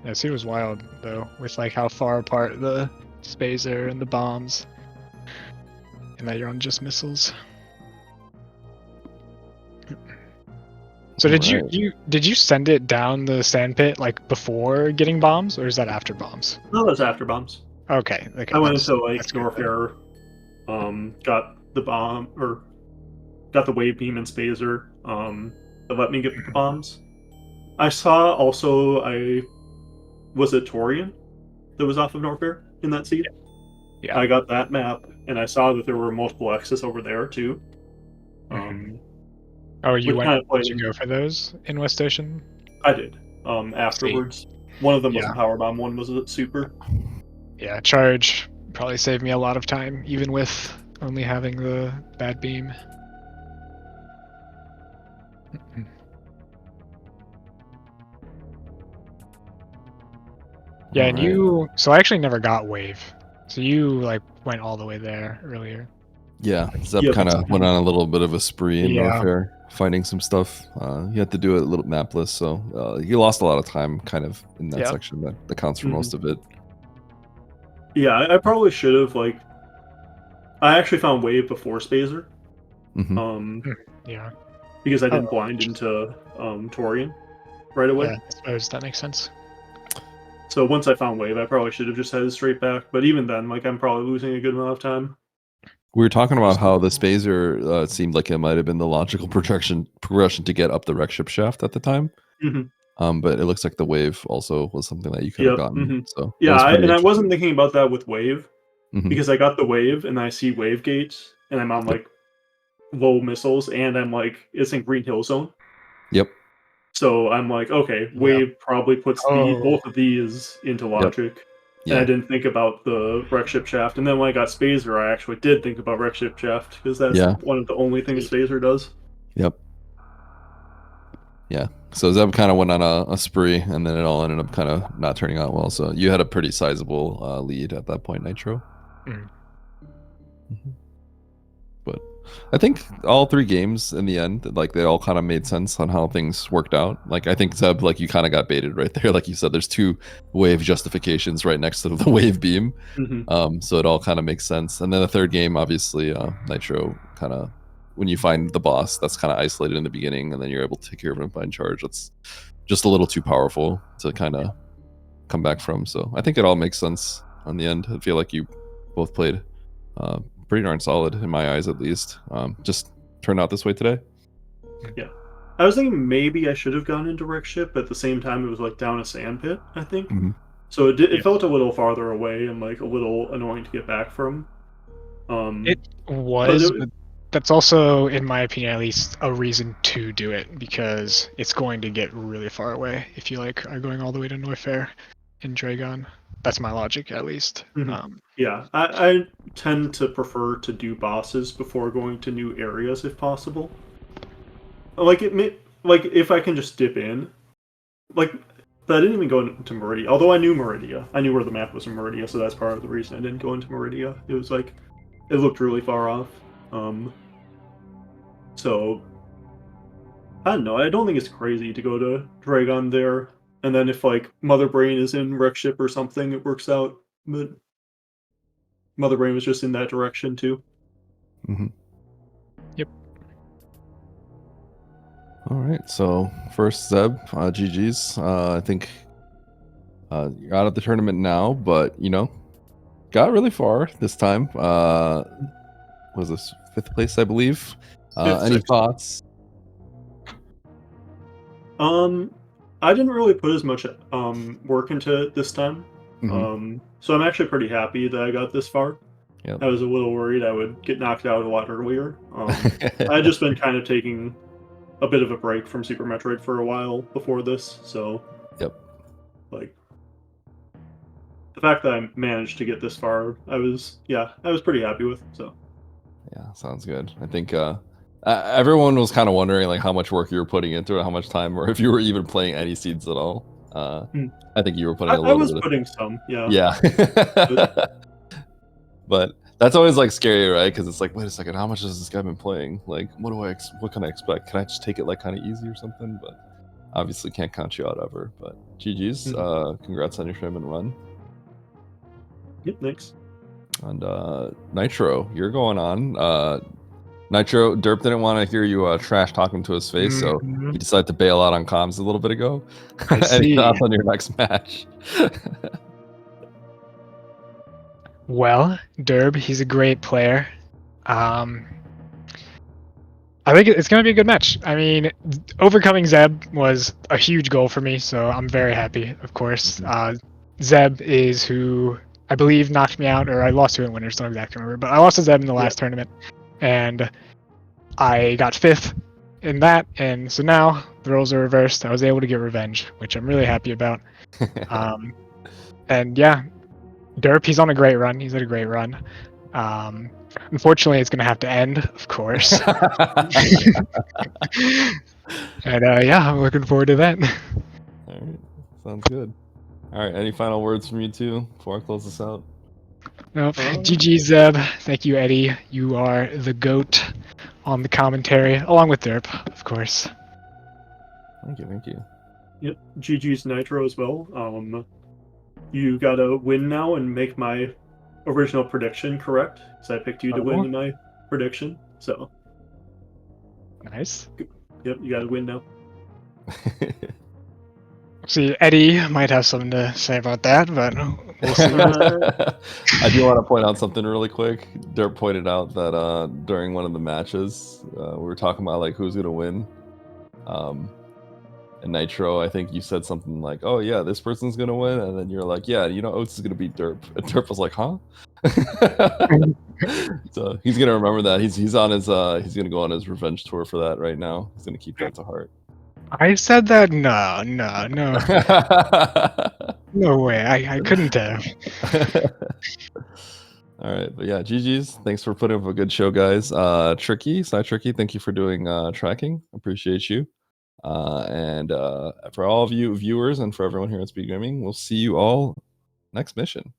Yeah, see, it was wild though, with like how far apart the spacer and the bombs, and that you're on just missiles. So did you send it down the sand pit like before getting bombs, or is that after bombs? No, that's after bombs. Okay. I went into like Norfair, got the bomb or got the wave beam and spacer. That let me get the bombs. I saw also was it Torian that was off of Norfair in that seed? Yeah. I got that map, and I saw that there were multiple X's over there too. Oh, you which went? kind of played Did you in- go for those in West Ocean? I did. Afterwards, one of them was Yeah. a power bomb, one was a super. Yeah, charge probably saved me a lot of time, even with only having the bad beam. Yeah, and Alright. you. So I actually never got wave. So you like went all the way there earlier. Yeah, Zeb Yep. kind of went on a little bit of a spree in Yeah. Norfair, finding some stuff. He had to do it a little mapless, so he lost a lot of time kind of in that Yeah. section that accounts for Mhm. most of it. Yeah, I probably should have I actually found wave before Spazer. Hmm. Yeah. Because I Oh, didn't blind into Torian right away. Yeah, I suppose that makes sense. So once I found wave, I probably should have just headed straight back. But even then, I'm probably losing a good amount of time. We were talking about how the Spazer seemed like it might have been the logical progression to get up the wreck ship shaft at the time. But it looks like the wave also was something that you could have Yep. gotten. So that Yeah, was pretty and I wasn't interesting. thinking about that with wave Mhm. because I got the wave and I see wave gates and I'm on Yep. low missiles and I'm it's in Green Hill Zone. Yep. So I'm like, okay, Yeah. wave probably puts Oh. both of these into logic. And I Yeah. didn't think about the wreck ship shaft. And then when I got Spazer, I actually did think about wreck ship shaft because that's Yeah. one of the only things Spazer does. Yep. Yeah. So Zeb kind of went on a spree, and then it all ended up kind of not turning out well. So you had a pretty sizable lead at that point, Nitro. Mhm. Mhm. But I think all three games in the end, they all kind of made sense on how things worked out. I think Zeb, you kind of got baited right there. Like you said, there's two wave justifications right next to the wave beam. So it all kind of makes sense. And then the third game, obviously, Nitro kind of, when you find the boss, that's kind of isolated in the beginning, and then you're able to take care of him by charge. That's just a little too powerful to kind of come back from. So I think it all makes sense on the end. I feel like you both played pretty darn solid in my eyes, at least. Just turned out this way today. Yeah. I was thinking maybe I should have gone into wreck ship, but at the same time, it was down a sand pit, I think. So it felt a little farther away and a little annoying to get back from. It was, but that's also, in my opinion, at least, a reason to do it because it's going to get really far away if you are going all the way to Norfair in Dragon. That's my logic, at least. Yeah, I tend to prefer to do bosses before going to new areas if possible. If I can just dip in, but I didn't even go into Meridia. Although I knew Meridia, I knew where the map was in Meridia, so that's part of the reason I didn't go into Meridia. It was it looked really far off. So I don't know. I don't think it's crazy to go to Dragon there, and then if Mother Brain is in wreck ship or something, it works out. But Mother Brain was just in that direction too. Yep. All right. So first, Zeb, GG's. I think you're out of the tournament now, but got really far this time. Was this 5th place, I believe? Any thoughts? I didn't really put as much work into it this time. So I'm actually pretty happy that I got this far. Yep. I was a little worried I would get knocked out a lot earlier. I'd just been kind of taking a bit of a break from Super Metroid for a while before this, so yep. The fact that I managed to get this far, I was pretty happy with. So yeah, sounds good. I think everyone was kind of wondering how much work you were putting into it, how much time, or if you were even playing any seeds at all. I think you were putting a little bit. I was putting some, yeah. Yeah. But that's always scary, right? Because it's wait a second, how much has this guy been playing? What can I expect? Can I just take it kind of easy or something? But obviously can't count you out ever. But GG's, congrats on your tournament run. Yep, thanks. And Nitro, you're going on. Nitro, Derp didn't want to hear you trash talking to his face, so he decided to bail out on comms a little bit ago. Any thoughts on your next match? Well, Derb, he's a great player. I think it's going to be a good match. I mean, overcoming Zeb was a huge goal for me, so I'm very happy, of course. Zeb is who I believe, knocked me out, or I lost to a winners, don't exactly remember, but I lost to Zeb in the last tournament, and I got 5th in that, and so now the roles are reversed. I was able to get revenge, which I'm really happy about. And yeah, Derp, he's on a great run. He's had a great run. Unfortunately, it's going to have to end, of course. And yeah, I'm looking forward to that. All right, sounds good. All right, any final words from you two before I close this out? Nope. GG Zeb. Thank you, Eddie. You are the GOAT on the commentary, along with Derp, of course. Thank you. Yep, GG's Nitro as well. You gotta win now and make my original prediction correct, because I picked you to win in my prediction. So nice. Yep, you gotta win now. See, Eddie might have something to say about that, but we'll see. I do want to point out something really quick. Dirk pointed out that during one of the matches, we were talking about like who's gonna win. And Nitro, I think you said something like, "Oh yeah, this person's gonna win," and then you're like, "Yeah, you know, Oates is gonna beat Derp." And Derp was like, "Huh?" So he's gonna remember that. He's on his he's gonna go on his revenge tour for that right now. He's gonna keep that to heart. I said that? No. No way. I couldn't have. All right, but yeah, GG's. Thanks for putting up a good show, guys. Tricky, thank you for doing tracking. Appreciate you. And for all of you viewers and for everyone here at SpeedGaming, we'll see you all next mission.